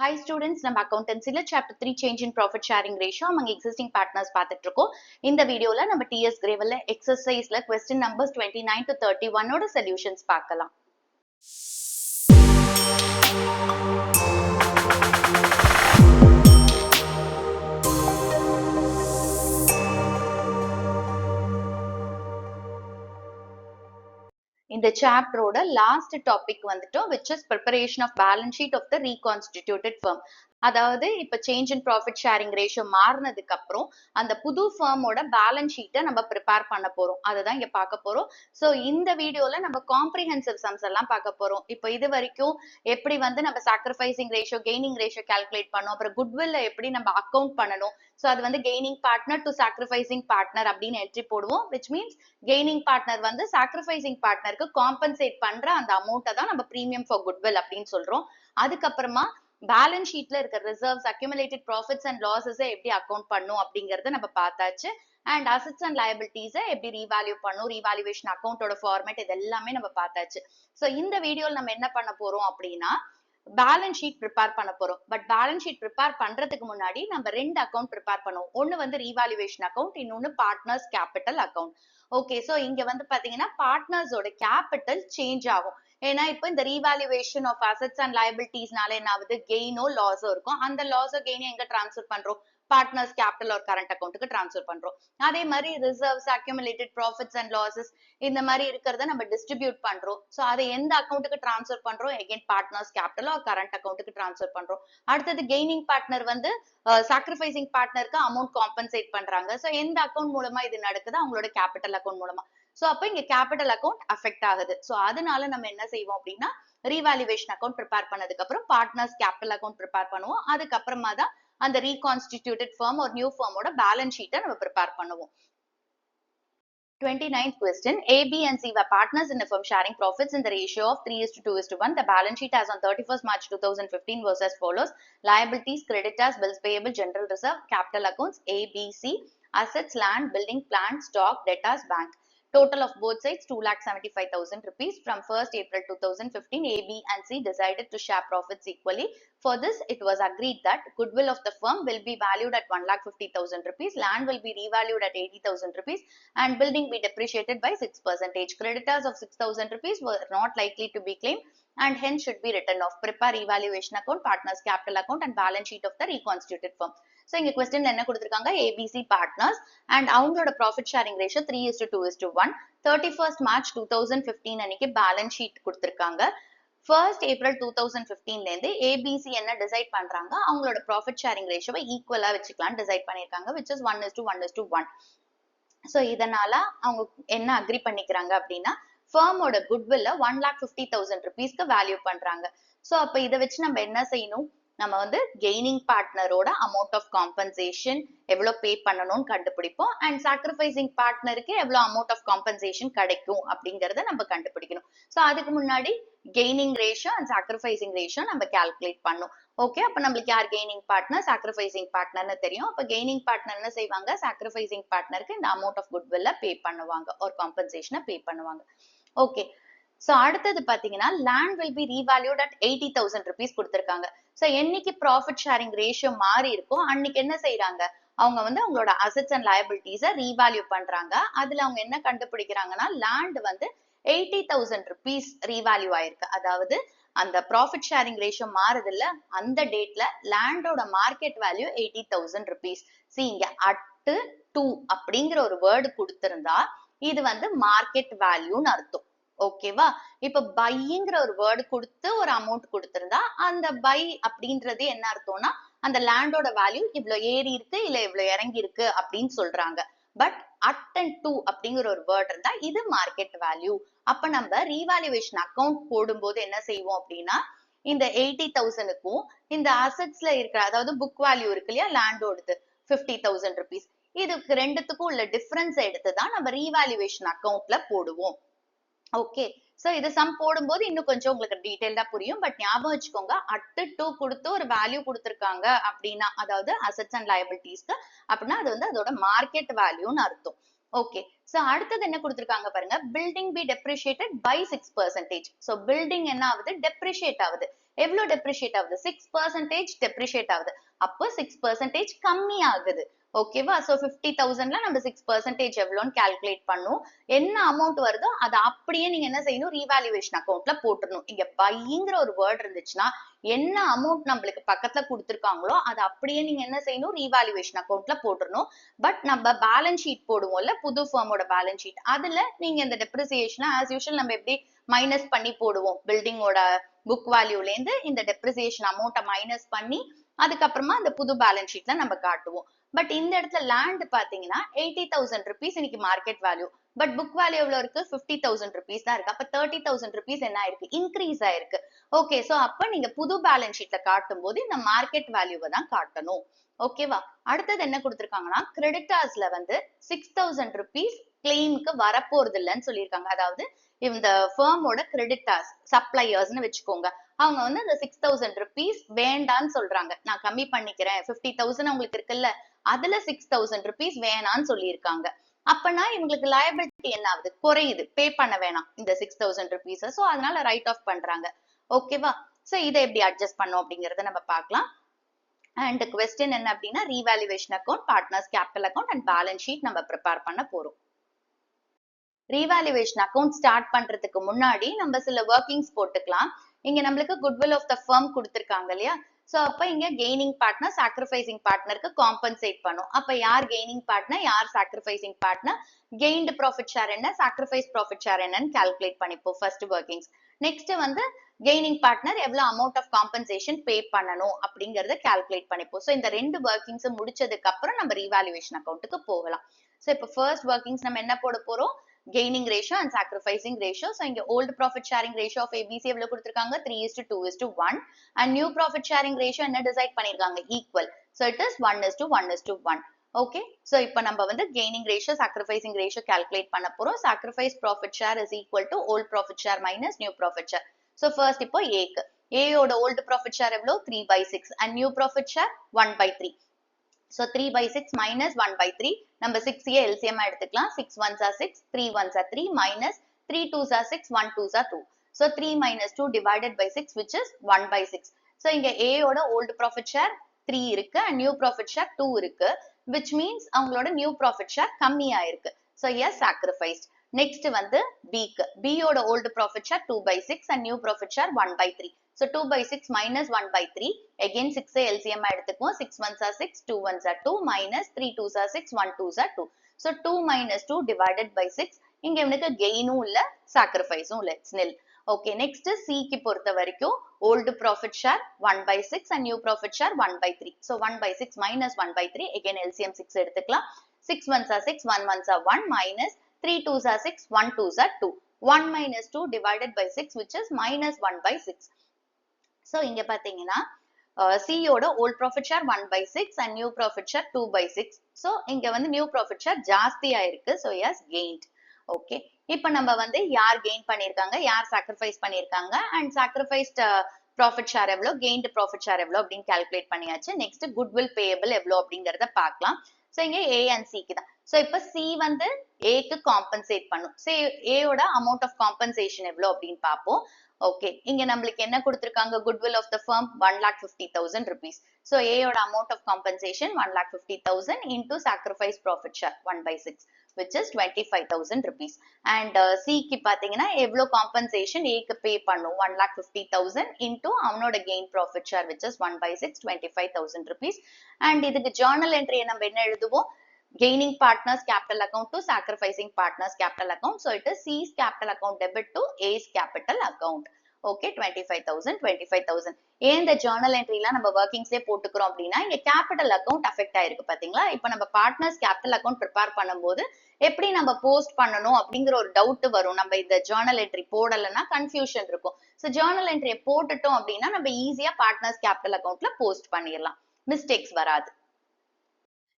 Hi students, நம்ம accountancyல chapter 3 change in profit sharing ratio among existing partners பார்த்துட்டு இருக்கோம். இந்த வீடியோல நம்ம TS Gravelல exerciseல question numbers 29 to 31 ஓட solutions பார்க்கலாம். இந்த சாப்டரோட லாஸ்ட் டாபிக் வந்துட்டோம், which is preparation of balance sheet of the reconstituted firm. அதாவது இப்ப change in profit sharing ratio மாறினதுக்கு அப்புறம் அந்த புது ஃபர்மோட பேலன்ஸ் ஷீட்டை நம்ம ப்ரிப்பேர் பண்ண போறோம். அதுதான் இங்க பார்க்க போறோம். ஸோ இந்த வீடியோல நம்ம காம்ப்ரிஹென்சிவ் சம்ஸ் எல்லாம் பார்க்க போறோம். இப்போ இது வரைக்கும் எப்படி வந்து நம்ம sacrificing ratio gaining ratio calculate பண்ணோம், அப்புறம் குட்வில்ல எப்படி நம்ம அக்கௌண்ட் பண்ணணும். ஸோ அது வந்து gaining partner to sacrificing partner அப்படின்னு என்ட்ரி போடுவோம். விச் மீன்ஸ் கெய்னிங் பார்ட்னர் வந்து சாக்ரிஃபைசிங் பார்ட்னருக்கு காம்பன்சேட் பண்ற அந்த அமௌண்ட்டை தான் நம்ம ப்ரீமியம் ஃபார் குட்வில் அப்படின்னு சொல்றோம். அதுக்கப்புறமா பேலன்ஸ் ஷீட்ல இருக்க reserves, accumulated profits and losses எப்படி அக்கௌண்ட் பண்ணும் அப்படிங்கறத நம்ம பார்த்தாச்சு. அண்ட் அசெட்ஸ் அண்ட் லயபிலிட்டிஸை எப்படி ரீவேல்யூ பண்ணும், ரீவேல்யூவேஷன் அக்கௌண்டோட ஃபார்மேட், இது எல்லாமே நம்ம பார்த்தாச்சு. ஸோ இந்த வீடியோல நம்ம என்ன பண்ண போறோம் அப்படின்னா பேலன்ஸ் ஷீட் ப்ரிப்பேர் பண்ண போறோம். பட் பேலன்ஸ் ஷீட் ப்ரிப்பேர் பண்றதுக்கு முன்னாடி நம்ம ரெண்டு அக்கௌண்ட் ப்ரிப்பேர் பண்ணுவோம். ஒன்னு வந்து ரீவேல்யூவேஷன் அக்கௌண்ட், இன்னொன்னு partners capital account. Okay, so இங்க வந்து பாத்தீங்கன்னா பார்ட்னர்ஸோட கேபிட்டல் சேஞ்ச் ஆகும். ஏன்னா இப்போ இந்த ரீவேல்யூவேஷன் ஆஃப் அசெட்ஸ் அண்ட் லயபிலிட்டிஸ்னால என்ன ஆகுது, கெயினோ லாஸோ இருக்கும். அந்த லாஸோ கெயினோ எங்க டிரான்ஸ்ஃபர் பண்றோம், பார்ட்னர்ஸ் கேபிட்டல் ஒரு கரண்ட் அக்கௌண்ட்டுக்கு டிரான்ஸ்ஃபர் பண்றோம். அதே மாதிரி reserves, accumulated profits and losses இந்த மாதிரி இருக்கிறத நம்ம டிஸ்ட்ரிபியூட் பண்றோம். சோ அதை எந்த அக்கௌண்ட்டுக்கு டிரான்ஸ்ஃபர் பண்றோம், எகைன் பார்ட்னர்ஸ் கேபிட்டல் ஒரு கரண்ட் அக்கௌண்ட்டுக்கு டிரான்ஸ்ஃபர் பண்றோம். அடுத்தது கெய்னிங் பார்ட்னர் வந்து சாக்ரிஃபைசிங் பார்ட்னருக்கு அமௌண்ட் காம்பன்சேட் பண்றாங்க. சோ எந்த அக்கௌண்ட் மூலமா இது நடக்குது, அவங்களோட கேபிட்டல் அக்கௌண்ட் மூலமா. சோ அப்ப இங்க கேபிட்டல் அக்கௌண்ட் அஃபெக்ட் ஆகுது. சோ அதனால நம்ம என்ன செய்வோம் அப்படின்னா ரீவேல்யூவேஷன் அக்கௌண்ட் ப்ரிப்பேர் பண்ணதுக்கு அப்புறம் பார்ட்னர்ஸ் கேபிட்டல் அக்கௌண்ட் ப்ரிப்பேர் பண்ணுவோம். அதுக்கப்புறமா தான் அந்த ரீகான்ஸ்டிடியூட்டட் ஃபர்ம் ஒரு நியூ ஃபர்மோட பேலன்ஸ் ஷீட்டை நம்ம ப்ரிப்பேர் பண்ணுவோம். 29th question. A, B and C were partners in a firm sharing profits in the ratio of 3:2:1. The balance sheet as on 31st March 2015 was as follows. Liabilities, creditors, bills payable, general reserve, capital accounts, A, B, C. Assets, land, building, plant, stock, debtors, bank. Total of both sides 2,75,000 rupees. From 1st April 2015, A, B and C decided to share profits equally. For this, it was agreed that goodwill of the firm will be valued at 1,50,000 rupees, land will be revalued at 80,000 rupees, and building be depreciated by 6%. Creditors of 6,000 rupees were not likely to be claimed and hence should be written off. Prepare evaluation account, partners capital account and balance sheet of the reconstituted firm. So இங்க questionல என்ன கொடுத்திருக்காங்க, ABC partners and அவங்களோட profit sharing ratio 3:2:1. 31st March 2015 அன்னைக்கு balance sheet கொடுத்திருக்காங்க. 1st April 2015 ல இருந்து ABC என்ன decide பண்றாங்க, அவங்களோட ப்ராஃபிட் ஷேரிங் ரேஷியோவை ஈக்குவலா வச்சுக்கலாம் டிசைட் பண்ணிருக்காங்க, which is 1:1:1. சோ இதனால அவங்க என்ன அக்ரி பண்ணிக்கிறாங்க அப்படின்னா ஃபர்மோட குட்வில்ல 1,50,000 rupeesக்கு வேல்யூ பண்றாங்க. சோ அப்ப இதை வச்சு நம்ம என்ன செய்யணும், நம்ம வந்து கெய்னிங் பார்ட்னரோட அமௌண்ட் ஆஃப் காம்பன்சேஷன் எவ்வளவு பே பண்ணணும்னு கண்டுபிடிப்போம். அண்ட் சாக்ரிஃபைசிங் பார்ட்னருக்கு எவ்வளவு அமௌண்ட் ஆஃப் காம்பன்சேஷன் கிடைக்கும் அப்படிங்கறத நம்ம கண்டுபிடிக்கணும். சோ அதுக்கு முன்னாடி gaining ratio and sacrificing ratio நம்ம கால்குலேட் பண்ணணும். ஓகே, அப்ப நம்மளுக்கு யார் கெய்னிங் பார்ட்னர், சாக்ரிஃபைசிங் பார்ட்னர்னு தெரியும். அப்ப கெய்னிங் பார்ட்னர் என்ன செய்வாங்க, சாக்ரிஃபைசிங் பார்ட்னருக்கு இந்த அமௌண்ட் ஆஃப் குட்வில்ல பே பண்ணுவாங்க, ஒரு காம்பன்சேஷனை பே பண்ணுவாங்க. ஓகே, சோ அடுத்தது பாத்தீங்கன்னா land will be revalued at 80,000 rupees கொடுத்திருக்காங்க. சோ என்னைக்கு ப்ராஃபிட் ஷேரிங் ரேஷியோ மாறி இருக்கோ அன்னைக்கு என்ன செய்யறாங்க, அவங்க வந்து அவங்களோட அசெட்ஸ் அண்ட் லயபிலிட்டிஸை ரீவேல்யூ பண்றாங்க. அதுல அவங்க என்ன கண்டுபிடிக்கிறாங்கன்னா லேண்ட் வந்து 80,000 rupees ரீவேல்யூ ஆயிருக்கு. அதாவது அந்த ப்ராஃபிட் ஷேரிங் ரேஷியோ மாறுது இல்ல, அந்த டேட்ல லேண்டோட மார்க்கெட் வேல்யூ 80,000 rupees. see இங்க at to அப்படிங்கிற ஒரு வேர்டு கொடுத்திருந்தா இது வந்து மார்க்கெட் வேல்யூன்னு அர்த்தம். ஓகேவா, இப்ப பைங்கிற ஒரு வேர்டு கொடுத்து ஒரு அமௌண்ட் கொடுத்திருந்தா அந்த பை அப்படின்றது என்ன அர்த்தம்னா அந்த லேண்டோட வேல்யூ இவ்வளவு ஏறி இருக்கு இல்ல இவ்வளவு இறங்கி இருக்கு அப்படின்னு சொல்றாங்க. பட் at and to அப்படிங்கிற ஒரு வேர்ட் இருந்தா இது மார்க்கெட் வேல்யூ. அப்ப நம்ம ரீவேல்யூவேஷன் அக்கௌண்ட் போடும்போது என்ன செய்வோம் அப்படின்னா இந்த 80,000க்கும் இந்த அசெட்ஸ்ல இருக்கிற, அதாவது புக் வேல்யூ இருக்கு இல்லையா லேண்டோடது 50,000 rupees, இதுக்கு ரெண்டுத்துக்கும் உள்ள டிஃபரன்ஸ் எடுத்துதான் நம்ம ரீவேல்யூவேஷன் அக்கௌண்ட்ல போடுவோம். ஓகே, சோ இது சம் போடும்போது இன்னும் கொஞ்சம் உங்களுக்கு டீடைல்டா புரியும். பட் ஞாபகம் வச்சுக்கோங்க, at to கொடுத்து ஒரு வேல்யூ கொடுத்திருக்காங்க அப்படின்னா, அதாவது அசெட்ஸ் அண்ட் லயபிலிட்டிஸ்க்கு அப்படின்னா அது வந்து அதோட மார்க்கெட் வேல்யூன்னு அர்த்தம். ஓகே, சோ அடுத்தது என்ன கொடுத்திருக்காங்க பாருங்க, building be depreciated by 6%. So building என்ன ஆகுது, டெப்ரிஷியேட் ஆகுது. எவ்வளவு டெப்ரிஷியேட் ஆகுது? 6% டெப்ரிஷியேட் ஆகுது. அப்போ 6% கம்மி ஆகுது. ஓகேவா? சோ 50,000ல நம்ம 6% எவ்வளோன்னு கால்குலேட் பண்ணும். என்ன அமௌண்ட் வருதோ அதை அப்படியே நீங்க என்ன செய்யணும்? ரீவேல்யூவேஷன் அக்கௌண்ட்ல போட்டுறணும். இங்க பைங்கிற ஒரு வேர்ட் இருந்துச்சுன்னா என்ன அமௌண்ட் நம்மளுக்கு பக்கத்துல கொடுத்துருக்காங்களோ அதை அப்படியே நீங்க என்ன செய்யணும்? ரீவேல்யூவேஷன் அக்கௌண்ட்ல போட்டுறணும். பட் நம்ம பேலன்ஸ் ஷீட் போடுவோம்ல, புது ஃபார்மோட பேலன்ஸ் ஷீட், அதுல நீங்க இந்த டெப்ரிசியேஷன் ஆஸ் யூஷுவல் நம்ம எப்படி மைனஸ் பண்ணி போடுவோம், பில்டிங்கோட புக் வேல்யூல இருந்து இந்த டெப்ரிசியேஷன் அமௌண்ட்டை மைனஸ் பண்ணி அதுக்கப்புறமா அந்த புது பேலன்ஸ் ஷீட்ல நம்ம காட்டுவோம். பட் இந்த இடத்துல லேண்ட் பாத்தீங்கன்னா 80,000 rupees இன்னைக்கு market value. But book value எவ்வளவு இருக்கு? 50,000 rupees தான் இருக்கு. அப்ப 30,000 rupees என்ன ஆயிருக்கு? இன்க்ரீஸ் ஆயிருக்கு. ஓகே, சோ அப்ப நீங்க புது பேலன்ஸ் ஷீட்ல காட்டும் போது இந்த மார்க்கெட் வேல்யூவை தான் காட்டணும். ஓகேவா? அடுத்தது என்ன கொடுத்திருக்காங்கன்னா, கிரெடிட்டார்ஸ்ல வந்து 6,000 rupees கிளைமுக்கு வரப்போறது இல்லைன்னு சொல்லியிருக்காங்க. அதாவது இந்த ஃபர்மோட கிரெடிட்டார்ஸ் சப்ளையர்ஸ்னு வச்சுக்கோங்க. அவங்க வந்து இந்த 6,000 rupees வேண்டான்னு சொல்றாங்க. நான் கம்மி பண்ணிக்கிறேன், 50,000 உங்களுக்கு இருக்குல்ல, அதுல 6,000 rupees வேணான்னு சொல்லியிருக்காங்க. அப்பனா இவங்களுக்கு லயபிலிட்டி என்ன ஆகுது? குறையுது. பே பண்ண வேணாம் இந்த 6,000 rupees. சோ அதனால ரைட் ஆஃப் பண்றாங்க. ஓகேவா? சோ இதை எப்படி அட்ஜஸ்ட் பண்ணும் அப்படிங்கறத நம்ம பார்க்கலாம். அண்ட் கொஸ்டின் என்ன அப்படின்னா, revaluation account, partners capital account and balance sheet நம்ம ப்ரிப்பேர் பண்ண போறோம். ரீவேல்யூவேஷன் அக்கௌண்ட் ஸ்டார்ட் பண்றதுக்கு முன்னாடி நம்ம சில ஒர்க்கிங்ஸ் போட்டுக்கலாம். இங்க நம்மளுக்கு குட்வில் ஆஃப் த ஃபர்ம் கொடுத்திருக்காங்க இல்லையா? சோ அப்ப இங்க கெய்னிங் பார்ட்னர் சாக்ரிஃபைசிங் பார்ட்னருக்கு காம்பன்சேட் பண்ணும். அப்ப யார் கெய்னிங் பார்ட்னர், யார் சாக்ரிஃபைசிங் பார்ட்னர், கெய்ன்டு ப்ராஃபிட் ஷேர் என்ன, சாக்ரிஃபைஸ் ப்ராஃபிட் ஷேர் என்னன்னு கால்குலேட் பண்ணிப்போம் ஃபர்ஸ்ட் ஒர்க்கிங்ஸ். நெக்ஸ்ட் வந்து கெய்னிங் பார்ட்னர் எவ்வளவு அமௌண்ட் ஆஃப் காம்பன்சேஷன் பே பண்ணணும் அப்படிங்கறத கால்குலேட் பண்ணிப்போம். சோ இந்த ரெண்டு ஒர்க்கிங்ஸ் முடிச்சதுக்கு அப்புறம் நம்ம ரீவேல்யூவேஷன் அக்கௌண்ட்டுக்கு போகலாம். சோ இப்போ ஃபர்ஸ்ட் ஒர்க்கிங்ஸ் நம்ம என்ன போட போறோம்? gaining ratio and sacrificing ratio. So இங்க old profit sharing ratio of ABC எவ்வளவு கொடுத்திருக்காங்க? 3:2:1 and new profit sharing ratio என்ன டிசைட் பண்ணிருக்காங்க? equal. So it is 1:1:1. Okay, so இப்போ நம்ம வந்து gaining ratio sacrificing ratio calculate பண்ண போறோம். Sacrifice profit share is equal to old profit share minus new profit share. So first இப்போ Aக்கு A ஓட old profit share எவ்வளவு? 3/6 and new profit share 1/3. So 3/6 minus 1/3. நம்ம 6 LCM எடுத்துக்கலாம். 6 ones are 6, 3 ones are 3 minus 3 twos are 6, 1 twos are 2. So 3 minus 2 divided by 6 which is 1/6. So இங்க A ஓட old profit share 3 இருக்கு and new profit share 2 இருக்கு, which means அவங்களோட new profit share கம்மியா இருக்கு. So yes, sacrificed. Next வந்து Bக்கு B ஓட old profit share 2/6 and new profit share 1/3. So 2/6 minus 1/3. Again 6 LCM எடுத்துக்குவோம். 6 ones are 6, 2 ones are 2 minus 3 twos are 6, 1 twos are 2. So 2 minus 2 divided by 6. இங்க இவனுக்கு கெயினும் இல்ல, சாக்ரிஃபைஸும் இல்ல. It's nil. Okay, next Cக்கு பொறுத்த வரைக்கும் old profit share 1/6 and new profit share 1/3. So 1/6 minus 1/3. Again LCM 6 எடுத்துக்கலாம். 6 ones are 6, 1 ones are 1 minus 3 twos are 6, 1 twos are 2. 1 minus 2 divided by 6 which is minus 1/6. So இங்க பாத்தீங்கன்னா C ஓட old profit share 1/6 and new profit share 2/6. So இங்க வந்து new profit share ஜாஸ்தியா இருக்கு. So yes, gained. Okay, இப்போ நம்ம வந்து யார் gain பண்ணிருக்காங்க, யார் sacrifice பண்ணிருக்காங்க and sacrificed profit share எவ்வளோ, gained profit share எவ்வளோ அப்படின்னு calculate பண்ணியாச்சு. Next goodwill payable எவ்வளோ அப்படிங்கறத பார்க்கலாம். So இங்க A and C க்கு தான். So இப்போ C வந்து A க்கு compensate பண்ணும். Say A ஓட amount of compensation எவ்வளோ அப்படின்னு பார்ப்போம். Okay, இங்க நம்மளுக்கு என்ன கொடுத்திருக்காங்க? goodwill of the firm 1,50,000 rupees. So A ஓட amount of compensation 1,50,000 into sacrifice profit share 1/6, which is 25,000 rupees. And C க்கு பாத்தீங்கன்னா எவ்வளோ compensation A க்கு pay பண்ணும்? 1,50,000 into அவனோட gain profit share which is 1/6, 25,000 rupees. And இதுக்கு journal entry நம்ம என்ன எழுதுவோம்? Gaining partners capital account to sacrificing partners capital account. So it is C's capital account debit to A's capital account. Okay, 25,000, 25,000. ஏன் இந்த journal entry எல்லாம் நம்ம workingsலே போட்டுக்கிறோம் அப்படின்னா, இங்க capital account affect ஆயிருக்கு பாத்தீங்களா? இப்போ நம்ம partners capital account prepare பண்ணும்போது எப்படி நம்ம post பண்ணணும் அப்படிங்கிற ஒரு doubt வரும். நம்ம இந்த journal entry போடலைன்னா confusion இருக்கும். So journal entry போட்டுட்டோம் அப்படின்னா நம்ம ஈஸியா partners capital accountல post பண்ணிடலாம். Mistakes வராது.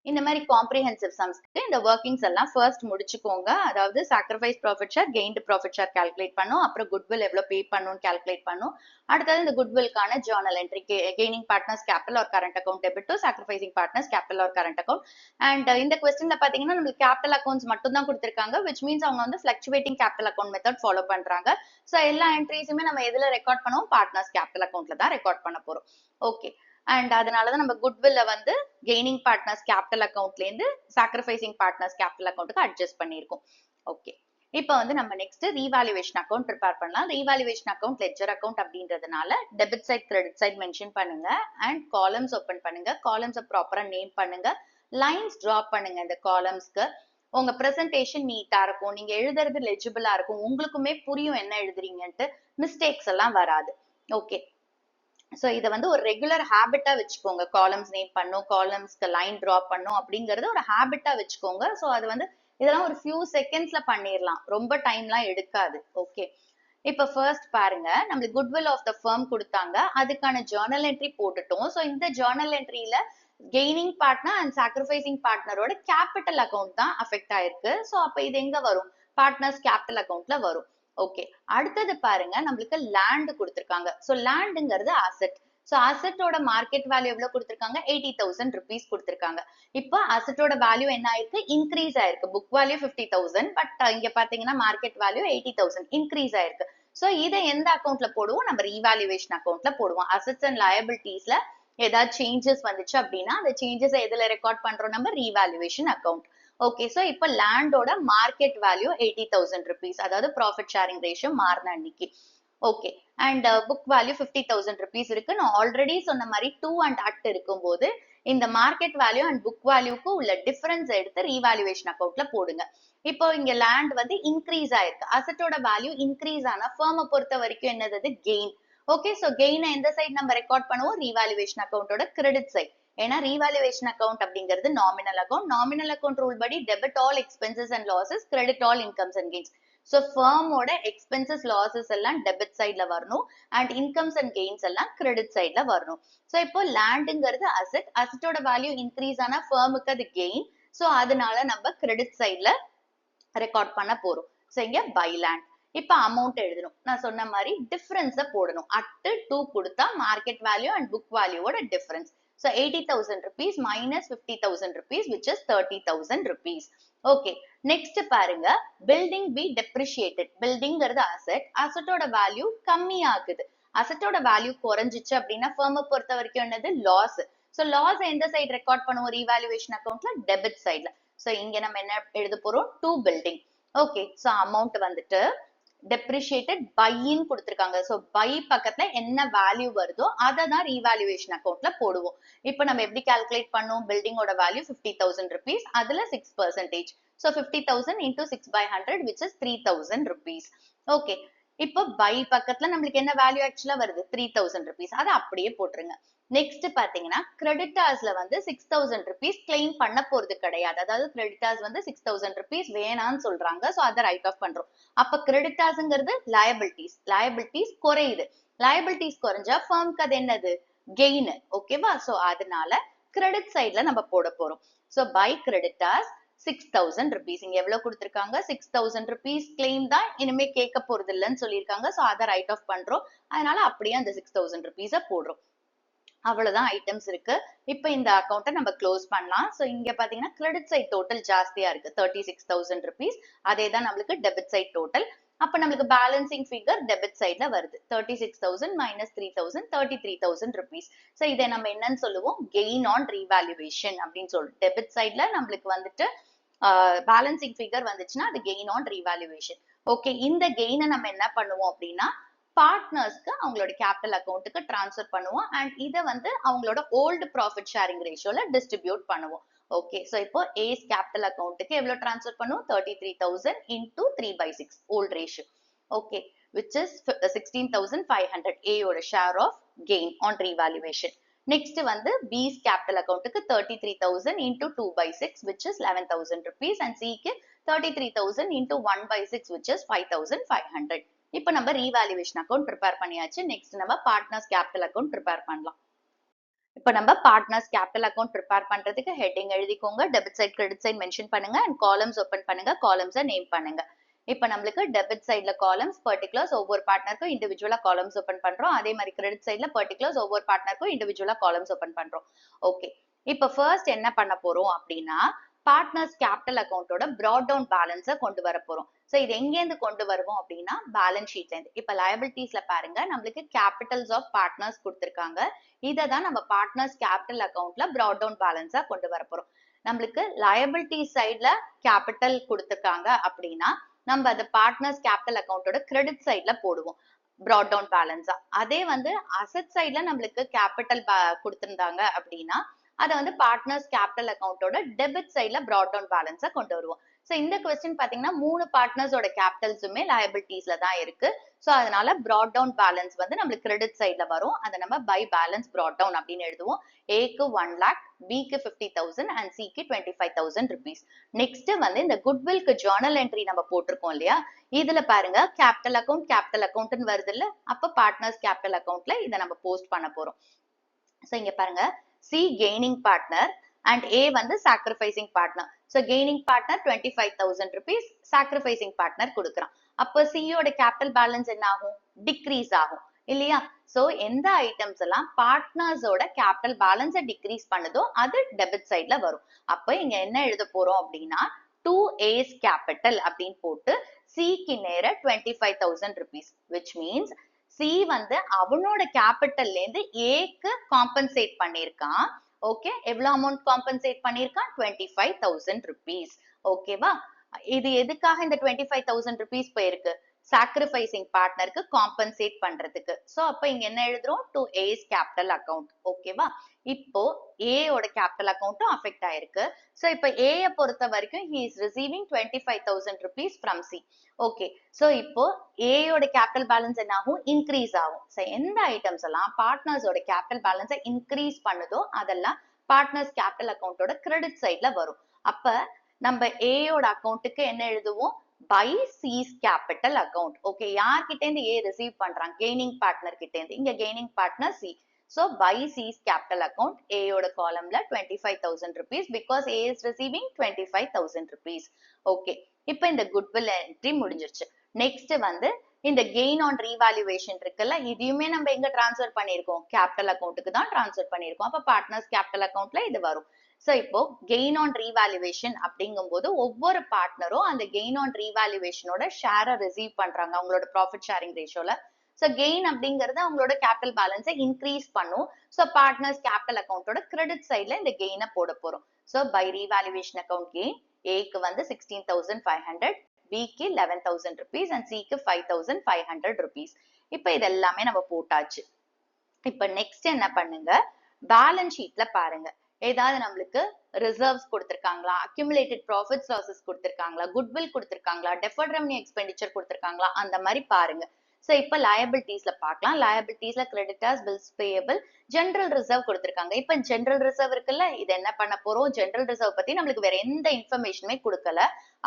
இந்த மாதிரி காம்ப்ரிஹென்சிவ் சம்ஸ்க்கு இந்த ஒர்க்கிங்ஸ் எல்லாம் ஃபர்ஸ்ட் முடிச்சுக்கோங்க. அதாவது sacrifice profit share, gained profit share calculate பண்ணும். அப்புறம் குட்வில் எவ்வளவு பே பண்ணணும்னு கால்குலேட் பண்ணும். அடுத்தது இந்த குட்வில்கான journal entry, gaining partners capital or current account debit to sacrificing partners capital or current account. And இந்த கொஸ்டின்ல பாத்தீங்கன்னா நம்மளுக்கு கேபிட்டல் அக்கௌண்ட்ஸ் மட்டும் தான் கொடுத்திருக்காங்க, விச் மீன்ஸ் அவங்க வந்து fluctuating capital account method follow பண்றாங்க. சோ எல்லா என்ட்ரிஸுமே நம்ம எதுல ரெக்கார்ட் பண்ணுவோம்? பார்ட்னர்ஸ் கேபிட்டல் அக்கௌண்ட்ல தான் ரெக்கார்ட் பண்ண போறோம். ஓகே. அண்ட் அதனாலதான் நம்ம குட்வில்ல வந்து கெய்னிங் பார்ட்னர்ஸ் கேபிட்டல் அக்கௌண்ட்ல இருந்து சாக்ரிஃபைசிங் பார்ட்னர்ஸ் கேபிட்டல் அக்கௌண்ட்டுக்கு அட்ஜஸ்ட் பண்ணிருக்கோம். ஓகே. இப்போ வந்து நம்ம நெக்ஸ்ட் ரீவாலுவேஷன் அக்கௌண்ட் ப்ரிப்பேர் பண்ணலாம். ரீவாலுவேஷன் அக்கௌண்ட் லெட்ஜர் அக்கௌண்ட் அப்படின்றதுனால debit side credit side mention பண்ணுங்க அண்ட் காலம்ஸ் ஓபன் பண்ணுங்க. காலம்ஸ் ப்ராப்பரா நேம் பண்ணுங்க. லைன்ஸ் டிராப் பண்ணுங்க. இந்த காலம்ஸ்க்கு உங்க பிரசன்டேஷன் நீட்டா இருக்கும், நீங்க எழுதுறது லெஜிபிளா இருக்கும், உங்களுக்குமே புரியும் என்ன எழுதுறீங்கன்ட்டு, மிஸ்டேக்ஸ் எல்லாம் வராது. ஓகே. சோ இத வந்து ஒரு ரெகுலர் ஹேபிட்டா வச்சுக்கோங்க. காலம்ஸ் நேம் பண்ணும், காலம்ஸ்க்கு லைன் டிராப் பண்ணும் அப்படிங்கறது ஒரு ஹேபிட்டா வச்சுக்கோங்க. சோ அது வந்து இதெல்லாம் ஒரு ஃபியூ செகண்ட்ஸ்ல பண்ணிரலாம், ரொம்ப டைம்லாம் எடுக்காது. ஓகே. இப்ப ஃபர்ஸ்ட் பாருங்க, நம்மளுக்கு குட்வில் ஆஃப் த ஃபர்ம் கொடுத்தாங்க, அதுக்கான ஜர்னல் என்ட்ரி போட்டுட்டோம். சோ இந்த ஜர்னல் என்ட்ரியில கெய்னிங் பார்ட்னர் அண்ட் சாக்ரிஃபைசிங் பார்ட்னரோட கேபிட்டல் அக்கௌண்ட் தான் அஃபெக்ட் ஆயிருக்கு. சோ அப்ப இது எங்க வரும்? பார்ட்னர்ஸ் கேபிட்டல் அக்கௌண்ட்ல வரும். ஓகே. அடுத்தது பாருங்க, நம்மளுக்கு லேண்ட் கொடுத்திருக்காங்க. சோ லேண்டுங்கிறது அசெட். சோ அசெட்டோட மார்க்கெட் வேல்யூ எவ்வளவு கொடுத்திருக்காங்க? 80,000 rupees கொடுத்திருக்காங்க. இப்போ அசெட்டோட வேல்யூ என்ன ஆயிருக்கு? இன்க்ரீஸ் ஆயிருக்கு. புக் வேல்யூ 50,000, பட் இங்க பாத்தீங்கன்னா மார்க்கெட் வேல்யூ 80,000 இன்க்ரீஸ் ஆயிருக்கு. சோ இதை எந்த அக்கௌண்ட்ல போடுவோம்? நம்ம ரீவாலுவேஷன் அக்கௌண்ட்ல போடுவோம். அசெட்ஸ் அண்ட் லயபிலிட்டிஸ்ல ஏதாவது சேஞ்சஸ் வந்துச்சு அப்படின்னா அந்த சேஞ்சஸ் எதுல ரெக்கார்ட் பண்றோம்? நம்ம ரீவாலுவேஷன் அக்கௌண்ட். ஓகே. சோ இப்போ லேண்டோட மார்க்கெட் வேல்யூ 80,000 rupees, அதாவது ப்ராஃபிட் ஷேரிங் ரேஷியோ மாறின அன்னைக்கு. Okay. And book value 50,000 rupees இருக்கு. நான் ஆல்ரெடி சொன்ன மாதிரி டூ அண்ட் அட் இருக்கும்போது இந்த மார்க்கெட் வேல்யூ அண்ட் புக் வேல்யூக்கு உள்ள டிஃபரன்ஸ் எடுத்து ரீவாலுவேஷன் அக்கௌண்ட்ல போடுங்க. இப்போ இங்க லேண்ட் வந்து இன்க்ரீஸ் ஆயிருக்கு. அசெட்டோட வேல்யூ இன்க்ரீஸ் ஆனா ஃபர்மை பொறுத்த வரைக்கும் என்னது? கெயின். ஓகே. சோ கெயினை எந்த சைடு நம்ம ரெக்கார்ட் பண்ணுவோம்? ரீவாலுவேஷன் அக்கௌண்டோட கிரெடிட் சைட். ஏன்னா ரீவாலுவேஷன் அக்கௌண்ட் அப்படிங்கிறது nominal account. Nominal account rule படி debit all expenses and losses, credit all incomes and gains. So ஃபர்மோட எக்ஸ்பென்சஸ் லாசஸ் எல்லாம் டெபிட் சைட்ல வரணும் அண்ட் இன்கம்ஸ் அண்ட் கெயின்ஸ் எல்லாம் கிரெடிட் சைட்ல வரணும். சோ இப்போ லேண்டுங்கிறது அசெட். அசெட்டோட வேல்யூ இன்க்ரீஸ் ஆனா ஃபர்முக்கு அது கெயின். சோ அதனால நம்ம கிரெடிட் சைட்ல ரெக்கார்ட் பண்ண போறோம். சோ இங்க பை லேண்ட். இப்ப அமௌண்ட் எழுதணும். நான் சொன்ன மாதிரி டிஃபரன்ஸ போடணும். அட் டூ கொடுத்தா மார்க்கெட் வேல்யூ அண்ட் புக் வேல்யூவோட difference. So 80,000 rupees minus 50,000 rupees, which is 30,000 rupees. Okay. Next பாருங்க, building be depreciated. buildingங்கிறது asset. assetோட வேல்யூ கம்மி ஆகுது. assetோட வேல்யூ குறைஞ்சிச்சு அப்படின்னா firm பொறுத்த வரைக்கும் என்னது? loss. So loss எந்த சைடு ரெக்கார்ட் பண்ணுவோம்? ரீவாலுவேஷன் அக்கௌண்ட்ல டெபிட் சைட்ல. So இங்க நம்ம என்ன எழுத போறோம்? to building. Okay. So amount வந்துட்டு depreciated by ன்னு கொடுத்திருக்காங்க. சோ பை பக்கத்துல என்ன வேல்யூ வருதோ அதை தான் ரீவாலுவேஷன் அக்கௌண்ட்ல போடுவோம். இப்போ நம்ம எப்படி கால்குலேட் பண்ணோம்? பில்டிங்கோட வேல்யூ 50,000 rupees, அதுல 6%. So 50,000 into 6 by 100, which is 3,000 rupees. Okay. இப்போ பை பக்கத்துல நம்மளுக்கு என்ன வேல்யூ ஆக்சுவலா வருது? 3,000 rupees. அதை அப்படியே போட்டுருங்க. நெக்ஸ்ட் பாத்தீங்கன்னா கிரெடிட்டார்ஸ்ல வந்து 6,000 rupees கிளைம் பண்ண போறது கிடையாது. அதாவது கிரெடிட்டார்ஸ் வந்து 6,000 rupees வேணான்னு சொல்றாங்க. சோ அதை ரைட் ஆஃப் பண்றோம். அப்ப கிரெடிட்டார்ஸ்ங்கிறது லயபிலிட்டிஸ். லயபிலிட்டிஸ் குறையுது. லயபிலிட்டிஸ் குறைஞ்சா ஃபர்ம்க்கு அது என்னது? கெயின். ஓகேவா? சோ அதனால கிரெடிட் சைட்ல நம்ம போட போறோம். So by creditors 6,000 rupees. இங்க எவ்வளவு கொடுத்திருக்காங்க? 6,000 rupees கிளைம் தான் இனிமே கேட்க போறது இல்லைன்னு சொல்லியிருக்காங்க. சோ அதை ரைட் ஆஃப் பண்றோம். அதனால அப்படியே அந்த 6,000 rupees போடுறோம். அவ்வளவுதான் ஐட்டம்ஸ் இருக்கு. இப்ப இந்த அக்கௌண்ட்டை நம்ம க்ளோஸ் பண்ணலாம். சோ இங்க பாத்தீங்கன்னா கிரெடிட் சைட் டோட்டல் ஜாஸ்தியா இருக்கு, 36,000 rupees. அதே தான் நம்மளுக்கு டெபிட் சைட் டோட்டல். அப்ப நம்மளுக்கு பேலன்சிங் ஃபிகர் டெபிட் சைட்ல வருது. 36,000 minus 3,000, 33,000 rupees. சோ இதை நம்ம என்னன்னு சொல்லுவோம்? கெயின் ஆன் ரீவாலுவேஷன் அப்படின்னு சொல்லுவோம். டெபிட் சைட்ல நம்மளுக்கு வந்துட்டு பேலன்சிங் ஃபிகர் வந்துச்சுன்னா அது கெயின் ஆன் ரீவாலுவேஷன். ஓகே. இந்த கெயினை நம்ம என்ன பண்ணுவோம் அப்படின்னா பார்ட்னர்ஸ்க்கு அவங்களோட கேபிட்டல் அக்கௌண்ட்டுக்கு டிரான்ஸ்ஃபர் பண்ணுவோம் அண்ட் இதை வந்து அவங்களோட ஓல்டு ப்ராஃபிட் ஷேரிங் ரேஷியோல டிஸ்ட்ரிபியூட் பண்ணுவோம். ஓகே. சோ இப்போ ஏஸ் கேபிட்டல் அக்கௌண்ட்டுக்கு எவ்வளவு டிரான்ஸ்ஃபர் பண்ணுவோம்? 33,000 into 3/6 old ratio. Okay. which is 16,500 ஏயோட share of gain on revaluation. Next வந்து பிஸ் கேபிட்டல் அக்கௌண்ட்டுக்கு 33,000 into 2/6, which is 11,000 rupees, and சிக்கு 33,000 into 1/6, which is 5,500. இப்போ நம்ம ரீவாலுவேஷன் அக்கௌண்ட் ப்ரிப்பேர் பண்ணியாச்சு. நெக்ஸ்ட் நம்ம பார்ட்னர்ஸ் கேபிட்டல் அக்கௌண்ட் ப்ரிப்பேர் பண்ணலாம். இப்ப நம்ம பார்ட்னர்ஸ் கேபிட்டல் அக்கௌண்ட் ப்ரிப்பேர் பண்றதுக்கு ஹெட்டிங் எழுதிக்கோங்க, debit side credit side mention பண்ணுங்க அண்ட் காலம்ஸ் ஓபன் பண்ணுங்க, காலம்ஸை நேம் பண்ணுங்க. இப்ப நம்மளுக்கு டெபிட் சைட்ல காலம்ஸ் பர்டிகுலர்ஸ் ஒவ்வொரு பார்ட்னருக்கும் இண்டிவிஜுவலா காலம்ஸ் ஓபன் பண்றோம். அதே மாதிரி கிரெடிட் சைட்ல பர்டிகுலர்ஸ் ஒவ்வொரு பார்ட்னருக்கும் இண்டிவிஜுவலா காலம்ஸ் ஓபன் பண்றோம். ஓகே, இப்ப ஃபர்ஸ்ட் என்ன பண்ண போறோம் அப்படின்னா பார்ட்னர்ஸ் கேபிட்டல் அக்கௌண்டோட ப்ராட் டவுன் பேலன்ஸை கொண்டு வர போறோம். சோ இது எங்கேருந்து கொண்டு வருவோம் அப்படின்னா பேலன்ஸ் ஷீட்ல இருந்து. இப்ப லயபிலிட்டிஸ்ல பாருங்க, நம்மளுக்கு கேபிட்டல்ஸ் ஆஃப் பார்ட்னர்ஸ் கொடுத்திருக்காங்க. இதை தான் நம்ம பார்ட்னர்ஸ் கேபிட்டல் அக்கௌண்ட்ல ப்ராட் டவுன் பேலன்ஸா கொண்டு வர போறோம். நம்மளுக்கு லயபிலிட்டி சைட்ல கேபிட்டல் கொடுத்திருக்காங்க அப்படின்னா நம்ம அந்த பார்ட்னர்ஸ் கேபிட்டல் அக்கௌண்டோட கிரெடிட் சைட்ல போடுவோம் ப்ராட் டவுன் பேலன்ஸா. அதே வந்து அசெட் சைட்ல நம்மளுக்கு கேபிட்டல் கொடுத்திருந்தாங்க அப்படின்னா அதை வந்து பார்ட்னர்ஸ் கேபிட்டல் அக்கௌண்டோட டெபிட் சைட்ல ப்ராட் டவுன் பேலன்ஸா கொண்டு வருவோம். சோ இந்த கொஸ்டின் பாத்தீங்கன்னா 3 பார்ட்னர்ஸோட கேபிட்டல்ஸுமே லயபிலிட்டிஸ்ல தான் இருக்கு. சோ அதனால ப்ராட் டவுன் பேலன்ஸ் வந்து நம்மளுக்கு கிரெடிட் சைட்ல வரும். அதை நம்ம பை பேலன்ஸ் ப்ராட் டவுன் அப்படின்னு எழுதுவோம். ஏக்கு 1 lakh, பிக்கு 50,000 அண்ட் சிக்கு 25,000 rupees. நெக்ஸ்ட் வந்து இந்த குட்வில்க்கு ஜர்னல் என்ட்ரி நம்ம போட்டிருக்கோம் இல்லையா, இதுல பாருங்க கேபிட்டல் அக்கௌண்ட்னு வருது இல்ல, அப்ப பார்ட்னர்ஸ் கேபிட்டல் அக்கௌண்ட்ல இதை நம்ம போஸ்ட் பண்ண போறோம். சோ இங்க பாருங்க, C gaining partner and A வந்து sacrificing partner. So gaining partner 25,000 rupees, sacrificing partner கொடுக்குறான். அப்ப C யோட கேபிட்டல் பேலன்ஸ் என்ன ஆகும்? டிக்ரீஸ் ஆகும் இல்லையா? சோ எந்த ஐட்டம்ஸ் எல்லாம் பார்ட்னர்ஸோட கேபிட்டல் பேலன்ஸை டிக்ரீஸ் பண்ணுதோ அது டெபிட் சைட்ல வரும். அப்ப இங்க என்ன எழுத போறோம் அப்படின்னா 2A's capital அப்படின்னு போட்டு Cக்கு நேர 25,000 rupees, which means C வந்து அவனோட கேபிட்டல்ல இருந்து ஏக்கு காம்பன்சேட் பண்ணிருக்கான். ஓகே, எவ்வளவு அமௌண்ட் காம்பன்சேட் பண்ணிருக்கான்? 25,000 rupees. ஓகேவா? இது எதுக்காக இந்த 25,000 rupees போயிருக்கு? சாக்ரிஃபைசிங் பார்ட்னருக்கு காம்பன்சேட் பண்றதுக்கு. சோ அப்ப இங்க என்ன எழுதுறோம்? To A's capital account. ஓகேவா? இப்போ ஏயோட கேபிட்டல் அக்கௌண்ட்டும் அஃபெக்ட் ஆயிருக்கு. சோ இப்போ ஏயை பொறுத்த வரைக்கும் he is receiving 25,000 rupees from C. Okay, so இப்போ ஏயோட கேபிட்டல் பேலன்ஸ் என்ன ஆகும்? இன்க்ரீஸ் ஆகும். சோ எந்த ஐட்டம்ஸ் எல்லாம் பார்ட்னர்ஸோட கேபிட்டல் பேலன்ஸை இன்க்ரீஸ் பண்ணுதோ அதெல்லாம் பார்ட்னர்ஸ் கேபிட்டல் அக்கௌண்டோட கிரெடிட் சைட்ல வரும். அப்ப நம்ம ஏயோட அக்கௌண்ட்டுக்கு என்ன எழுதுவோம்? By C's capital account. Okay, யார்கிட்ட இருந்து ஏ ரிசீவ் பண்றாங்க? கெய்னிங் பார்ட்னர் கிட்ட இருந்து. இங்க gaining partner C. So by C's capital account, A யோட columnல 25,000 rupees because A is receiving 25,000 rupees. Okay, இப்போ இந்த goodwill entry முடிஞ்சிருச்சு. Next வந்து இந்த gain on revaluation இருக்குல்ல, இதையுமே நம்ம எங்க transfer பண்ணிருக்கோம்? capital accountக்கு தான் transfer பண்ணிருக்கோம். அப்ப partners capital accountல இது வரும். So இப்போ gain on revaluation அப்படிங்கும்போது ஒவ்வொரு பார்ட்னரும் அந்த gain on revaluationோட ஷேரை ரிசீவ் பண்றாங்க அவங்களோட ப்ராஃபிட் ஷேரிங் ரேஷியோல. So gain அப்படிங்கிறது அவங்களோட கேபிட்டல் பேலன்ஸை இன்க்ரீஸ் பண்ணும். ஸோ பார்ட்னர்ஸ் கேபிட்டல் அக்கௌண்டோட கிரெடிட் சைட்ல இந்த கெயினை போட போறோம். So by revaluation account gain ஏக்கு வந்து 16,500, பிக்கு 11,000 rupees அண்ட் சிக்கு 5,500 rupees. இப்போ இது எல்லாமே நம்ம போட்டாச்சு. இப்போ நெக்ஸ்ட் என்ன பண்ணுங்க, பேலன்ஸ் ஷீட்ல பாருங்க ஏதாவது நம்மளுக்கு ரிசர்வ்ஸ் கொடுத்திருக்காங்களா, அக்யூமுலேட்டட் ப்ராஃபிட்ஸ் லாசஸ் கொடுத்திருக்காங்களா, குட்வில் கொடுத்திருக்காங்களா, டெஃபர்ட் ரெவென்யூ எக்ஸ்பெண்டிச்சர் கொடுத்திருக்காங்களா, அந்த மாதிரி பாருங்க. சோ இப்ப லயபிலிட்டிஸ்ல பார்க்கலாம். லயபிலிட்டிஸ்ல creditors, bills payable, general reserve கொடுத்திருக்காங்க. இப்ப ஜெனரல் ரிசர்வ் இருக்குல்ல, இது என்ன பண்ண போறோம்? ஜெனரல் ரிசர்வ் பத்தி நம்மளுக்கு வேற எந்த இன்ஃபர்மேஷனுமே கொடுக்கல.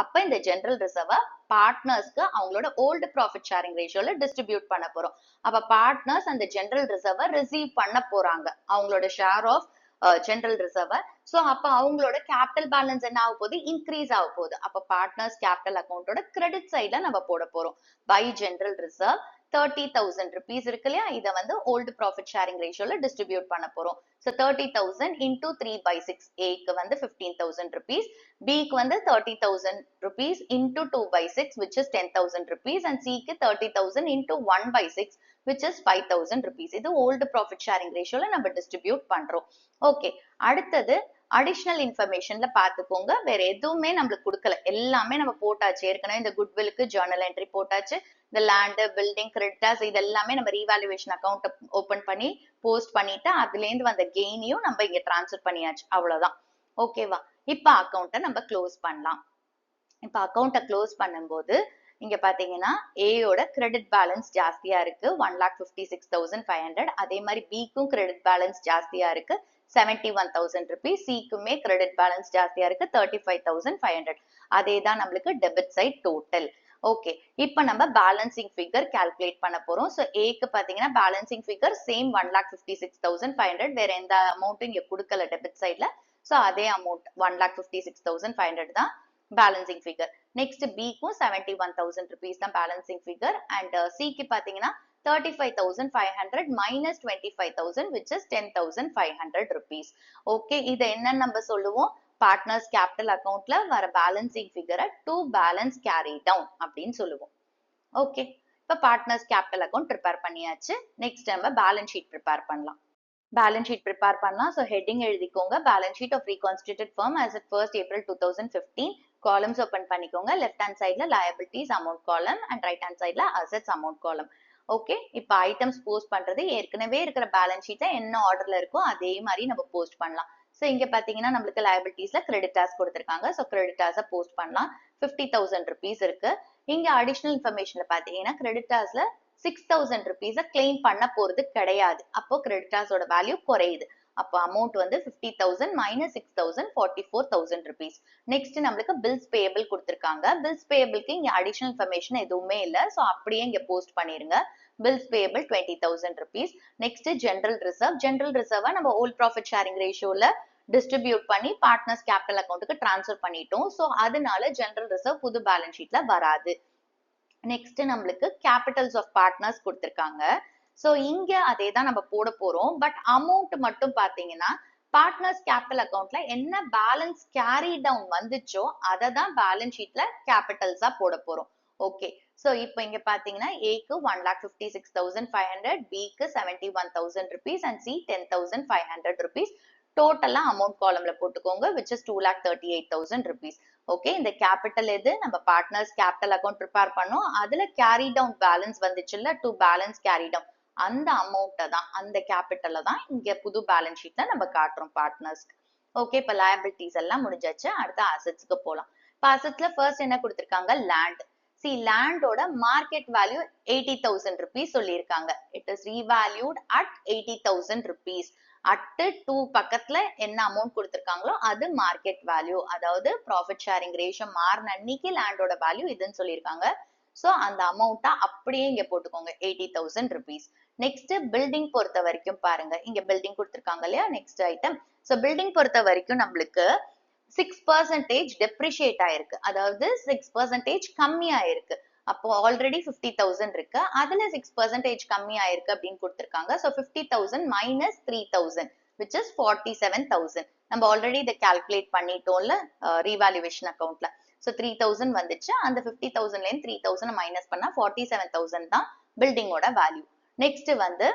அப்ப இந்த ஜெனரல் ரிசர்வ பார்ட்னர்ஸ்க்கு அவங்களோட ஓல்டு ப்ராஃபிட் ஷேரிங் ரேஷியோல டிஸ்ட்ரிபியூட் பண்ண போறோம். அப்ப பார்ட்னர்ஸ் அந்த ஜெனரல் ரிசர்வ ரிசீவ் பண்ண போறாங்க, அவங்களோட share of general reserve. So அப்ப அவங்களோட கேபிட்டல் பேலன்ஸ் என்ன ஆக போகுது? இன்க்ரீஸ் ஆக போகுது. அப்ப பார்ட்னர்ஸ் கேபிட்டல் அக்கௌண்டோட கிரெடிட் சைட்ல நம்ம போட போறோம். பை ஜெனரல் ரிசர்வ் 30,000 rupees இருக்கு இல்லையா, இதை வந்து ஓல்டு ப்ராஃபிட் ஷேரிங் ரேஷியோல டிஸ்ட்ரிபியூட் பண்ண போறோம். ஸோ 30,000 into 3/6, ஏக்கு வந்து 15,000 rupees, பிக்கு வந்து 30,000 rupees into 2/6 which is 10,000 rupees and சிக்கு 30,000 into 1/6 which is 5,000 rupees. இது ஓல்டு ப்ராஃபிட் ஷேரிங் ரேஷியோல நம்ம டிஸ்ட்ரிபியூட் பண்றோம். ஓகே, அடுத்தது அடிஷனல் இன்ஃபர்மேஷன்ல பாத்துக்கோங்க, வேற எதுவுமே நம்மளுக்கு கொடுக்கல, எல்லாமே நம்ம போட்டாச்சு. ஏற்கனவே இந்த குட்வில்லுக்கு ஜர்னல் என்ட்ரி போட்டாச்சு, இந்த லேண்ட், பில்டிங், கிரெடிட்டர்ஸ் இது எல்லாமே நம்ம ரீவாலுவேஷன் அக்கௌண்ட் ஓபன் பண்ணி போஸ்ட் பண்ணிட்டு அதுல இருந்து வந்த கெயினையும் நம்ம இங்க டிரான்ஸ்ஃபர் பண்ணியாச்சு, அவ்வளவுதான். ஓகேவா? இப்ப அக்கௌண்ட்டை நம்ம க்ளோஸ் பண்ணலாம். இப்ப அக்கௌண்ட்டை க்ளோஸ் பண்ணும்போது இங்க பாத்தீங்கன்னா ஏயோட கிரெடிட் பேலன்ஸ் ஜாஸ்தியா இருக்கு 1,56,500. அதே மாதிரி பிக்கும் கிரெடிட் பேலன்ஸ் ஜாஸ்தியா இருக்கு 71,000 rupees. சிக்குமே கிரெடிட் பேலன்ஸ் ஜாஸ்தியா இருக்கு 35,500. அதே தான் நம்மளுக்கு டெபிட் சைட் டோட்டல். ஓகே, இப்போ நம்ம பேலன்சிங் ஃபிகர் கால்குலேட் பண்ண போறோம். ஸோ ஏக்கு பார்த்தீங்கன்னா பேலன்சிங் ஃபிகர் சேம் 1,56,500. வேற எந்த அமௌண்ட்டும் இங்க கொடுக்கல டெபிட் சைட்ல. ஸோ அதே அமௌண்ட் 1,56,500 தான் பேலன்சிங் ஃபிகர். நெக்ஸ்ட் பிக்கும் 71,000 rupees தான் பேலன்சிங் ஃபிகர். அண்ட் சிக்கு பார்த்தீங்கன்னா 35,500 minus 25,000 which is 10,500 rupees. Okay, இதை என்ன நம்ம சொல்லுவோம்? பார்ட்னர்ஸ் கேபிட்டல் அக்கவுண்ட்ல வர பேலன்சிங் ஃபிகரை டு பேலன்ஸ் கேரி டவுன் அப்படின்னு சொல்லுவோம். ஓகே, இப்போ பார்ட்னர்ஸ் கேபிட்டல் அக்கவுண்ட் ப்ரிப்பேர் பண்ணியாச்சு. நெக்ஸ்ட் நம்ம பேலன்ஸ் ஷீட் ப்ரிப்பேர் பண்ணலாம். பேலன்ஸ் ஷீட் ப்ரிப்பேர் பண்ணலாம். ஸோ ஹெட்டிங் எழுதிக்கோங்க, balance sheet of reconstituted firm as at 1st April 2015. Columns open பண்ணிக்கோங்க. லெஃப்ட் ஹேண்ட் சைட்ல liabilities amount column and right hand சைட்ல assets amount column. Okay, இப்போ items post பண்றது ஏற்கனவே இருக்கிற பேலன்ஸ் ஷீட்ல என்ன ஆர்டர்ல இருக்கோ அதே மாதிரி நம்ம போஸ்ட் பண்ணலாம். ஸோ இங்க பாத்தீங்கன்னா நம்மளுக்கு liabilitiesல கிரெடிட்டார்ஸ் கொடுத்துருக்காங்க. ஸோ கிரெடிட்டார்ஸை போஸ்ட் பண்ணலாம். 50,000 rupees இருக்கு. இங்க அடிஷனல் இன்ஃபர்மேஷன்ல பாத்தீங்கன்னா கிரெடிட்டார்ஸ்ல 6,000 rupees கிளைம் பண்ண போறது கிடையாது. அப்போ கிரெடிட்டார்ஸோட வேல்யூ குறையுது. அப்போ அமௌண்ட் வந்து 50,000 minus 6,000 44,000 rupees. நெக்ஸ்ட் நம்மளுக்கு பில்ஸ் பேயபிள் கொடுத்துருக்காங்க. பில்ஸ் பேயபிளுக்கு இங்க அடிஷனல் இன்ஃபர்மேஷன் எதுவுமே இல்லை. ஸோ அப்படியே இங்க போஸ்ட் பண்ணிருங்க. Bills payable 20,000 rupees. Next general reserve. General ரிசர்வா நம்ம ஓல்ட் ப்ராஃபிட் ஷேரிங் ரேஷியோல டிஸ்ட்ரிபியூட் பண்ணி பார்ட்னர்ஸ் கேபிட்டல் அக்கௌண்ட்டுக்கு டிரான்ஸ்ஃபர் பண்ணிட்டோம். ஸோ அதனால ஜெனரல் ரிசர்வ் புது பேலன்ஸ் ஷீட்ல வராது. நெக்ஸ்ட் நம்மளுக்கு கேபிட்டல்ஸ் ஆஃப் பார்ட்னர்ஸ் கொடுத்துருக்காங்க. ஸோ இங்க அதே தான் நம்ம போட போறோம். பட் அமௌண்ட் மட்டும் பாத்தீங்கன்னா பார்ட்னர்ஸ் கேபிட்டல் அக்கௌண்ட்ல என்ன பேலன்ஸ் கேரி டவுன் வந்துச்சோ அதை தான் பேலன்ஸ் ஷீட்ல கேபிட்டல்ஸா போட போறோம். ஓகே, ஸோ இப்போ இங்க பாத்தீங்கன்னா ஏக்கு 1,56,500, பிக்கு 71,000 rupees அண்ட் சி 10,500 rupees. டோட்டலா அமௌண்ட் காலம்ல போட்டுக்கோங்க which is 2,38,000 rupees. ஓகே, இந்த கேபிட்டல் எது? நம்ம பார்ட்னர்ஸ் கேபிட்டல் அக்கௌண்ட் ப்ரிப்பேர் பண்ணோம். அதுல கேரி டவுன் பேலன்ஸ் வந்துச்சுல்ல, டு பேலன்ஸ் கேரி டவுன், அந்த அமௌண்ட்டை தான், அந்த கேபிட்டலை தான் இங்க புது பேலன்ஸ் ஷீட்ல நம்ம காட்டுறோம் பார்ட்னர்ஸ்க்கு. ஓகே, இப்போ liabilities எல்லாம் முடிஞ்சாச்சு. அடுத்த அசெட்ஸ்க்கு போலாம். இப்போ அசெட்ஸ்ல ஃபர்ஸ்ட் என்ன கொடுத்துருக்காங்க? லேண்ட். சி, லேண்டோட மார்க்கெட் வேல்யூ 80,000 rupees சொல்லியிருக்காங்க. It is revalued at 80,000 rupees. At 2 பக்கத்துல என்ன அமௌண்ட் கொடுத்துருக்காங்களோ அது மார்க்கெட் வேல்யூ. அதாவது ப்ராஃபிட் ஷேரிங் ரேஷியோ மாறின அன்னைக்கு லேண்டோட வேல்யூ இதுன்னு சொல்லியிருக்காங்க. ஸோ அந்த அமௌண்ட்டை அப்படியே இங்க போட்டுக்கோங்க, 80,000 rupees. நெக்ஸ்ட் பில்டிங் பொறுத்த வரைக்கும் பாருங்க, இங்க பில்டிங் கொடுத்துருக்காங்க இல்லையா? Next item. ஸோ பில்டிங் பொறுத்த வரைக்கும் நம்மளுக்கு 6% டெப்ரிஷியேட் ஆயிருக்கு. அதாவது 6% கம்மி ஆயிருக்கு. அப்போ ஆல்ரெடி 50,000 இருக்கு, அதுல 6% கம்மி ஆயிருக்கு அப்படின்னு கொடுத்துருக்காங்க. So 50,000 minus 3,000 which is 47,000. நம்ம ஆல்ரெடி இதை கால்குலேட் பண்ணிட்டோம்ல ரீவாலுவேஷன் அக்கௌண்ட்ல. ஸோ 3,000 வந்துச்சு. அந்த 50,000ல இருந்து 3,000 மைனஸ் பண்ணா 47,000 தான் பில்டிங்கோட வேல்யூ. நெக்ஸ்ட் வந்து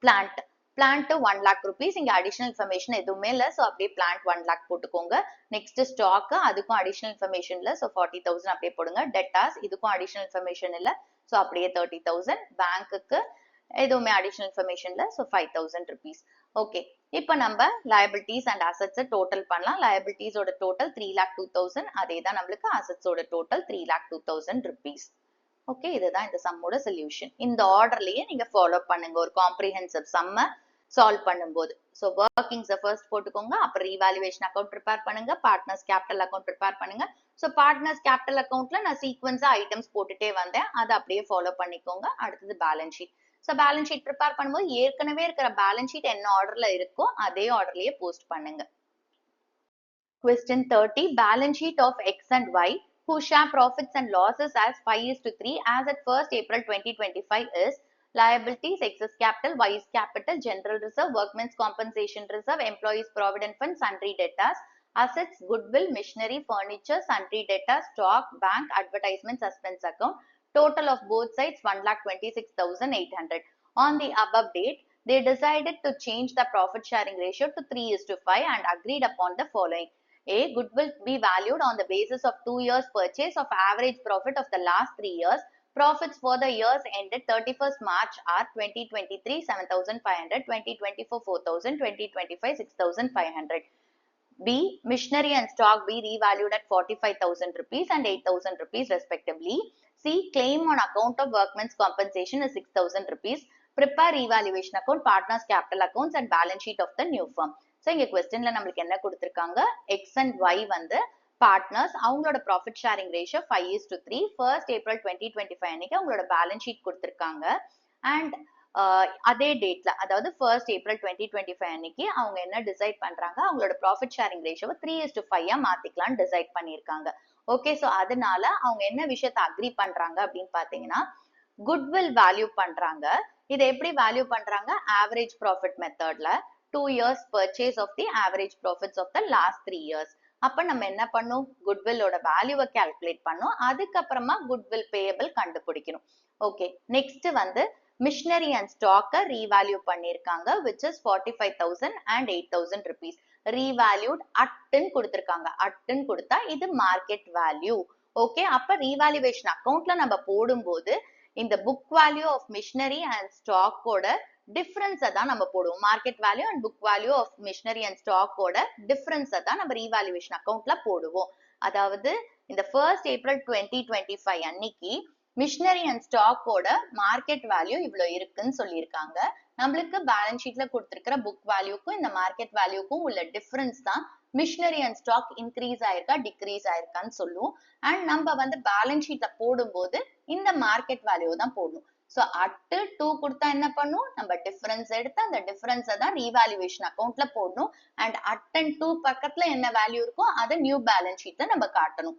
பிளான்ட். Plant 1 lakh rupees. இங்க அடிஷனல் இன்ஃபர்மேஷன் எதுவுமே இல்லை. ஸோ அப்படியே பிளான்ட் 1 lakh போட்டுக்கோங்க. நெக்ஸ்ட் ஸ்டாக், அதுக்கும் அடிஷனல் இன்ஃபர்மேஷன் இல்லை. ஸோ 40,000 அப்படியே போடுங்க. டெட்டாஸ், இதுக்கும் அடிஷனல் இன்ஃபர்மேஷன் இல்லை. ஸோ அப்படியே 30,000. பேங்க்குக்கு எதுவுமே அடிஷனல் இன்ஃபர்மேஷன் இல்லை. So 5,000 rupees. ஓகே, இப்போ நம்ம liabilities அண்ட் அசெட்ஸை டோட்டல் பண்ணலாம். liabilitiesஓட டோட்டல் 3,02,000. அதே தான் நம்மளுக்கு அசெட்ஸோட டோட்டல் 3,02,000 rupees. ஓகே, இதுதான் இந்த சம்மோட சொல்யூஷன். இந்த ஆர்டர்லயே நீங்க ஃபாலோ பண்ணுங்க ஒரு காம்ப்ரிஹென்சிவ் சம்ம சால்வ் பண்ணும்போது. ஸோ ஒர்க்கிங்ஸை ஃபர்ஸ்ட் போட்டுக்கோங்க, அப்புறம் ரீவாலுவேஷன் அக்கௌண்ட் ப்ரிப்பேர் பண்ணுங்க, பார்ட்னர்ஸ் கேபிட்டல் அக்கௌண்ட் ப்ரிப்பேர் பண்ணுங்க. ஸோ பார்ட்னர்ஸ் கேபிட்டல் அக்கௌண்ட்ல நான் சீக்வன்ஸா ஐட்டம்ஸ் போட்டுட்டே வந்தேன், அதை அப்படியே ஃபாலோ பண்ணிக்கோங்க. அடுத்தது balance sheet. So balance sheet prepare பண்ணும்போது ஏற்கனவே இருக்கிற பேலன்ஸ் ஷீட் என்ன ஆர்டர்ல இருக்கோ அதே ஆர்டர்லயே போஸ்ட் பண்ணுங்க. Question 30. Balance sheet of X and Y who share profits and losses as 5:3 as at 1st April 2025 is liabilities, excess capital, Y's capital, general reserve, workmen's compensation reserve, employees provident fund, sundry debtors, assets, goodwill, machinery, furniture, sundry debtors, stock, bank, advertisement, suspense account. Total of both sides 1,26,800. On the above date, they decided to change the profit sharing ratio to 3:5 and agreed upon the following. A, goodwill be valued on the basis of 2 years purchase of average profit of the last 3 years. Profits for the years ended 31st March are 2023 7,500, 2024 4,000, 2025 6,500. B, machinery and stock be revalued at 45,000 rupees and 8,000 rupees respectively. C, claim on account of workmen's compensation is 6,000 rupees. Prepare revaluation account, partners capital accounts and balance sheet of the new firm. So இங்க கொஸ்டின்ல நம்மளுக்கு என்ன கொடுத்துருக்காங்க? X and Y வந்து partners அவங்களோட profit sharing ratio 5:3. First April 2025 அன்னைக்கு அவங்களோட balance sheet கொடுத்துருக்காங்க. அண்ட் அதே டேட்ல, அதாவது ஃபர்ஸ்ட் ஏப்ரல் 2025 அன்னைக்கு அவங்க என்ன டிசைட் பண்றாங்க, அவங்களோட ப்ராஃபிட் ஷேரிங் ரேஷியோவை 3:5 மாத்திக்கலாம்னு டிசைட் பண்ணியிருக்காங்க. ஓகே, ஸோ அதனால அவங்க என்ன விஷயத்த அக்ரி பண்றாங்க அப்படின்னு பாத்தீங்கன்னா, குட்வில் வேல்யூ பண்றாங்க. இதை எப்படி வேல்யூ பண்றாங்க? ஆவரேஜ் ப்ராஃபிட் மெத்தட்ல 2 years purchase of the average profits of the last 3 years. அப்ப நம்ம என்ன பண்ணும்? குட்வில்லோட வேல்யூவை கால்குலேட் பண்ணும். அதுக்கப்புறமா குட்வில் பேயபிள் கண்டுபிடிக்கணும். ஓகே, நெக்ஸ்ட் வந்து மிஷினரி அண்ட் ஸ்டாக்கை ரீவேல்யூ பண்ணியிருக்காங்க, which is 45,000 and 8,000 rupees. Revalued அட்ன்னு கொடுத்திருக்காங்க. அட்ன்னு கொடுத்தா இது மார்க்கெட் வேல்யூ. ஓகே, அப்ப ரீவேல்யூவேஷன் அக்கௌண்ட்ல நம்ம போடும்போது இந்த book value of machinery and ஸ்டாக்கோட டிஃபரன்ஸை தான் நம்ம போடுவோம். Market value and book value of machinery and ஸ்டாக்கோட டிஃபரன்ஸை தான் நம்ம ரீவேல்யூவேஷன் அக்கௌண்ட்ல போடுவோம். அதாவது இந்த ஃபர்ஸ்ட் ஏப்ரல் 2025 அன்னைக்கு மிஷினரி அண்ட் ஸ்டாக்கோட மார்க்கெட் வேல்யூ இவ்வளவு இருக்குன்னு சொல்லியிருக்காங்க. நம்மளுக்கு பேலன்ஸ் ஷீட்ல கொடுத்திருக்கிற புக் வேல்யூக்கும் இந்த மார்க்கெட் வேல்யூக்கும் உள்ள டிஃபரன்ஸ் தான் மிஷினரி அண்ட் ஸ்டாக் இன்க்ரீஸ் ஆயிருக்கா டிக்ரீஸ் ஆயிருக்கான்னு சொல்லுவோம். அண்ட் நம்ம வந்து பேலன்ஸ் ஷீட்ல போடும்போது இந்த மார்க்கெட் வேல்யூ தான் போடணும். சோ அட்டு 2 கொடுத்தா என்ன பண்ணும்? நம்ம டிஃபரன்ஸ் எடுத்து அந்த டிஃபரன்ஸை தான் ரீவேல்யூவேஷன் அக்கௌண்ட்ல போடணும். அண்ட் அட் அண்ட் 2 பக்கத்துல என்ன வேல்யூ இருக்கோ அதை நியூ பேலன்ஸ் ஷீட்ல நம்ம காட்டணும்.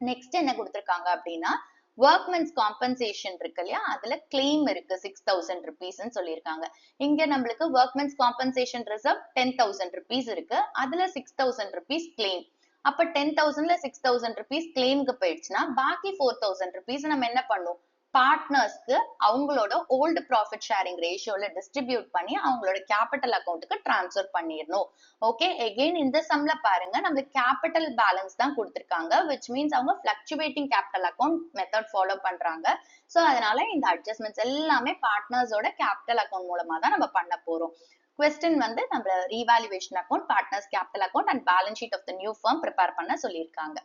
நெக்ஸ்ட் என்ன கொடுத்திருக்காங்க அப்படின்னா, ஒர்க்மென்ஸ் காம்பன்சேஷன் இருக்கு இல்லையா, அதுல கிளைம் இருக்கு 6,000 rupees சொல்லியிருக்காங்க. இங்க நம்மளுக்கு ஒர்க்மென்ஸ் காம்பன்சேஷன் ரிசர்வ் 10,000 rupees இருக்கு. அதுல 6,000 rupees கிளைம். அப்ப 10,000ல 6,000 rupees கிளைம்க்கு போயிடுச்சுன்னா பாக்கி 4,000 rupees நம்ம என்ன பண்ணும்? பார்ட்னர்ஸ்க்கு அவங்களோட ஓல்டு ப்ராஃபிட் ஷேரிங் ரேஷியோல டிஸ்ட்ரிபியூட் பண்ணி அவங்களோட கேபிட்டல் அக்கௌண்ட்டுக்கு டிரான்ஸ்ஃபர் பண்ணிடணும். ஓகே, எகெயின் இந்த சம்ல பாருங்க, நம்மளுக்கு கேபிட்டல் பேலன்ஸ் தான் கொடுத்திருக்காங்க, which means அவங்க fluctuating capital account method follow பண்றாங்க. சோ அதனால இந்த அட்ஜஸ்ட்மெண்ட்ஸ் எல்லாமே பார்ட்னர்ஸோட கேபிட்டல் அக்கௌண்ட் மூலமா தான் நம்ம பண்ண போறோம். கொஸ்டின் வந்து நம்ம revaluation account, partners capital account and balance sheet of the new firm prepare பண்ண சொல்லியிருக்காங்க.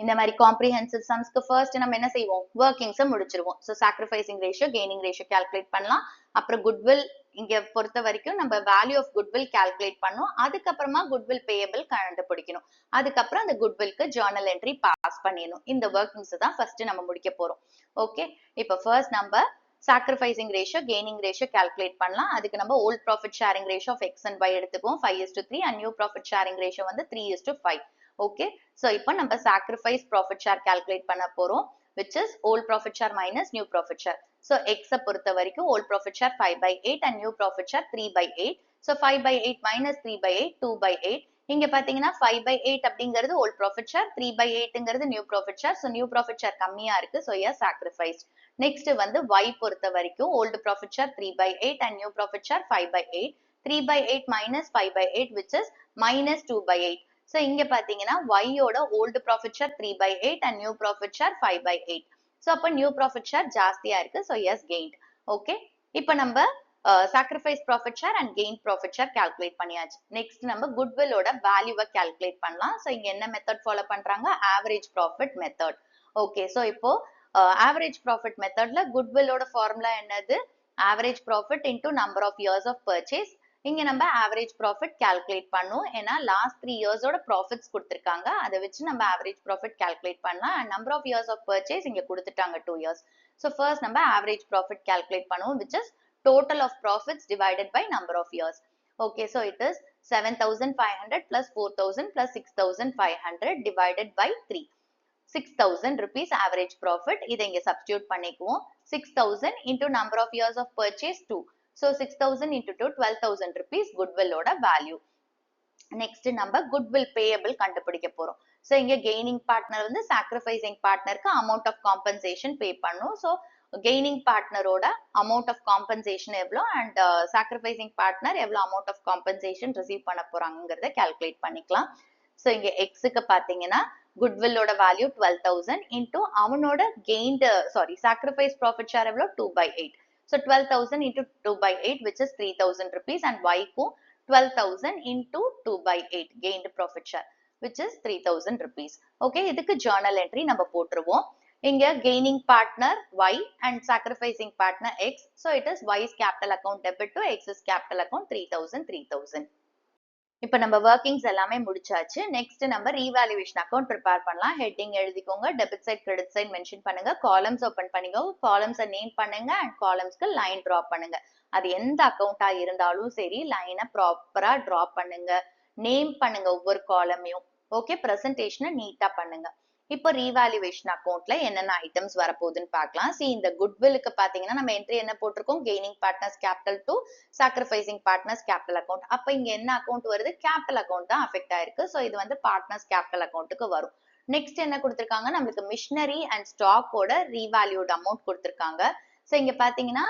இந்த மாதிரி காம்ப்ரிஹென்சிவ் சம்ஸ்க்கு ஃபர்ஸ்ட் நம்ம என்ன செய்வோம்? ஒர்க்கிங்ஸை முடிச்சிருவோம். So sacrificing ratio, gaining ratio calculate பண்ணலாம். அப்புறம் குட்வில் இங்க பொறுத்த வரைக்கும் நம்ம வேல்யூ ஆஃப் குட்வில் கால்குலேட் பண்ணோம். அதுக்கப்புறமா குட்வில் பேயபிள் கண்டுபிடிக்கணும். அதுக்கப்புறம் அந்த குட்வில்க்கு ஜர்னல் என்ட்ரி பாஸ் பண்ணிடணும். இந்த ஒர்க்கிங்ஸ் தான் ஃபர்ஸ்ட் நம்ம முடிக்க போறோம். ஓகே, இப்போ ஃபர்ஸ்ட் நம்ம sacrificing ratio, gaining ratio calculate பண்ணலாம். அதுக்கு நம்ம old profit sharing ratio of X and Y எடுத்துக்குவோம் 5:3 and new profit sharing ratio வந்து 3:5. ஓகே, சோ இப்போ நம்ம சாக்ரிஃபைஸ் ப்ராஃபிட் ஷேர் கால்குலேட் பண்ண போறோம், which is old profit share minus new profit share. So x பொறுத்த வரைக்கும் old profit share 5/8 and new profit share 3/8. So 5/8 minus 3/8 2/8. இங்க பாத்தீங்கன்னா 5/8 அப்படிங்கிறது old profit share, 3/8ங்கிறது new profit share. So new profit share கம்மியா இருக்கு, so yes sacrificed. Next வந்து y பொறுத்த வரைக்கும் old profit share 3/8 and new profit share 5/8. 3/8 minus 5/8 which is minus 2/8. So இங்க பாத்தீங்கன்னா y ஓட old profit share 3/8 and new profit share 5/8. So அப்ப new profit share ஜாஸ்தியா இருக்கு, so yes gained. Okay, இப்ப நம்ம sacrifice profit share and gain profit share calculate பண்ணியாச்சு. Next நம்ம goodwill ஓட வேல்யூவை calculate பண்ணலாம். So இங்க என்ன மெத்தட் ஃபாலோ பண்றாங்க? average profit method. Okay, so இப்போ average profit methodல goodwill ஓட ஃபார்முலா என்னது? average profit into number of years of purchase. இங்க நம்ம ஆவரேஜ் ப்ராஃபிட் கால்குலேட் பண்ணும். ஏன்னா லாஸ்ட் 3 இயர்ஸோட ப்ராஃபிட்ஸ் கொடுத்திருக்காங்க, அதை வச்சு நம்ம ஆவரேஜ் ப்ராஃபிட் கால்குலேட் பண்ணலாம். And number of years of purchase இங்க கொடுத்துட்டாங்க 2 years. ஸோ ஃபர்ஸ்ட் நம்ம ஆவரேஜ் ப்ராஃபிட் கால்குலேட் பண்ணுவோம், which is total of profits divided by number of years. Okay, so it is 7,500 plus 4,000 plus 6,500 divided by 3. 6,000 rupees average profit. இதை இங்க substitute பண்ணிக்குவோம். 6,000 into number of years of purchase 2. So 6,000 into 2, 12,000 rupees goodwill ஓட value. Next நம்ம goodwill payable கண்டுபிடிக்க போறோம். So இங்க gaining partner வந்து sacrificing partnerக்கு amount of compensation pay பண்ணும். So gaining partner ஓட amount of compensation எவ்வளோ and sacrificing partner எவ்வளோ amount of compensation receive பண்ண போறாங்கிறத calculate பண்ணிக்கலாம். So இங்க xக்கு பாத்தீங்கன்னா goodwill ஓட value 12,000 into அவனோட gained sacrifice profit share எவ்வளோ 2/8. So 12,000 into 2/8 which is 3,000 rupees and y க்கும் 12,000 into 2/8 gained profit share which is 3,000 rupees. Okay, இதுக்கு journal entry நம்ம போட்டுருவோம். இங்க gaining partner y and sacrificing partner x. So it is y's capital account debit to x's capital account 3,000. இப்ப நம்ம workings எல்லாமே முடிச்சாச்சு. Next நம்ம ரீவேல்யூவேஷன் அக்கவுண்ட் ப்ரிப்பேர் பண்ணலாம். ஹெட்டிங் எழுதிக்கோங்க. Debit side, credit side mention பண்ணுங்க. காலம்ஸ் ஓபன் பண்ணிக்கோங்க. காலம்ஸை நேம் பண்ணுங்க அண்ட் காலம்ஸ்க்கு லைன் டிரா பண்ணுங்க. அது எந்த அக்கவுண்டா இருந்தாலும் சரி லைனை ப்ராப்பரா டிரா பண்ணுங்க. நேம் பண்ணுங்க ஒவ்வொரு காலமையும். ஓகே, பிரசன்டேஷனை நீட்டா பண்ணுங்க. இப்போ ரீவேல்யூவேஷன் அக்கவுண்ட்ல என்னென்ன ஐட்டம்ஸ் வரப்போகுதுன்னு பார்க்கலாம். இந்த குட்வில்லுக்கு பாத்தீங்கன்னா நம்ம என்ட்ரி என்ன போட்டிருக்கோம், gaining partners capital to sacrificing partners capital account. அப்ப இங்க என்ன அக்கௌண்ட் வருது, கேபிட்டல் அக்கௌண்ட் தான் அஃபெக்ட் ஆயிருக்கு. சோ இது வந்து பார்ட்னர்ஸ் கேபிட்டல் அக்கௌண்ட்டுக்கு வரும். நெக்ஸ்ட் என்ன கொடுத்திருக்காங்க, நம்மளுக்கு மிஷினரி அண்ட் ஸ்டாக்கோட ரீவேல்யூட் அமௌண்ட் கொடுத்திருக்காங்க. சோ இங்க பாத்தீங்கன்னா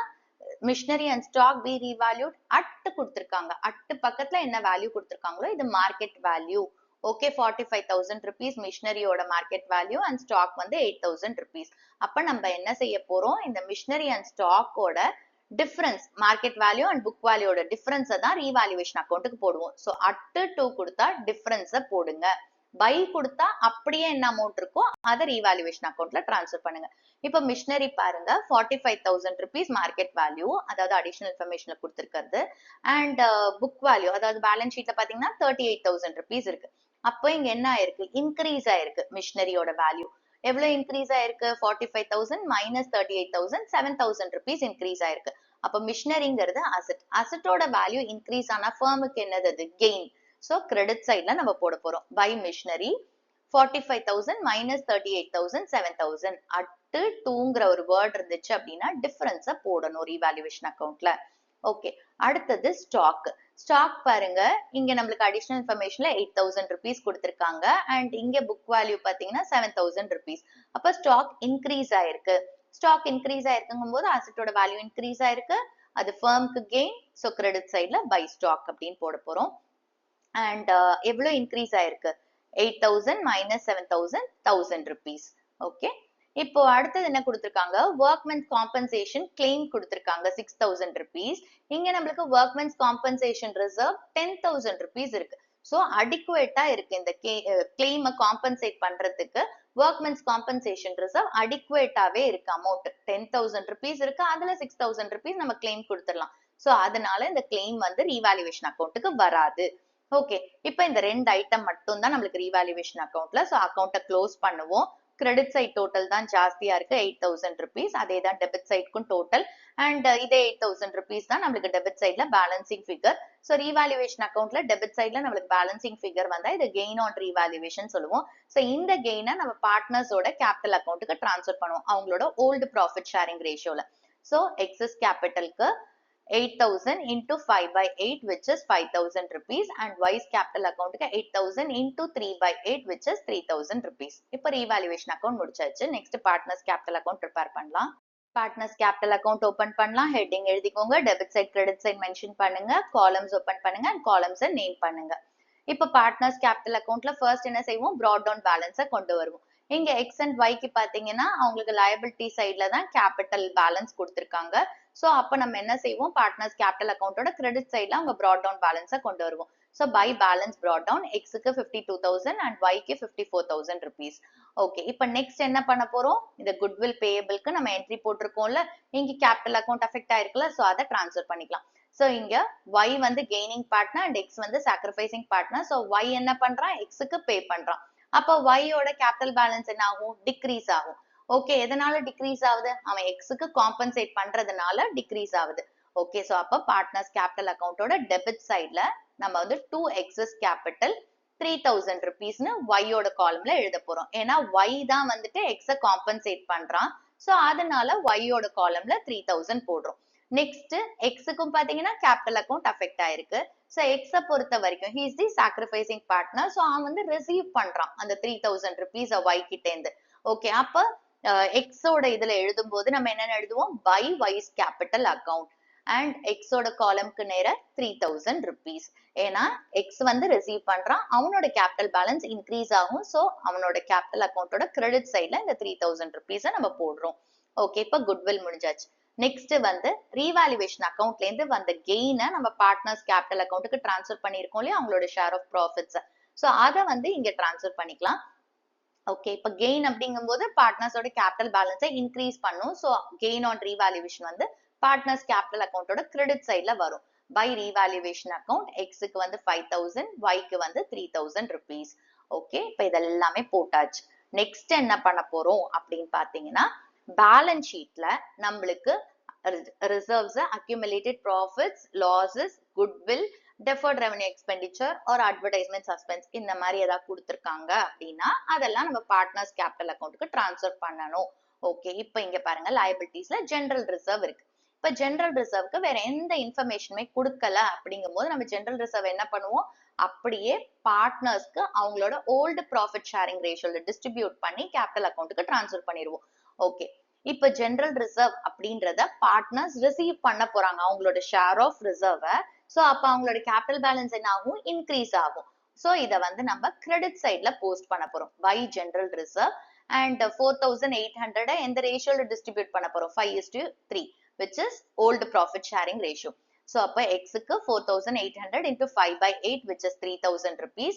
machinery and stock be revalued at கொடுத்திருக்காங்க. அட் பக்கத்துல என்ன வேல்யூ கொடுத்திருக்காங்களோ இது மார்க்கெட் வேல்யூ. ஓகே, 45,000 rupees மிஷினரியோட மார்க்கெட் வேல்யூ அண்ட் ஸ்டாக் வந்து 8,000 rupees. அப்ப நம்ம என்ன செய்ய போறோம், இந்த மிஷினரி அண்ட் ஸ்டாக்கோட difference, market value and book வேல்யூட டிஃபரன்ஸை தான் ரீவேல்யூவேஷன் அக்கௌண்ட்டுக்கு போடுவோம். ஸோ அட்டு டூ கொடுத்தா டிஃபரன்ஸை போடுங்க. பை கொடுத்தா அப்படியே என்ன அமௌண்ட் இருக்கோ அதை ரீவேல்யூவேஷன் அக்கௌண்ட்ல டிரான்ஸ்ஃபர் பண்ணுங்க. இப்போ மிஷினரி பாருங்க, 45,000 rupees மார்க்கெட் வேல்யூ, அதாவது அடிஷனல் இன்ஃபர்மேஷன்ல கொடுத்துருக்கிறது. அண்ட் புக் வேல்யூ, அதாவது பேலன்ஸ் ஷீட்ல பாத்தீங்கன்னா 38,000 rupees இருக்கு. அப்போ இங்க என்ன ஆயிருக்கு, இன்க்ரீஸ் ஆயிருக்கு மிஷினரியோட வேல்யூ. எவ்வளவு இன்க்ரீஸ் ஆயிருக்கு, 45,000 மைனஸ் 38,000, 7,000 rupees இன்க்ரீஸ் ஆயிருக்கு. அப்ப மிஷினரிங்கிறது அசெட். அசெட்டோட வேல்யூ இன்க்ரீஸ் ஆனா ஃபர்முக்கு என்னது, அது கெயின். சோ கிரெடிட் சைட்ல நம்ம போட போறோம். By machinery 45,000 minus 38,000, 7,000. அட்டு டூங்கிற ஒரு வேர்ட் இருந்துச்சு அப்படின்னா டிஃபரன்ஸை போடணும் ரீவேல்யூவேஷன் அக்கௌண்ட்ல. ஓகே, அடுத்தது ஸ்டாக். ஸ்டாக் பாருங்க, இங்க நம்மளுக்கு அடிஷனல் இன்ஃபர்மேஷன்ல 8,000 rupees கொடுத்திருக்காங்க அண்ட் இங்க புக் வேல்யூ பாத்தீங்கன்னா 7,000 rupees. அப்ப ஸ்டாக் இன்க்ரீஸ் ஆயிருக்கு. ஸ்டாக் இன்க்ரீஸ் ஆயிருக்குங்கும் போது அசெட்டோட வேல்யூ இன்க்ரீஸ் ஆயிருக்கு, அது ஃபர்முக்கு கெயின். சோ கிரெடிட் சைட்ல பை ஸ்டாக் அப்படின்னு போட போறோம். அண்ட் எவ்வளவு இன்க்ரீஸ் ஆயிருக்கு, 8,000 மைனஸ் 7,000, 1,000 rupees. ஓகே, இப்போ அடுத்தது என்ன கொடுத்திருக்காங்க, ஒர்க்மென்ஸ் காம்பன்சேஷன் கிளைம் கொடுத்திருக்காங்க 6,000 rupees. இங்க நம்மளுக்கு ஒர்க்மென்ஸ் காம்பன்சேஷன் ரிசர்வ் 10,000 rupees இருக்கு. சோ அடிக்குவேட்டா இருக்கு இந்த கிளைமை காம்பன்சேட் பண்றதுக்கு. ஒர்க்மென்ஸ் காம்பன்சேஷன் ரிசர்வ் அடிக்குவேட்டாவே இருக்கு. அமௌண்ட் 10,000 rupees இருக்கு, அதுல 6,000 rupees நம்ம கிளைம் கொடுத்துடலாம். சோ அதனால இந்த கிளைம் வந்து ரீவேல்யூவேஷன் அக்கௌண்ட்டுக்கு வராது. ஓகே, இப்போ இந்த ரெண்டு ஐட்டம் மட்டும் தான் நம்மளுக்கு ரீவேல்யூவேஷன் அக்கௌண்ட்ல. சோ அக்கௌண்ட்டை க்ளோஸ் பண்ணுவோம். கிரெடிட் சைட் டோட்டல் தான் ஜாஸ்தியா இருக்கு, 8,000 rupees. அதே தான் டெபிட் சைட்க்கும் டோட்டல். அண்ட் இதே 8,000 rupees தான் நம்மளுக்கு டெபிட் சைட்ல பேலன்சிங் ஃபிகர். ஸோ ரீவேல்யூவேஷன் அக்கௌண்ட்ல டெபிட் சைட்ல நம்மளுக்கு பேலன்சிங் ஃபிகர் வந்தா இது கெயின் ஆன் ரீவேல்யூவேஷன் சொல்லுவோம். ஸோ இந்த கெயினை நம்ம பார்ட்னர்ஸோட கேபிட்டல் அக்கௌண்ட்டுக்கு டிரான்ஸ்ஃபர் பண்ணுவோம் அவங்களோட ஓல்டு ப்ராஃபிட் ஷேரிங் ரேஷியோல. ஸோ எக்ஸஸ் கேபிட்டலுக்கு 8,000 into 5 by 8 which is 5,000 rupees and vice capital account 8,000 into 3 by 8 which is 3,000 rupees. இப்போ revaluation account முடிச்சாச்சு. next partners capital account prepare பண்ணலாம். partners capital account open பண்ணலாம். heading எழுதிக்கோங்க. debit side credit side mention பண்ணுங்க. columns open பண்ணுங்க and columns name பண்ணுங்க. இப்போ partners capital accountல first என்ன செய்வோம், brought down balance கொண்டு வருவோம். இங்க x and y க்கு பாத்தீங்கன்னா அவங்களுக்கு liability sideல தான் capital balance கொடுத்திருக்காங்க. சோ அப்ப நம்ம என்ன செய்வோம், பார்ட்னர்ஸ் கேபிட்டல் அக்கௌண்டோட கிரெடிட் சைட்ல அவங்க brought down பேலன்ஸை கொண்டு வருவோம். So by balance brought down, எக்ஸுக்கு 52,000 அண்ட் ஒய்க்கு 54,000 rupees. ஓகே, இப்போ நெக்ஸ்ட் என்ன பண்ண போறோம், இந்த குட்வில் பேயபிள்க்கு நம்ம என்ட்ரி போட்டிருக்கோம்ல, இங்க கேபிட்டல் அக்கௌண்ட் அஃபெக்ட் ஆயிருக்குல்ல, சோ அதை டிரான்ஸ்ஃபர் பண்ணிக்கலாம். சோ இங்க y வந்து கெய்னிங் பார்ட்னர் அண்ட் x வந்து சாக்ரிஃபைசிங் பார்ட்னர். சோ y என்ன பண்றான், எக்ஸுக்கு பே பண்றான். அப்போ y யோட கேபிட்டல் பேலன்ஸ் என்ன ஆகும், டிக்ரீஸ் ஆகும். ஓகே, எதனால டிக்ரீஸ் ஆகுது, அவன் எக்ஸுக்கு காம்பன்சேட் பண்றதுனால டிக்ரீஸ் ஆகுது. ஓகே, சோ அப்ப பார்ட்னர்ஸ் கேபிட்டல் அக்கௌண்டோட டெபிட் சைட்ல நம்ம வந்து 2 எக்ஸஸ் கேபிட்டல் 3,000 rupeesனு ஒய்யோட காலம்ல எழுத போறோம். ஏன்னா ஒய் தான் வந்துட்டு எக்ஸ காம்பன்சேட் பண்றான். சோ அதனால ஒய்யோட காலம்ல 3,000 போடுறோம். நெக்ஸ்ட் எக்ஸுக்கும் பாத்தீங்கன்னா கேபிட்டல் அக்கௌண்ட் அஃபெக்ட் ஆயிருக்கு. சோ எக்ஸ பொறுத்த வரைக்கும் he is the sacrificing partner. So அவன் வந்து ரிசீவ் பண்றான் அந்த 3,000 rupees ஒய் கிட்ட இருந்து. ஓகே, அப்ப எக்ஸோட இதுல எழுதும் போது நம்ம என்ன எழுதுவோம், by Y's capital account and எக்ஸோட காலம்க்கு நேர 3,000 rupees. ஏன்னா எக்ஸ் வந்து ரிசீவ் பண்றான், அவனோட கேபிட்டல் பேலன்ஸ் இன்க்ரீஸ் ஆகும். சோ அவனோட கேபிட்டல் அக்கௌண்டோட கிரெடிட் சைட்ல இந்த 3,000 rupees நம்ம போடுறோம். ஓகே, இப்ப குட்வில் முடிஞ்சாச்சு. நெக்ஸ்ட் வந்து ரீவேல்யூவேஷன் அக்கௌண்ட்ல இருந்து வந்த கெயினை நம்ம பார்ட்னர்ஸ் கேபிட்டல் அக்கௌண்ட்டுக்கு டிரான்ஸ்ஃபர் பண்ணிருக்கோம் இல்லையா, அவங்களோட ஷேர் ஆஃப் ப்ராஃபிட்ஸ். சோ அதை வந்து இங்க டிரான்ஸ்ஃபர் பண்ணிக்கலாம். ஓகே, இப்ப கெயின் அப்படிங்கும் போது பார்ட்னர்ஸோட கேபிட்டல் பேலன்ஸை இன்க்ரீஸ் பண்ணும். சோ கெயின் ஆன் ரீவேல்யூவேஷன் வந்து பார்ட்னர்ஸ் கேபிட்டல் அக்கௌண்டோட கிரெடிட் சைட்ல வரும். by revaluation account. Xக்கு வந்து 5000, Yக்கு வந்து 3000 rupees. ஓகே, இப்ப இதெல்லாமே போட்டாச்சு. நெக்ஸ்ட் என்ன பண்ண போறோம் அப்படின்னு பாத்தீங்கன்னா, பேலன்ஸ் ஷீட்ல நம்மளுக்கு reserves, accumulated profits, losses, goodwill, deferred revenue expenditure or advertisement suspense இந்த மாதிரி ஏதாவது கொடுத்திருக்காங்க அப்படின்னா அதெல்லாம் நம்ம பார்ட்னர்ஸ் கேபிட்டல் அக்கௌண்ட்டுக்கு டிரான்ஸ்ஃபர் பண்ணணும். ஓகே, இப்ப இங்க பாருங்க liabilitiesல ஜெனரல் ரிசர்வ் இருக்கு. இப்ப ஜெனரல் ரிசர்வ்க்கு வேற எந்த இன்ஃபர்மேஷனுமே கொடுக்கல அப்படிங்கும் போது நம்ம ஜெனரல் ரிசர்வ் என்ன பண்ணுவோம், அப்படியே பார்ட்னர்ஸ்க்கு அவங்களோட ஓல்டு ப்ராஃபிட் ஷேரிங் ரேஷியோல டிஸ்ட்ரிபியூட் பண்ணி கேபிட்டல் அக்கௌண்ட்டுக்கு டிரான்ஸ்ஃபர் பண்ணிடுவோம். ஓகே, இப்ப ஜெனரல் ரிசர்வ் அப்படின்றத பார்ட்னர்ஸ் ரிசீவ் பண்ண போறாங்க அவங்களோட ஷேர் ஆஃப் ரிசர்வ. சோ அப்ப அவங்களோட கேபிட்டல் பேலன்ஸ் என்ன ஆகும், இன்க்ரீஸ் ஆகும். சோ இத வந்து நம்ம கிரெடிட் சைட்ல போஸ்ட் பண்ண போறோம் பை ஜெனரல் ரிசர்வ். அண்ட் 4800 எந்த ரேஷியோல டிஸ்ட்ரிபியூட் பண்ண போறோம், 5:3, which is old profit sharing ratio. So அப்ப Xக்கு 4800 into 5/8, which is 3000 rupees,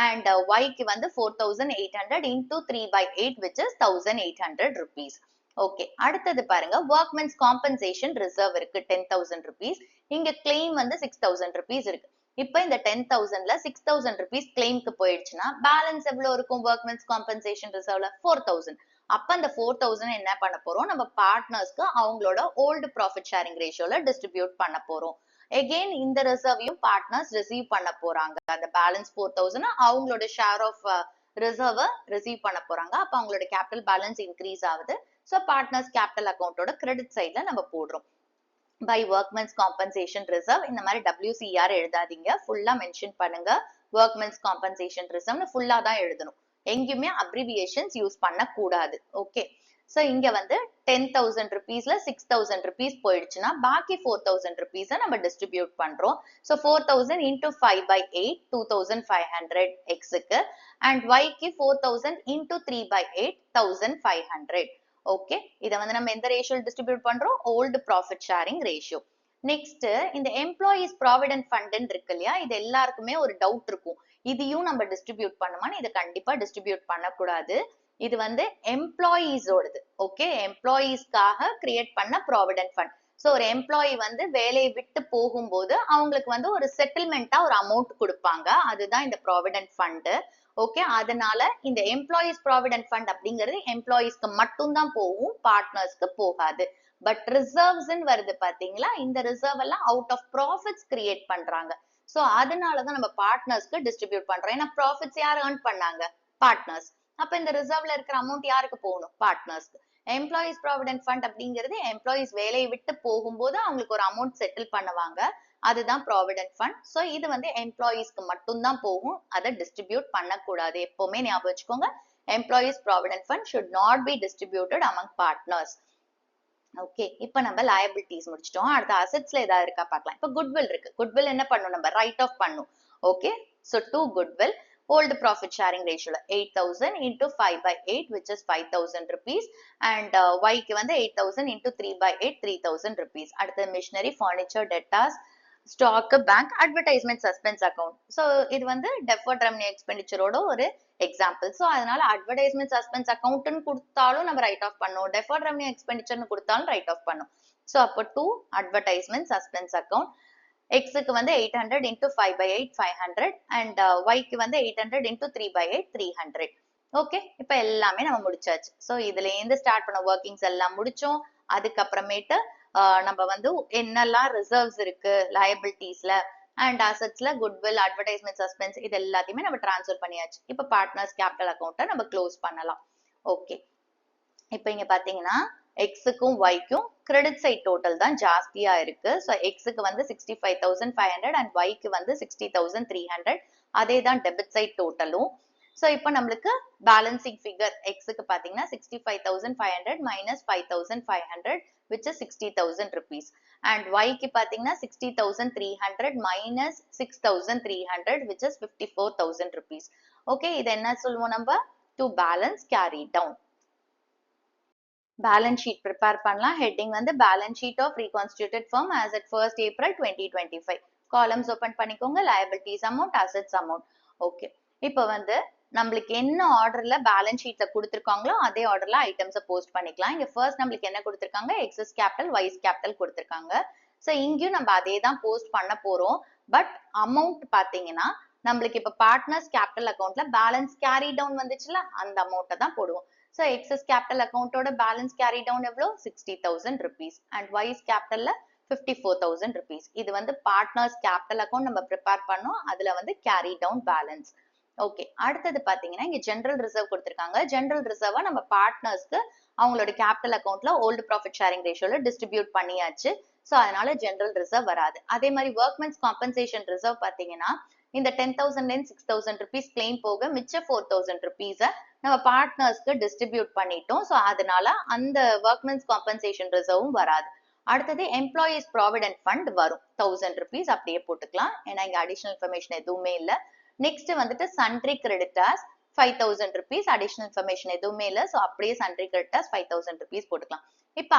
and Yக்கு வந்து 4800 into 3/8, which is 1800 rupees. Okay, அடுத்தது பாருங்க, workmen's compensation reserve இருக்கு 10,000 rupees. இங்க claim வந்து 6000 rupees இருக்கு. இப்ப இந்த 10,000ல 6000 rupees claimக்கு போயிடுச்சுன்னா பேலன்ஸ் எவ்வளவு இருக்கும் workmen's compensation reserveல, 4000. அப்ப அந்த 4000 என்ன பண்ண போறோம், நம்ம பார்ட்னர்ஸ்க்கு அவங்களோட ஓல்டு ப்ராஃபிட் ஷேரிங் ரேஷியோல டிஸ்ட்ரிபியூட் பண்ண போறோம். எகெயின் இந்த ரிசர்வையும் பார்ட்னர்ஸ் ரிசீவ் பண்ண போறாங்க. அந்த பேலன்ஸ் 4000 அவங்களோட ஷேர் ஆஃப் ரிசர்வ ரிசீவ் பண்ண போறாங்க. அப்ப அவங்களோட கேபிட்டல் பேலன்ஸ் இன்க்ரீஸ் ஆகுது. சோ பார்ட்னர்ஸ் கேபிட்டல் அக்கௌண்டோட கிரெடிட் சைட்ல நம்ம போடுறோம் பை ஒர்க்மென்ஸ் காம்பன்சேஷன் ரிசர்வ். இந்த மாதிரி WCR எழுதாதீங்க, ஃபுல்லா மென்ஷன் பண்ணுங்க. ஒர்க்மென்ஸ் காம்பன்சேஷன் ரிசர்வ்னு ஃபுல்லா தான் எழுதணும், எங்கேயுமே அப்ரிவியேஷன்ஸ் யூஸ் பண்ண கூடாது. ஓகே, சோ இங்க வந்து 10,000 rupeesல 6000 rupees போயிடுச்சுன்னா பாக்கி 4000 rupees நம்ம டிஸ்ட்ரிபியூட் பண்றோம். So 4000 into 5/8, 2500 Xக்கு, and Yக்கு 4000 into 3/8, 1500. Okay, இத வந்து நம்ம எந்த ரேஷியோல டிஸ்ட்ரிபியூட் பண்றோம், old profit sharing ratio. Next இந்த எம்ப்ளாயீஸ் ப்ராவிடென்ட் ஃபண்ட் இருக்கு இல்லையா, இது எல்லாருக்குமே ஒரு டவுட் இருக்கும், இதையும் நம்ம டிஸ்ட்ரிபியூட் பண்ணுமான்னு. இதை கண்டிப்பா டிஸ்ட்ரிபியூட் பண்ணக்கூடாது. இது வந்து எம்ப்ளாயீஸோடது. ஓகே, எம்ப்ளாயீஸ்க்காக கிரியேட் பண்ண ப்ராவிடென்ட் ஃபண்ட். சோ ஒரு எம்ப்ளாயி வந்து வேலையை விட்டு போகும்போது அவங்களுக்கு வந்து ஒரு செட்டில்மெண்டா ஒரு அமௌண்ட் கொடுப்பாங்க, அதுதான் இந்த ப்ராவிடென்ட் ஃபண்ட். ஓகே, அதனால இந்த எம்ப்ளாயீஸ் ப்ராவிடென்ட் ஃபண்ட் அப்படிங்கிறது எம்ப்ளாயீஸ்க்கு மட்டும்தான் போகும், பார்ட்னர்ஸ்க்கு போகாது. பட் ரிசர்வ்ஸ் வருது பாத்தீங்களா, இந்த ரிசர்வ் எல்லாம் அவுட் ஆஃப் ப்ராஃபிட்ஸ் கிரியேட் பண்றாங்க. சோ அதனாலதான் நம்ம பார்ட்னர்ஸ்க்கு டிஸ்ட்ரிபியூட் பண்றோம். ஏன்னா ப்ராஃபிட்ஸ் யார் earn பண்ணாங்க, பார்ட்னர்ஸ். அப்ப இந்த ரிசர்வ்ல இருக்கிற அமௌண்ட் யாருக்கு போகணும், பார்ட்னர்ஸ்க்கு. எம்ப்ளாயீஸ் ப்ராவிடென்ட் ஃபண்ட் அப்படிங்கிறது எம்ப்ளாயீஸ் வேலையை விட்டு போகும்போது அவங்களுக்கு ஒரு அமௌண்ட் செட்டில் பண்ணுவாங்க, அதுதான் ப்ராவிடென்ட் ஃபண்ட். சோ இது வந்து எம்ப்ளாயீஸ்க்கு மட்டும்தான் போகும், அதை டிஸ்ட்ரிபியூட் பண்ணக்கூடாது. எப்பவுமே ஞாபகம் வச்சுக்கோங்க, employees provident fund should not be distributed among partners. Okay, இப்ப நம்ம லயபிலிட்டிஸ் முடிச்சிட்டோம். அடுத்த அசெட்ஸ்ல ஏதாவது இருக்கா பார்க்கலாம். இப்ப குட்வில் இருக்கு. குட்வில் என்ன பண்ணும், நம்ம ரைட் ஆஃப் பண்ணும். Okay, so to goodwill old profit sharing ratio 8000 into 5/8, which is 5000 rupees, and Yக்கு வந்து 8000 into 3/8, 3000 rupees. அடுத்து machinery, furniture, debtors, stock, bank, advertisement, suspense account. So இது வந்து deferred revenue expenditure ஓட ஒரு எக்ஸாம்பிள். ஸோ அதனால advertisement suspense அக்கௌண்ட்னு கொடுத்தாலும் நம்ம right of பண்ணோம், டெஃபர்ட் ரெவன்யூ எக்ஸ்பெண்டிச்சர்னு கொடுத்தாலும் ரைட் ஆஃப் பண்ணும். ஸோ அப்போ டு அட்வர்டைஸ்மெண்ட் சஸ்பென்ஸ் அக்கௌண்ட். எக்ஸுக்கு வந்து 800 into 5/8, 500, அண்ட் ஒய்க்கு வந்து 800 into 3/8, 300. ஓகே, இப்ப எல்லாமே நம்ம முடிச்சாச்சு. ஸோ இதுல இருந்து ஸ்டார்ட் பண்ண ஒர்க்கிங்ஸ் எல்லாம் முடிச்சோம். அதுக்கப்புறமேட்டு நம்ம வந்து என்னெல்லாம் ரிசர்வ்ஸ் இருக்கு லயபிலிட்டிஸ்ல அண்ட் அசெட்ஸ்ல குட்வில், அட்வர்டைஸ்மெண்ட், சஸ்பென்ஸ், இது எல்லாத்தையுமே நம்ம டிரான்ஸ்ஃபர் பண்ணியாச்சு. இப்ப பார்ட்னர்ஸ் கேபிட்டல் அக்கௌண்ட்டை நம்ம க்ளோஸ் பண்ணலாம். ஓகே, இப்ப இங்க பாத்தீங்கன்னா எக்ஸுக்கும் ஒய்க்கும் கிரெடிட் சைட் டோட்டல் தான் ஜாஸ்தியா இருக்கு. ஸோ எக்ஸுக்கு வந்து 65,500 அண்ட் ஒய்க்கு வந்து 60,300. அதே தான் டெபிட் சைட் டோட்டலும். ஸோ இப்போ நம்மளுக்கு பேலன்சிங் ஃபிகர் எக்ஸுக்கு பாத்தீங்கன்னா 65,500 minus 5,500, which is 60,000 rupees. And Yக்கு பாத்தீங்கன்னா 60,300 minus 6,300, which is 54,000 rupees. Okay, இது என்ன சொல்லுவோம் நம்ம, to balance carry down. Balance sheet prepare பண்ணலாம். ஹெட்டிங் வந்து balance sheet of reconstituted firm as at 1st April 2025. Columns open பண்ணிக்கோங்க, liabilities amount, assets amount. Okay, இப்போ வந்து நம்மளுக்கு என்ன ஆர்டர்ல பேலன்ஸ் ஷீட்ல கொடுத்திருக்காங்களோ அதே ஆர்டர்ல ஐட்டம்ஸை போஸ்ட் பண்ணிக்கலாம். இங்க ஃபர்ஸ்ட் நம்மளுக்கு என்ன கொடுத்திருக்காங்க, எக்ஸஸ் கேபிட்டல், வைஸ் கேபிட்டல் கொடுத்திருக்காங்க. ஸோ இங்கேயும் நம்ம அதே தான் போஸ்ட் பண்ண போறோம். பட் அமௌண்ட் பாத்தீங்கன்னா நம்மளுக்கு இப்ப பார்ட்னர்ஸ் கேபிட்டல் அக்கௌண்ட்ல பேலன்ஸ் கேரி டவுன் வந்துச்சுல, அந்த அமௌண்ட்டை தான் போடுவோம். ஸோ எக்ஸஸ் கேபிட்டல் அக்கௌண்ட்டோட பேலன்ஸ் கேரி டவுன் எவ்வளோ 60,000 rupees அண்ட் வைஸ் கேபிட்டல்ல 54,000 rupees. இது வந்து பார்ட்னர்ஸ் கேபிட்டல் அக்கௌண்ட் நம்ம ப்ரிப்பேர் பண்ணோம், அதுல வந்து கேரி டவுன் பேலன்ஸ். ஓகே, அடுத்தது பாத்தீங்கன்னா இங்க ஜெனரல் ரிசர்வ் கொடுத்திருக்காங்க. ஜெனரல் ரிசர்வா நம்ம பார்ட்னர்ஸ்க்கு அவங்களோட கேபிட்டல் அக்கௌண்ட்ல ஓல்டு ப்ராஃபிட் ஷேரிங் ரேஷியோல டிஸ்ட்ரிபியூட் பண்ணியாச்சு. ஸோ அதனால ஜெனரல் ரிசர்வ் வராது. அதே மாதிரி ஒர்க்மென்ஸ் காம்பன்சேஷன் ரிசர்வ் பாத்தீங்கன்னா இந்த 10,000 6,000 rupees கிளைம் போக மிச்ச 4,000 rupees நம்ம பார்ட்னர்ஸ்க்கு டிஸ்ட்ரிபியூட் பண்ணிட்டோம். ஸோ அதனால அந்த ஒர்க்மென்ஸ் காம்பன்சேஷன் ரிசர்வும் வராது. அடுத்தது எம்ப்ளாயீஸ் ப்ராவிடென்ட் ஃபண்ட் வரும் 1,000 rupees, அப்படியே போட்டுக்கலாம், ஏன்னா இங்க அடிஷனல் இன்ஃபர்மேஷன் எதுவுமே இல்ல. நெக்ஸ்ட் வந்துட்டு sundry creditors 5,000 rupees, additional information எதுவுமே இல்ல. ஸோ அப்படியே சன்ட்ரி கிரெடிட்டர்ஸ் 5,000 rupees போட்டுக்கலாம். இப்ப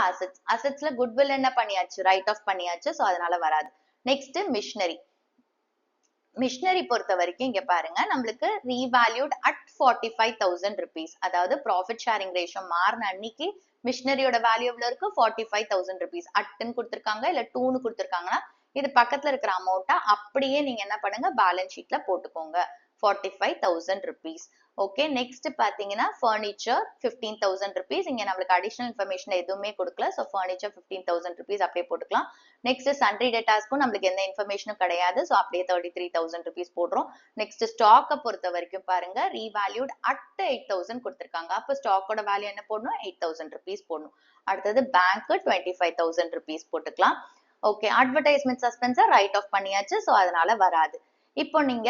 அசெட்ஸ்ல குட்வில் என்ன பண்ணியாச்சு, ரைட் ஆஃப் பண்ணியாச்சு. ஸோ அதனால வராது. நெக்ஸ்ட் மிஷினரி பொறுத்த வரைக்கும் இங்க பாருங்க, நம்மளுக்கு ரீவேல்யூட் அட் 45,000 rupees, அதாவது ப்ராஃபிட் ஷேரிங் ரேஷியோ மாறின அன்னைக்கு மிஷினரியோட வேல்யூ எவ்வளவு இருக்கு 45,000 rupees. அட்டுன்னு கொடுத்திருக்காங்க இல்ல டூன்னு கொடுத்திருக்காங்கன்னா இது பக்கத்துல இருக்கிற அமௌண்ட்டை அப்படியே நீங்க என்ன பண்ணுங்க பேலன்ஸ் ஷீட்ல போட்டுக்கோங்க 45,000 rupees. ஓகே, நெக்ஸ்ட் பாத்தீங்கன்னா ஃபர்னிச்சர் 15,000 rupees. இங்க நம்மளுக்கு அடிஷனல் இன்ஃபர்மேஷன் எதுவுமே கொடுக்கல. ஸோ ஃபர்னிச்சர் 15,000 rupees அப்படியே போட்டுக்கலாம். நெக்ஸ்ட் சன்ட்ரி டேட்டாஸ்க்கும் நம்மளுக்கு எந்த இன்ஃபர்மேஷனும் கிடையாது. ஸோ அப்படியே 33,000 rupees போடுறோம். நெக்ஸ்ட் ஸ்டாக்கை பொறுத்த வரைக்கும் பாருங்க, ரீவேல்யூட் அட் 8,000 கொடுத்திருக்காங்க. அப்போ ஸ்டாக்கோட வேல்யூ என்ன போடணும் 8,000 rupees போடணும். அடுத்தது பேங்க் 25,000 rupees போட்டுக்கலாம். ஓகே, அட்வர்டைஸ்மெண்ட் சஸ்பென்ஸை ரைட் ஆஃப் பண்ணியாச்சு. ஸோ அதனால வராது. இப்போ நீங்க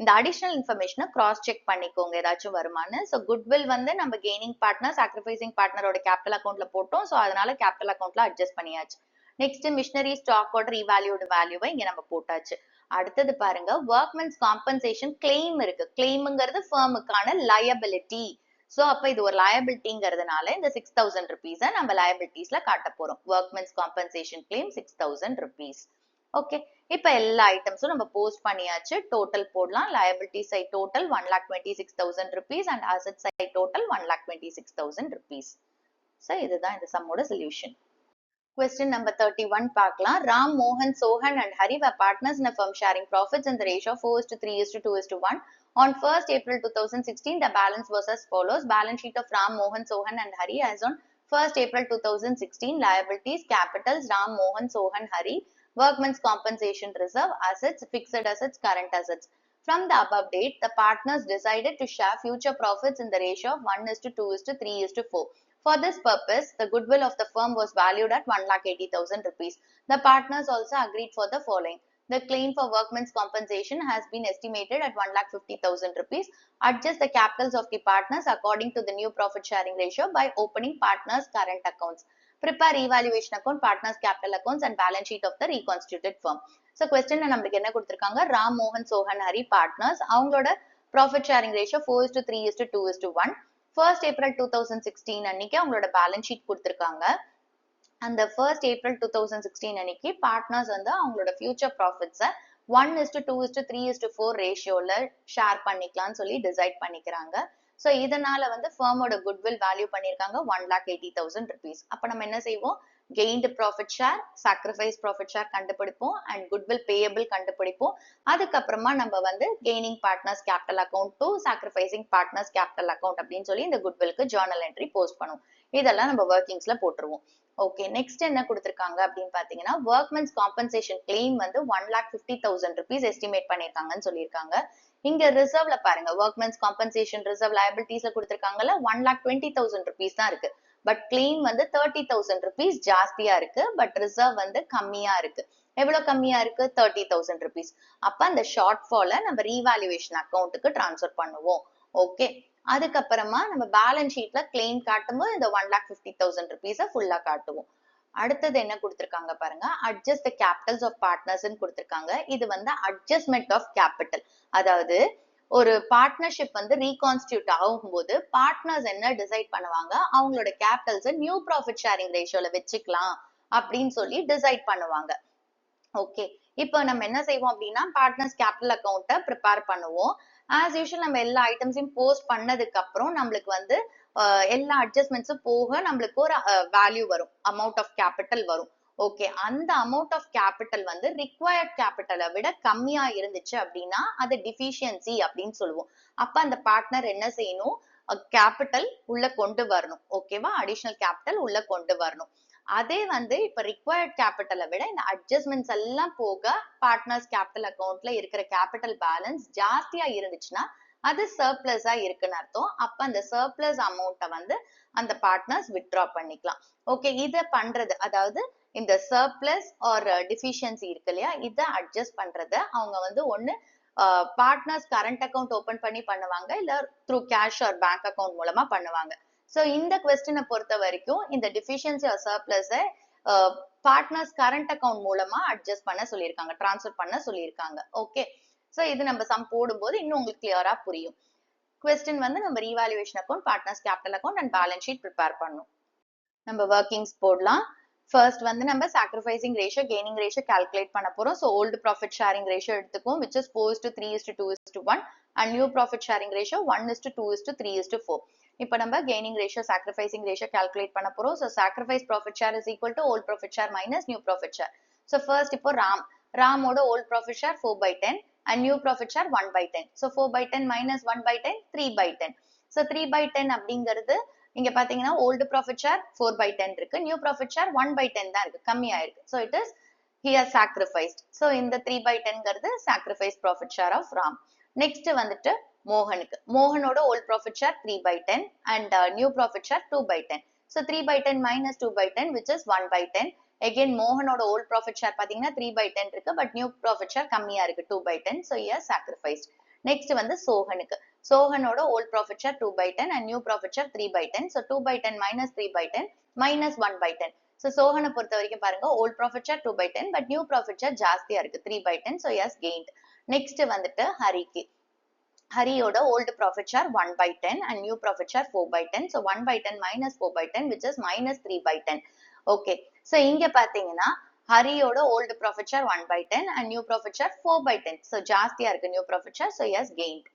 இந்த அடிஷனல் இன்ஃபர்மேஷனை கிராஸ் செக் பண்ணிக்கோங்க ஏதாச்சும் வருமானு. ஸோ குட்வில் வந்து நம்ம கெய்னிங் பார்ட்னர் சாக்ரிஃபைசிங் பார்ட்னரோட கேபிட்டல் அக்கௌண்ட்ல போட்டோம். ஸோ அதனால கேபிட்டல் அக்கௌண்ட்ல அட்ஜஸ்ட் பண்ணியாச்சு. நெக்ஸ்ட் மிஷினரி ஸ்டாக்கோட ரீவேல்யூடு வேல்யூவை இங்க நம்ம போட்டாச்சு. அடுத்தது பாருங்க, ஒர்க்மென்ஸ் காம்பன்சேஷன் கிளைம் இருக்கு. கிளைம்ங்கிறது ஃபர்முக்கான லயபிலிட்டி. ஸோ அப்ப இது ஒரு லயபிலிட்டிங்கிறதுனால இந்த 6,000 rupees நம்ம லயபிலிட்டிஸ்ல காட்ட போறோம். Workmen's compensation claim 6,000 rupees. Okay, இப்ப எல்லா ஐட்டம்ஸும் நம்ம போஸ்ட் பண்ணியாச்சு. டோட்டல் போடலாம். Liability side total 1,26,000 rupees and asset side total 1,26,000 rupees. So இதுதான் இந்த சம்மோட சொல்யூஷன். Question number 31 பார்க்கலாம். Ram, Mohan, Sohan and Hari were partners in a firm sharing profits in the ratio of 4:3:2:1. On 1st April 2016, the balance was as follows. Balance sheet of Ram, Mohan, Sohan and Hari as on 1st April 2016. Liabilities, capitals, Ram, Mohan, Sohan, Hari. Workmen's compensation reserve, assets, fixed assets, current assets. From the above date, the partners decided to share future profits in the ratio of 1:2:3:4. For this purpose, the goodwill of the firm was valued at 1,80,000 rupees. The partners also agreed for the following. The claim for workmen's compensation has been estimated at 1,50,000 rupees. Adjust the capitals of the partners according to the new profit sharing ratio by opening partners' current accounts. Prepare evaluation account, partners' capital accounts and balance sheet of the reconstituted firm. So question நம்மளுக்கு என்ன கொடுத்திருக்காங்க, ராம், மோகன், Sohan, Hari partners, அவங்களோட profit sharing ratio 4:3:2:1. 1st April 2016 அன்னைக்கு அவங்களோட balance sheet கொடுத்திருக்காங்க. அந்த 1st April 2016 அன்னைக்கு பார்ட்னர்ஸ் வந்து அவங்களோட ஃபியூச்சர் ப்ராஃபிட்ஸை 1:2:3:4 ரேஷியோல ஷேர் பண்ணிக்கலாம்னு சொல்லி டிசைட் பண்ணிக்கிறாங்க. ஸோ இதனால வந்து ஃபர்மோட குட்வில் வேல்யூ பண்ணியிருக்காங்க 1,80,000 rupees. அப்போ நம்ம என்ன செய்வோம், gained profit share, sacrifice profit share கண்டுபிடிப்போம் அண்ட் குட்வில் பேயபிள் கண்டுபிடிப்போம். அதுக்கப்புறமா நம்ம வந்து gaining partners capital account to sacrificing partners capital account அப்படின்னு சொல்லி இந்த குட்வில்க்கு ஜர்னல் என்ட்ரி போஸ்ட் பண்ணுவோம். இதெல்லாம் நம்ம ஒர்க்கிங்ஸ்ல போட்டுருவோம். ஓகே, நெக்ஸ்ட் என்ன கொடுத்திருக்காங்க அப்படின்னு பாத்தீங்கன்னா, ஒர்க்மென்ஸ் காம்பன்சேஷன் கிளைம் வந்து 1,50,000 rupees எஸ்டிமேட் பண்ணிருக்காங்கன்னு சொல்லியிருக்காங்க. இங்க ரிசர்வ்ல பாருங்க, ஒர்க்மென்ஸ் காம்பன்சேஷன் ரிசர்வ் லயபிலிட்டிஸ்ல கொடுத்திருக்காங்கல்ல 1,20,000 rupees தான் இருக்கு. பட் கிளைம் வந்து 30,000 rupees ஜாஸ்தியா இருக்கு. பட் ரிசர்வ் வந்து கம்மியா இருக்கு. எவ்வளவு கம்மியா இருக்கு 30,000 rupees. அப்ப அந்த ஷார்ட் ஃபால நம்ம ரீவாலுவேஷன் அக்கௌண்ட்டுக்கு டிரான்ஸ்ஃபர் பண்ணுவோம். ஓகே, அதுக்கப்புறமா நம்ம பேலன்ஸ் ஷீட்ல கிளைம் காட்டும்போது இந்த 1,50,000 rupees ஃபுல்லா காட்டுவோம். அடுத்தது என்ன கொடுத்திருக்காங்க பாருங்க, adjust the capitals of partners கொடுத்திருக்காங்க. இது வந்து அட்ஜஸ்ட்மெண்ட் ஆஃப் கேபிட்டல். அதாவது ஒரு பார்ட்னர்ஷிப் வந்து ரீகான்ஸ்டியூட் ஆகும்போது பார்ட்னர்ஸ் என்ன டிசைட் பண்ணுவாங்க, அவங்களோட கேபிட்டல்ஸ் நியூ ப்ராஃபிட் ஷேரிங் ரேஷியோல வச்சுக்கலாம் அப்படின்னு சொல்லி டிசைட் பண்ணுவாங்க. ஓகே, இப்போ நம்ம என்ன செய்வோம் அப்படின்னா, பார்ட்னர்ஸ் கேபிட்டல் அக்கௌண்ட்டை ப்ரிப்பேர் பண்ணுவோம். ஆஸ் யூஷுவல் நம்ம எல்லா ஐட்டம்ஸையும் போஸ்ட் பண்ணதுக்கு அப்புறம் நம்மளுக்கு வந்து எல்லா அட்ஜஸ்ட்மெண்ட்ஸும் போக நம்மளுக்கு ஒரு வேல்யூ வரும், அமௌண்ட் ஆஃப் கேபிட்டல் வரும். ஓகே, அந்த அமௌண்ட் ஆஃப் கேபிட்டல் வந்து ரிக்வயர்ட் கேபிட்டலை விட கம்மியா இருந்துச்சு அப்படின்னா அது டிஃபிஷியன்சி அப்படின்னு சொல்லுவோம். அப்ப அந்த பார்ட்னர் என்ன செய்யணும், கேபிட்டல் உள்ள கொண்டு வரணும். ஓகேவா, அடிஷனல் கேபிட்டல் உள்ள கொண்டு வரணும். அதே வந்து இப்ப ரிக்வயர்ட் கேபிட்டலை விட இந்த அட்ஜஸ்ட்மெண்ட்ஸ் எல்லாம் போக பார்ட்னர்ஸ் கேபிட்டல் அக்கௌண்ட்ல இருக்கிற கேபிட்டல் பேலன்ஸ் ஜாஸ்தியா இருந்துச்சுன்னா அது சர்ப்ளஸா இருக்குன்னு அர்த்தம். அப்ப அந்த சர்ப்ளஸ் அமௌண்ட்டை வந்து அந்த பார்ட்னர்ஸ் வித்ட்ரா பண்ணிக்கலாம். ஓகே, இத பண்றது, அதாவது இந்த சர்ப்ளஸ் ஆர் டிஃபிஷியன்சி இருக்கு இல்லையா, இதை அட்ஜஸ்ட் பண்றத அவங்க வந்து ஒண்ணு பார்ட்னர்ஸ் கரண்ட் அக்கௌண்ட் ஓபன் பண்ணி பண்ணுவாங்க, இல்ல through cash or bank account மூலமா பண்ணுவாங்க. சோ இந்த கொஸ்டினை பொறுத்த வரைக்கும் இந்த deficiency or surplus partners current account மூலமா அட்ஜஸ்ட் பண்ண சொல்லியிருக்காங்க, டிரான்ஸ்ஃபர் பண்ண சொல்லியிருக்காங்க. ஓகே, சோ இது நம்ம சம் போடும்போது இன்னும் உங்களுக்கு கிளியரா புரியும். கொஸ்டின் வந்து நம்ம revaluation account, partners capital account and balance sheet prepare பண்ணணும். நம்ம ஒர்க்கிங்ஸ் போடலாம். ஃபர்ஸ்ட் வந்து நம்ம sacrificing ratio, gaining ratio calculate பண்ண போறோம். So old profit sharing ratio எடுத்துக்கும், which is 4:3:2:1 and new profit sharing ratio 1:2:3:4. இப்போ நம்ம gaining ratio, sacrificing ratio calculate பண்ண போறோம். So sacrifice profit share is equal to old profit share minus new profit share. So first இப்போ ராமோட old profit share 4/10 and new profit share 1/10. So 4/10 minus 1/10 3/10. So 3/10 அப்படிங்கிறது இங்க பாத்தீங்கன்னா old profit share 4/10 இருக்கு, new profit share 1/10 தான் இருக்கு, கம்மியா இருக்கு. So it is here sacrificed. So இந்த 3/10ங்கிறது sacrifice profit share of Ram. Next வந்துட்டு மோகனோட old profit share 3/10 and new profit share 2/10. So 3/10 minus 2/10 which is 1/10. Again மோகனோட ஓல்ட் ப்ராஃபிட் ஷேர் பாத்தீங்கன்னா 3/10 இருக்கு, பட் நியூ ப்ராஃபிட் ஷேர் கம்மியா இருக்கு, 2/10. So here sacrificed. நெக்ஸ்ட் வந்து சோகனோட old profit share 2/10 and new profit share 3/10. So 2/10 minus 3/10 minus 1/10. So சோகனை பொறுத்த வரைக்கும் பாருங்க, old profit share 2/10 but new profit share ஜாஸ்தியா இருக்கு, 3/10. So yes gained. நெக்ஸ்ட் வந்துட்டு ஹரியோட old profit share 1/10 and new profit share 4/10. So 1/10 minus 4/10 which is minus 3/10. Okay, so இங்க பாத்தீங்கன்னா ஹரியோட old profit share 1/10 and new profit share 4/10. So ஜாஸ்தியா இருக்கு new profit share. So yes gained.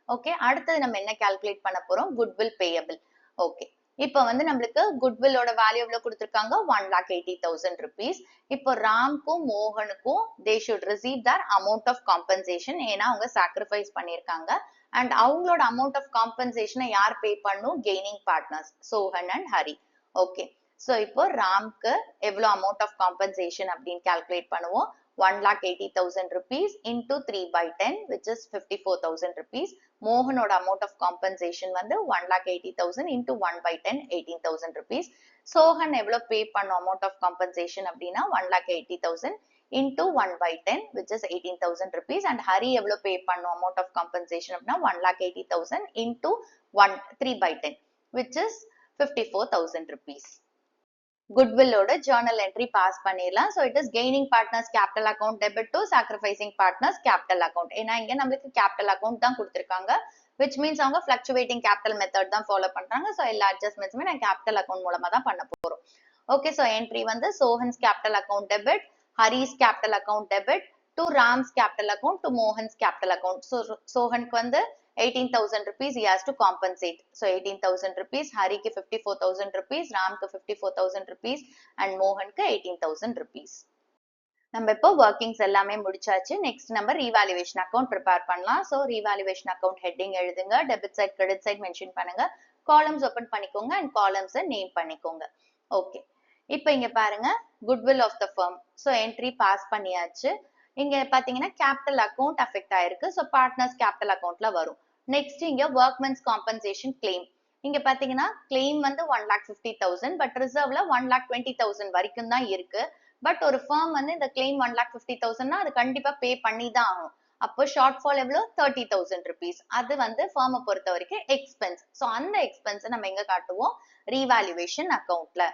Okay, அடுத்தது நம்ம என்ன கால்குலேட் பண்ண போறோம், குட்வில் பேயபிள். ஓகே, இப்போ வந்து நம்மளுக்கு குட்வில்லோட வேல்யூ எவ்வளவு கொடுத்திருக்காங்க, 1,80,000 rupees. இப்போ ராம்க்கும் மோகனுக்கும் they should receive their amount of compensation, ஏன்னா அவங்க சாக்ரிஃபைஸ் பண்ணிருக்காங்க. அண்ட் அவங்களோட அமௌண்ட் ஆஃப் காம்பன்சேஷனை யார் பே பண்ணும், gaining partners Sohan and Hari. Okay, so இப்போ ராம்க்கு எவ்வளவு அமௌண்ட் ஆஃப் காம்பன்சேஷன் அப்படின்னு கால்குலேட் பண்ணுவோம். 1,80,000 rupees into 3/10 which is 54,000 rupees. மோகனோட amount of compensation வந்து 1,80,000 into 1/10 18,000 rupees. சோஹன் எவ்வளவு பே பண்ணும் amount of compensation அப்படின்னா 1,80,000 into 1/10 which is 18,000 rupees. and Hari எவ்வளவு பே பண்ணும் amount of compensation அப்படின்னா 1,80,000 into 3/10 which is 54,000 rupees. குட்வில்லோட ஜர்னல் என்ட்ரி பாஸ் பண்ணிடலாம். So it is gaining partners capital account debit to sacrificing partners capital account. ஏன்னா இங்க நம்மளுக்கு capital account தான் கொடுத்துருக்காங்க, which means அவங்க ஃபிளக்சுவேட்டிங் கேபிட்டல் மெத்தட் தான் ஃபாலோ பண்றாங்க. ஸோ எல்லா அட்ஜஸ்ட்மெண்ட்ஸுமே நான் கேபிட்டல் அக்கௌண்ட் மூலமா தான் பண்ண போறோம். ஓகே, ஸோ என்ட்ரி வந்து Sohan's capital account debit, Hari's capital account debit to Ram's capital account to Mohan's capital account. So சோஹனுக்கு வந்து 18,000 rupees he has to compensate. So 18,000 rupees, ஹரிக்கு 54,000 rupees, ராம்க்கு 54,000 rupees and மோகனுக்கு 18,000 rupees. நம்ம இப்போ ஒர்க்கிங்ஸ் எல்லாமே முடிச்சாச்சு. நெக்ஸ்ட் நம்ம ரீவாலுவேஷன் அக்கௌண்ட் ப்ரிப்பேர் பண்ணலாம். So revaluation account heading எழுதுங்க, debit side credit side mention பண்ணுங்க, காலம்ஸ் ஓபன் பண்ணிக்கோங்க அண்ட் காலம்ஸை நேம் பண்ணிக்கோங்க. ஓகே, இப்போ இங்க பாருங்க goodwill of the firm. So entry pass பண்ணியாச்சு. இங்க பாத்தீங்கன்னா கேபிட்டல் அக்கௌண்ட் அஃபெக்ட் ஆயிருக்கு. ஸோ பார்ட்னர்ஸ் கேபிட்டல் அக்கௌண்ட்ல வரும். நெக்ஸ்ட் இங்க ஒர்க்மென்ஸ் காம்பன்சேஷன் கிளைம். இங்க பாத்தீங்கன்னா கிளைம் வந்து 1,50,000 பட் ரிசர்வ்ல 1,20,000 வரைக்கும் தான் இருக்கு. பட் ஒரு ஃபர்ம் வந்து இந்த கிளைம் 1,50,000 அது கண்டிப்பா பே பண்ணி தான் ஆகும். அப்போ ஷார்ட் ஃபால் எவ்வளவு, 30,000 rupees. அது வந்து ஃபர்மை பொறுத்த வரைக்கும் எக்ஸ்பென்ஸ். ஸோ அந்த எக்ஸ்பென்ஸை நம்ம எங்க காட்டுவோம், ரீவாலுவேஷன் அக்கௌண்ட்ல.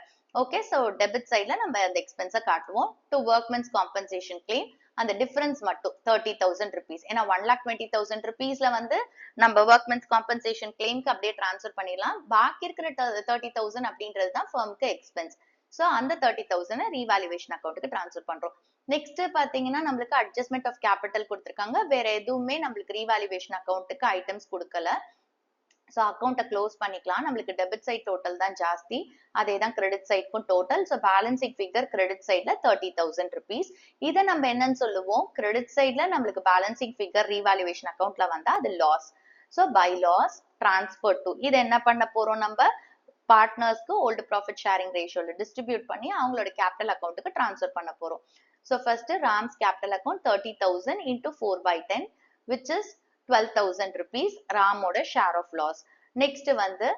ஓகே, ஸோ டெபிட் சைட்ல நம்ம அந்த எக்ஸ்பென்ஸை காட்டுவோம். டு ஒர்க்மென்ஸ் காம்பன்சேஷன் கிளைம் அந்த டிஃபரன்ஸ் மட்டும் 30,000 rupees. ஏன்னா 1,20,000 rupeesல வந்து நம்ம ஒர்க்மென்ஸ் காம்பன்சேஷன் கிளைம்க்கு அப்படியே டிரான்ஸ்ஃபர் பண்ணிடலாம். பாக்கி இருக்கிற 30,000 அப்படின்றது தான் ஃபர்முக்கு எக்ஸ்பென்ஸ். ஸோ அந்த 30,000 ரீவாலுவேஷன் அக்கௌண்ட்டுக்கு டிரான்ஸ்ஃபர் பண்றோம். நெக்ஸ்ட் பாத்தீங்கன்னா நம்மளுக்கு அட்ஜஸ்ட்மெண்ட் ஆஃப் கேபிட்டல் கொடுத்துருக்காங்க, வேற எதுவுமே நம்மளுக்கு ரீவாலுவேஷன் அக்கௌண்ட்டுக்கு ஐட்டம்ஸ் கொடுக்கல. ஸோ அக்கௌண்ட்டை க்ளோஸ் பண்ணிக்கலாம். நம்மளுக்கு டெபிட் சைட் டோட்டல் தான் ஜாஸ்தி, அதே தான் கிரெடிட் சைட்க்கும் total. So balancing figure credit சைட்ல 30,000 rupees. இதை நம்ம என்னன்னு சொல்லுவோம், கிரெடிட் சைட்ல நம்மளுக்கு பேலன்சிங் ஃபிகர் ரீவாலுவேஷன் அக்கௌண்ட்ல வந்தா அது loss. So by loss transfer to, இது என்ன பண்ண போறோம், நம்ம பார்ட்னர்ஸ்க்கு ஓல்டு ப்ராஃபிட் ஷேரிங் ரேஷியோல டிஸ்ட்ரிபியூட் பண்ணி அவங்களோட கேபிட்டல் அக்கௌண்ட்டுக்கு டிரான்ஸ்ஃபர் பண்ண போறோம். So first Ram's capital account 30,000 into 4/10 which is 12,000 rupees ராமோட ஷேர் ஆஃப் லாஸ். நெக்ஸ்ட் வந்து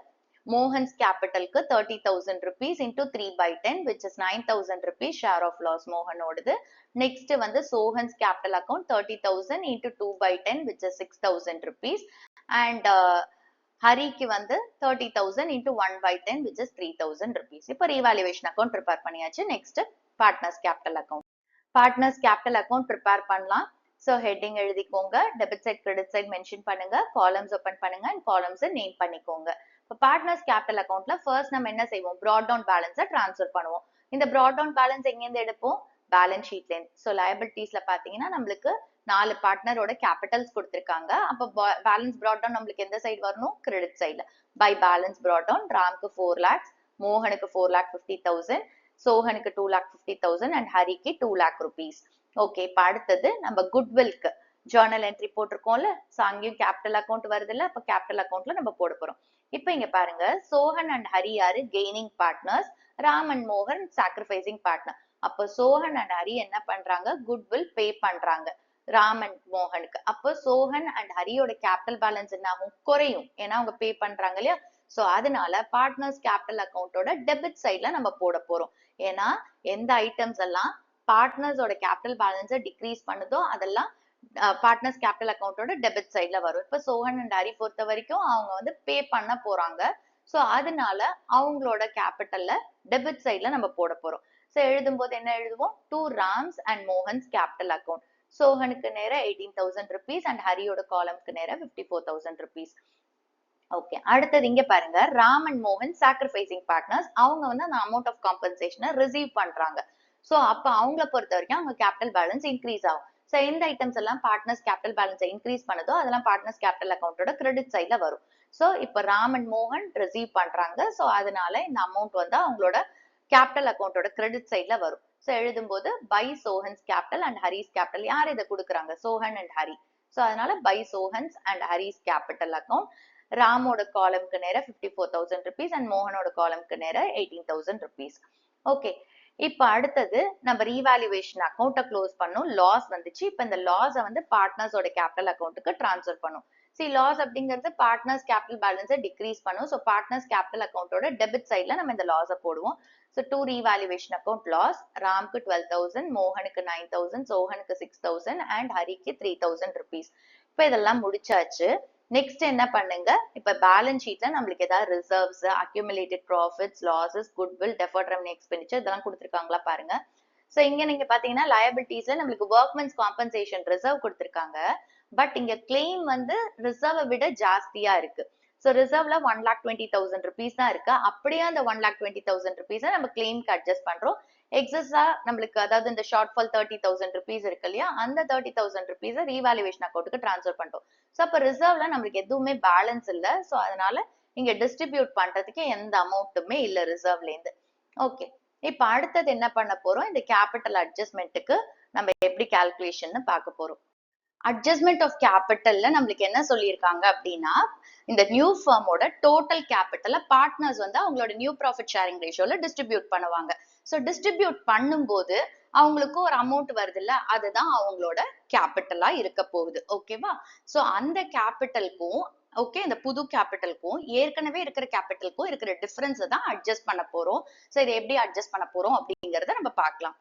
மோகன்ஸ் கேபிட்டலுக்கு 30,000 rupees into 3/10 which is 9,000 rupees share of loss மோகனோடது. நெக்ஸ்ட் வந்து Sohan's capital account 30,000 into 2/10 which is 6,000 rupees and ஹரிக்கு வந்து 30,000 into 1/10 which is 3,000 rupees. இப்போ revaluation account prepare பண்ணியாச்சு. Next partners capital account. Partners capital account prepare பண்ணலாம். So heading எழுதிக்கோங்க, debit side credit side mention பண்ணுங்க, columns open பண்ணுங்க and காலம்ஸை name பண்ணிக்கோங்க. இப்போ பார்ட்னர்ஸ் கேபிட்டல் அக்கௌண்ட்ல ஃபர்ஸ்ட் நம்ம என்ன செய்வோம், ப்ராட் டவுன் பேலன்ஸை ட்ரான்ஸ்ஃபர் பண்ணுவோம். இந்த ப்ராட் டவுன் பேலன்ஸ் எங்கேருந்து எடுப்போம், பேலன்ஸ் ஷீட்லேருந்து. ஸோ லயபிலிட்டிஸ்ல பார்த்தீங்கன்னா நம்மளுக்கு 4 பார்ட்னரோட கேபிட்டல்ஸ் கொடுத்துருக்காங்க. அப்போ பேலன்ஸ் ப்ராட் டவுன் நம்மளுக்கு எந்த சைடு வரணும், கிரெடிட் சைட்ல. பை பேலன்ஸ் ப்ராட் டவுன் ராம்க்கு 4 lakhs, மோகனுக்கு 4,50,000, சோஹனுக்கு 2,50,000 அண்ட் ஹரிக்கு 2 lakh rupees. ஓகே, இப்போ அடுத்தது நம்ம குட்வில்க்கு ஜேர்னல் என்ட்ரி போட்டிருக்கோம்ல, ஸோ அங்கேயும் கேபிட்டல் அக்கௌண்ட் வருது இல்ல, அப்போ கேபிட்டல் அக்கௌண்ட்ல நம்ம போட போறோம். இப்போ இங்க பாருங்க, சோஹன் அண்ட் ஹரி யாரு கெய்னிங் பார்ட்னர்ஸ், ராம் அண்ட் மோகன் சாக்ரிஃபைசிங் பார்ட்னர். அப்போ சோஹன் அண்ட் ஹரி என்ன பண்றாங்க, குட்வில் பே பண்றாங்க ராம் அண்ட் மோகனுக்கு. அப்போ சோஹன் அண்ட் ஹரியோட கேபிட்டல் பேலன்ஸ் என்ன ஆகும், குறையும், ஏன்னா அவங்க பே பண்றாங்க இல்லையா. சோ அதனால பார்ட்னர்ஸ் கேபிட்டல் அக்கௌண்டோட டெபிட் சைட்ல நம்ம போட போறோம். ஏன்னா எந்த ஐட்டம்ஸ் எல்லாம் பார்ட்னர்ஸோட கேபிட்டல் பேலன்ஸை டிக்ரீஸ் பண்ணுதோ அதெல்லாம் பார்ட்னர்ஸ் கேபிட்டல் அக்கௌண்டோட டெபிட் சைட்ல வரும். இப்ப சோஹன் அண்ட் ஹரி பொறுத்த வரைக்கும் அவங்க வந்து பே பண்ண போறாங்க. சோ அதனால அவங்களோட கேபிட்டல்ல டெபிட் சைட்ல நம்ம போட போறோம். சோ எழுதும் போது என்ன எழுதுவோம், to Ram's and Mohan's capital account. சோஹனுக்கு நேரா 18,000 rupees அண்ட் ஹரியோட காலம்க்கு நேரா 54,000 rupees. ஓகே, அடுத்தது இங்க பாருங்க, ராம் அண்ட் மோகன் சாக்ரிஃபைசிங் பார்ட்னர்ஸ். அவங்க வந்து அந்த அமௌண்ட் ஆஃப் காம்பன்சேஷனை ரிசீவ் பண்றாங்க. சோ அப்ப அவங்கள பொறுத்த வரைக்கும் அவங்க கேபிட்டல் பேலன்ஸ் இன்க்ரீஸ் ஆகும். சோ எந்த ஐட்டம்ஸ் எல்லாம் பார்ட்னர்ஸ் கேபிட்டல் பேலன்ஸை இன்க்ரீஸ் பண்ணுதோ அதெல்லாம் பார்ட்னர்ஸ் கேபிட்டல் அக்கௌண்டோட கிரெடிட் சைட்ல வரும். சோ இப்ப ராம் அண்ட் மோகன் ரிசீவ் பண்றாங்க. சோ அதனால இந்த அமௌண்ட் வந்து அவங்களோட கேபிட்டல் அக்கௌண்டோட கிரெடிட் சைட்ல வரும். சோ எழுதும் போது by Sohan's capital and Hari's capital. யார் இதை கொடுக்குறாங்க, சோஹன் அண்ட் ஹரி. சோ அதனால by Sohan's and Hari's capital account. ராமோட காலம்க்கு நேரா 54,000 rupees அண்ட் மோகனோட காலம்க்கு நேரா 18,000 rupees. ஓகே, இப்ப அடுத்தது நம்ம ரீவாலுவேஷன் அக்கௌண்ட்டை க்ளோஸ் பண்ணும். லாஸ் வந்துச்சு. இப்ப இந்த லாஸை வந்து பார்ட்னர்ஸோட கேபிட்டல் அக்கௌண்ட்டுக்கு டிரான்ஸ்ஃபர் பண்ணும். சி லாஸ் அப்படிங்கிறது பார்ட்னர்ஸ் கேபிட்டல் பேலன்ஸை டிக்ரீஸ் பண்ணும். ஸோ பார்ட்னர்ஸ் கேபிட்டல் அக்கௌண்ட்டோட டெபிட் சைட்ல நம்ம இந்த லாஸை போடுவோம். So to revaluation account loss, ராம்க்கு 12,000, மோகனுக்கு 9,000, சோஹனுக்கு 6,000 அண்ட் ஹரிக்கு 3,000 rupees. இப்ப இதெல்லாம் முடிச்சாச்சு. நெக்ஸ்ட் என்ன பண்ணுங்க, இப்ப பேலன்ஸ் ஷீட்ல நம்மளுக்கு ஏதாவது reserves, accumulated profits, losses, goodwill, deferred revenue expenditure இதெல்லாம் கொடுத்துருக்காங்களா பாருங்க. சோ இங்க நீங்க பாத்தீங்கன்னா லயபிலிட்டிஸ்ல நம்மளுக்கு ஒர்க்மென்ஸ் காம்பன்சேஷன் ரிசர்வ் கொடுத்துருக்காங்க. பட் இங்க கிளைம் வந்து ரிசர்வை விட ஜாஸ்தியா இருக்கு. சோ ரிசர்வ்ல 1,20,000 rupees தான் இருக்கு. அப்படியே அந்த 1,20,000 rupees நம்ம கிளைம்க்கு அட்ஜஸ்ட் பண்றோம். எக்ஸஸா நம்மளுக்கு அதாவது இந்த ஷார்ட் ஃபால் 30,000 rupees இருக்கு இல்லையா, அந்த 30,000 rupees ரீவாலுவேஷன் அக்கௌண்ட்டுக்கு டிரான்ஸ்ஃபர் பண்றோம். சோ அப்ப ரிசர்வ்ல நம்மளுக்கு எதுவுமே பேலன்ஸ் இல்ல. சோ அதனால இங்க டிஸ்ட்ரிபியூட் பண்றதுக்கு எந்த அமௌண்ட்டுமே இல்ல ரிசர்வ்ல இருந்து. ஓகே, இப்ப அடுத்தது என்ன பண்ண போறோம், இந்த கேபிட்டல் அட்ஜஸ்ட்மெண்ட்டுக்கு நம்ம எப்படி கால்குலேஷன் பார்க்க போறோம். அட்ஜஸ்ட்மெண்ட் ஆஃப் கேபிட்டல்ல நம்மளுக்கு என்ன சொல்லியிருக்காங்க அப்படின்னா, இந்த நியூ ஃபர்மோட டோட்டல் கேபிட்டலை பார்ட்னர்ஸ் வந்து அவங்களோட நியூ ப்ராஃபிட் ஷேரிங் ரேஷியோல டிஸ்ட்ரிபியூட் பண்ணுவாங்க. ஸோ டிஸ்ட்ரிபியூட் பண்ணும்போது அவங்களுக்கு ஒரு அமௌண்ட் வருது இல்ல, அதுதான் அவங்களோட கேபிட்டலா இருக்க போகுது. ஓகேவா? ஸோ அந்த கேபிட்டலுக்கும் ஓகே இந்த புது கேபிட்டலுக்கும் ஏற்கனவே இருக்கிற கேபிட்டலுக்கும் இருக்கிற டிஃபரன்ஸ் தான் அட்ஜஸ்ட் பண்ண போறோம். ஸோ இதை எப்படி அட்ஜஸ்ட் பண்ண போறோம் அப்படிங்கறத நம்ம பார்க்கலாம்.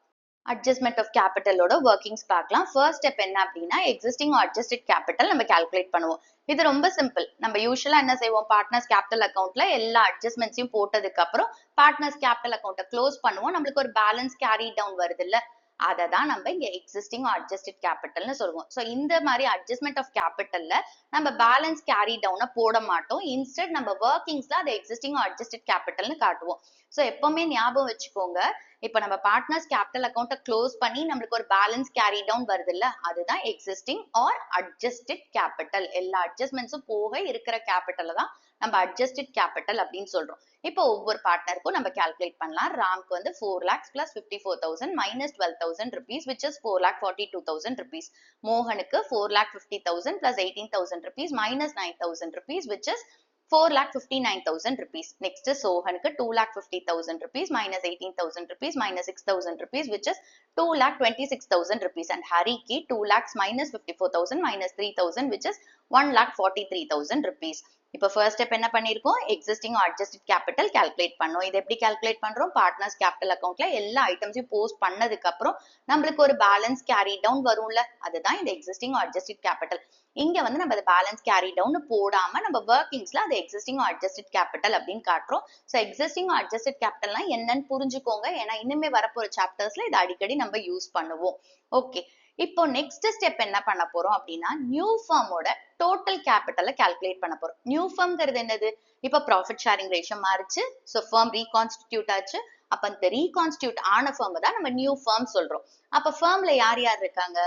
அட்ஜஸ்ட்மெண்ட் ஆஃப் கேபிட்டலோட ஒர்க்கிங்ஸ் பார்க்கலாம். ஃபர்ஸ்ட் ஸ்டெப் என்ன அப்படின்னா, எக்ஸிஸ்டிங் அட்ஜஸ்டட் கேபிட்டல் நம்ம கால்குலேட் பண்ணுவோம். இது ரொம்ப சிம்பிள். நம்ம யூஸ்வலா என்ன செய்வோம், பார்ட்னர்ஸ் கேபிட்டல் அக்கௌண்ட்ல எல்லா அட்ஜஸ்ட்மெண்ட்ஸையும் போட்டதுக்கு அப்புறம் பார்ட்னர்ஸ் கேபிட்டல் அக்கௌண்ட்டை க்ளோஸ் பண்ணுவோம். நம்மளுக்கு ஒரு பேலன்ஸ் கேரி டவுன் வருது இல்ல, அதை தான் நம்ம இங்க எக்ஸிஸ்டிங் அட்ஜஸ்டட் கேபிட்டல்னு சொல்லுவோம். ஸோ இந்த மாதிரி அட்ஜஸ்ட்மெண்ட் ஆஃப் கேபிட்டல்ல நம்ம பேலன்ஸ் கேரி டவுனை போட மாட்டோம். இன்ஸ்டெட் நம்ம ஒர்க்கிங்ஸ்ல அதை எக்ஸிஸ்டிங் அட்ஜஸ்டட் கேபிட்டல்னு காட்டுவோம். ஸோ எப்பவுமே ஞாபகம் வச்சுக்கோங்க, இப்ப நம்ம பார்ட்னர்ஸ் கேபிட்டல் அக்கௌண்ட்டை க்ளோஸ் பண்ணி நம்மளுக்கு ஒரு பேலன்ஸ் கேரி டவுன் வருது இல்ல, அதுதான் எக்ஸிஸ்டிங் ஆர் அட்ஜஸ்டட் கேபிட்டல். எல்லா அட்ஜஸ்ட்மெண்ட்ஸும் போக இருக்கிற கேபிட்டலை தான் நம்ம அட்ஜஸ்டட் கேபிட்டல் அப்படின்னு சொல்றோம். இப்போ ஒவ்வொரு பார்ட்னருக்கும் நம்ம கால்குலேட் பண்ணலாம். ராம்க்கு வந்து 4 lakhs plus 54,000 minus 12,000 rupees, which is 4,42,000 rupees. மோகனுக்கு 4,50,000 plus 18,000 rupees minus 9,000 rupees, which is 4,59,000 rupees. Next is Sohanக்கு 2,50,000 rupees minus 18,000 rupees minus 6,000 rupees, which is 2,26,000 rupees. And Hariki 2 lakhs minus 54,000 minus 3,000, which is 1,43,000 rupees. இப்போ first step என்ன பண்ணிருக்கோம், existing or adjusted capital calculate பண்ணோம். இது எப்படி calculate பண்றோம், partners capital accountல எல்லா ஐட்டம்ஸையும் post பண்ணதுக்கு அப்புறம் நம்மளுக்கு ஒரு balance carry down வரும்ல, அதுதான் இந்த existing or adjusted capital. இங்க வந்து நம்ம balance carry down போடாம நம்ம workingsல அது existing or adjusted capital அப்படின்னு காட்டுறோம். So existing or adjusted capitalனா என்னன்னு புரிஞ்சுக்கோங்க, ஏன்னா இன்னுமே வரப்போற சாப்டர்ஸ்ல இது அடிக்கடி நம்ம யூஸ் பண்ணுவோம். ஓகே, இப்போ நெக்ஸ்ட் ஸ்டெப் என்ன பண்ண போறோம் அப்படின்னா, நியூ ஃபார்மோட டோட்டல் கேபிட்டலை கால்குலேட் பண்ண போறோம். நியூ ஃபார்ம்ங்கிறது என்னது, இப்ப ப்ராஃபிட் ஷேரிங் ரேஷியோ மாறிச்சு, ஸோ ஃபார்ம் ரீகான்ஸ்டிடியூட் ஆச்சு. அப்ப இந்த ரீகான்ஸ்டிடியூட் ஆன ஃபார்ம் தான் நம்ம நியூ ஃபார்ம் சொல்றோம். அப்ப ஃபார்ம்ல யார் யார் இருக்காங்க,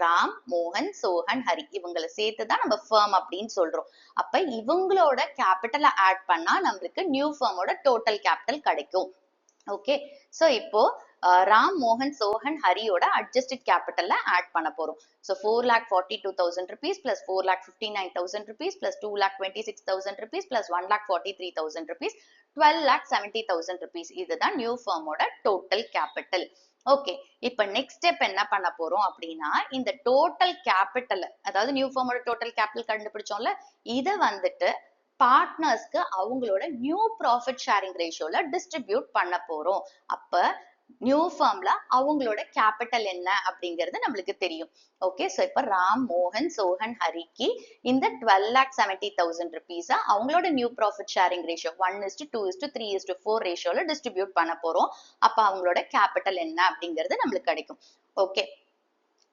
ராம், மோகன், சோஹன், ஹரி, இவங்களை சேர்த்துதான் நம்ம ஃபார்ம் அப்படின்னு சொல்றோம். அப்ப இவங்களோட கேபிட்டலை ஆட் பண்ணா நம்மளுக்கு நியூ ஃபார்மோட டோட்டல் கேபிட்டல் கிடைக்கும். ஓகே, சோ இப்போ ராம், மோகன், சோஹன், ஹரியோட அட்ஜஸ்டட் கேபிட்டல்ல ஆட் பண்ண போறோம். So 4,42,000 rupees plus 4,59,000 rupees plus 2,26,000 rupees plus 1,43,000 rupees 12,70,000 rupees. இதுதான் நியூ ஃபார்மோட டோட்டல் கேபிட்டல். ஓகே, இப்ப நெக்ஸ்ட் ஸ்டெப் என்ன பண்ண போறோம் அப்படின்னா, இந்த டோட்டல் கேபிட்டல், அதாவது நியூ ஃபார்மோட டோட்டல் கேபிட்டல் கண்டுபிடிச்சோம்ல, இத வந்துட்டு பார்ட்னர்ஸ்க்கு அவங்களோட நியூ ப்ராஃபிட் ஷேரிங் ரேஷியோல டிஸ்ட்ரிபியூட் பண்ண போறோம். அப்ப நியூ ஃபார்ம்ல அவங்களோட கேபிட்டல் என்ன அப்படிங்கிறது நம்மளுக்கு தெரியும். ஓகே, சோ இப்ப ராம், மோகன், சோஹன், ஹரிக்கு இந்த 12,70,000 rupees அவங்களோட நியூ ப்ராஃபிட் ஷேரிங் ரேஷியோ 1:2:3:4 ரேஷியோல டிஸ்ட்ரிபியூட் பண்ண போறோம். அப்ப அவங்களோட கேபிட்டல் என்ன அப்படிங்கிறது நம்மளுக்கு கிடைக்கும். Okay,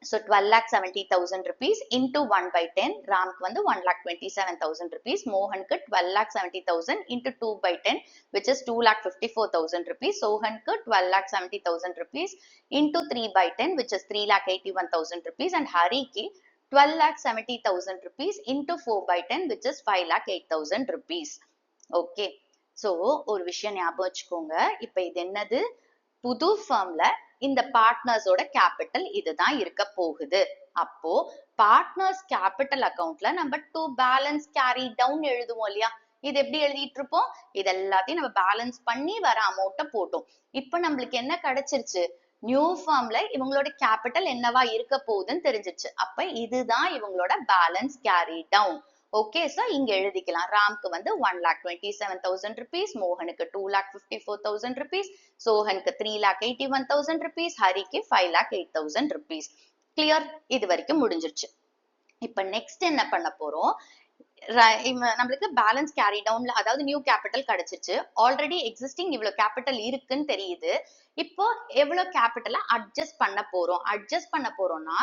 so 12,70,000 rupees into 1/10. ராம்க்கு வந்து 1,27,000 rupees. மோகனுக்கு 12,70,000 into 2/10, which is 2,54,000 rupees. சோஹனுக்கு 12,70,000 rupees into 3/10, which is 3,81,000 rupees. And ஹரிக்கு 12,70,000 rupees into 4/10, which is 5,08,000 rupees. Okay, so ஒரு விஷயம் ஞாபகம் வச்சுக்கோங்க, இப்ப இது என்னது, புது ஃபார்ம்ல இந்த பார்ட்னர்ஸோட கேபிட்டல் இதுதான் இருக்க போகுது. அப்போ பார்ட்னர்ஸ் கேபிட்டல் அக்கவுண்ட்ல நம்ம டு பேலன்ஸ் கேரி டவுன் எழுதுவோம் இல்லையா, இது எப்படி எழுதிட்டு இருப்போம், இது எல்லாத்தையும் நம்ம பேலன்ஸ் பண்ணி வர அமௌண்ட்டை போட்டோம். இப்ப நம்மளுக்கு என்ன கிடைச்சிருச்சு, நியூ ஃபார்ம்ல இவங்களோட கேபிட்டல் என்னவா இருக்க போகுதுன்னு தெரிஞ்சிருச்சு. அப்ப இதுதான் இவங்களோட balance carry down. Okay, so இங்க எழுதிக்கலாம். ராம்க்கு வந்து 1,27,000 rupees, மோகனுக்கு 2,54,000 rupees, சோஹனுக்கு 3,81,000 rupees, ஹரிக்கு 5,08,000 rupees. கிளியர், இது வரைக்கும் முடிஞ்சிருச்சு. இப்ப நெக்ஸ்ட் என்ன பண்ண போறோம், நம்மளுக்கு பேலன்ஸ் கேரி டவுன்ல, அதாவது நியூ கேபிட்டல் கிடைச்சிருச்சு, ஆல்ரெடி எக்ஸிஸ்டிங் இவ்வளவு கேபிட்டல் இருக்குன்னு தெரியுது. இப்போ எவ்வளவு கேபிட்டலை அட்ஜஸ்ட் பண்ண போறோம், அட்ஜஸ்ட் பண்ண போறோம்னா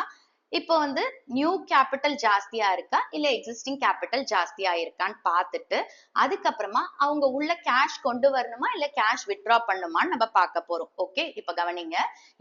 இப்போ வந்து நியூ கேபிட்டல் ஜாஸ்தியா இருக்கா இல்ல எக்ஸிஸ்டிங் கேபிட்டல் ஜாஸ்தியா இருக்கான்னு பார்த்துட்டு அதுக்கப்புறமா அவங்க உள்ள கேஷ் கொண்டு வரணுமா இல்ல கேஷ் வித்ட்ரா பண்ணுமான்னு நம்ம பார்க்க போறோம். ஓகே, இப்ப கவனிங்க,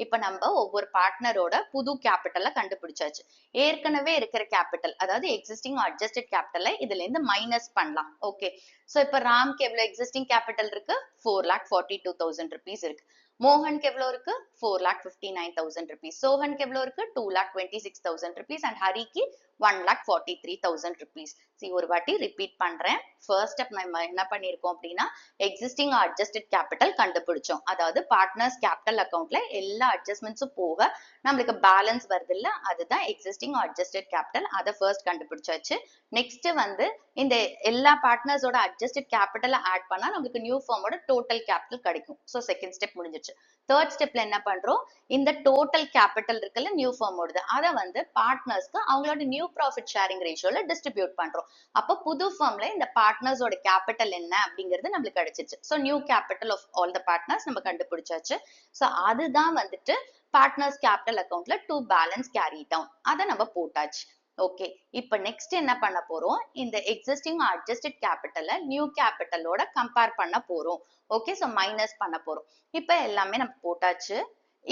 இப்ப நம்ம ஒவ்வொரு பார்ட்னரோட புது கேபிட்டலை கண்டுபிடிச்சாச்சு. ஏற்கனவே இருக்கிற கேபிட்டல், அதாவது எக்ஸிஸ்டிங் அட்ஜஸ்டட் கேபிட்டலை இதுல இருந்து மைனஸ் பண்ணலாம். ஓகே, சோ இப்ப ராம்க்கு எவ்வளவு எக்ஸிஸ்டிங் கேபிட்டல் இருக்கு, 4,42,000 rupees இருக்கு. மோகனுக்கு எவ்வளவு இருக்கு, 4,59,000 rupees. சோஹனுக்கு எவ்வளவு இருக்கு, 2,26,000 rupees. And ஹரிக்கு 1,43,000 rupees. ஒரு வாட்டி ரிப்பீட் பண்றேன். ஃபர்ஸ்ட் ஸ்டெப் நம்ம என்ன பண்ணிருக்கோம் அப்படின்னா, எக்ஸிஸ்டிங் அட்ஜஸ்டட் கேபிட்டல் கண்டுபிடிச்சோம். அதாவது பார்ட்னர்ஸ் கேபிட்டல் அக்கவுண்ட்ல எல்லா அட்ஜஸ்ட்மெண்ட்ஸும் போக நம்மளுக்கு பேலன்ஸ் வருது இல்ல, அதுதான் எக்ஸிஸ்டிங் அட்ஜஸ்டட் கேபிட்டல். அதை ஃபர்ஸ்ட் கண்டுபிடிச்சாச்சு. நெக்ஸ்ட் வந்து இந்த எல்லா பார்ட்னர்ஸோட அட்ஜஸ்டட் கேபிட்டலை ஆட் பண்ணா நம்மளுக்கு நியூ ஃபார்மோட டோட்டல் கேபிட்டல் கிடைக்கும். ஸோ செகண்ட் ஸ்டெப் முடிஞ்சிச்சு. தேர்ட் ஸ்டெப்ல என்ன பண்றோம், இந்த டோட்டல் கேபிட்டல் இருக்குல்ல நியூ ஃபார்மோடது, அதை வந்து பார்ட்னர்ஸ்க்கு அவங்களோட நியூ ப்ராஃபிட் ஷேரிங் ரேஷியோல டிஸ்ட்ரிபியூட் பண்றோம். அப்போ புது ஃபார்ம்ல இந்த பார்ட்னர்ஸோட கேபிட்டல் என்ன அப்படிங்கிறது நம்மளுக்கு கிடைச்சிச்சு. So new capital of all the partners நம்ம கண்டுபிடிச்சாச்சு. ஸோ அதுதான் வந்துட்டு பார்ட்னர்ஸ் கேபிட்டல் அக்கவுண்ட்ல டு பேலன்ஸ் கேரி டவுன், அதை நம்ம போட்டாச்சு. ஓகே, இப்ப நெக்ஸ்ட் என்ன பண்ண போறோம், இந்த எக்ஸிஸ்டிங் அட்ஜஸ்டட் கேபிட்டலை நியூ கேபிட்டலோட கம்பேர் பண்ண போறோம். ஓகே, ஸோ மைனஸ் பண்ண போறோம். இப்ப எல்லாமே நம்ம போட்டாச்சு.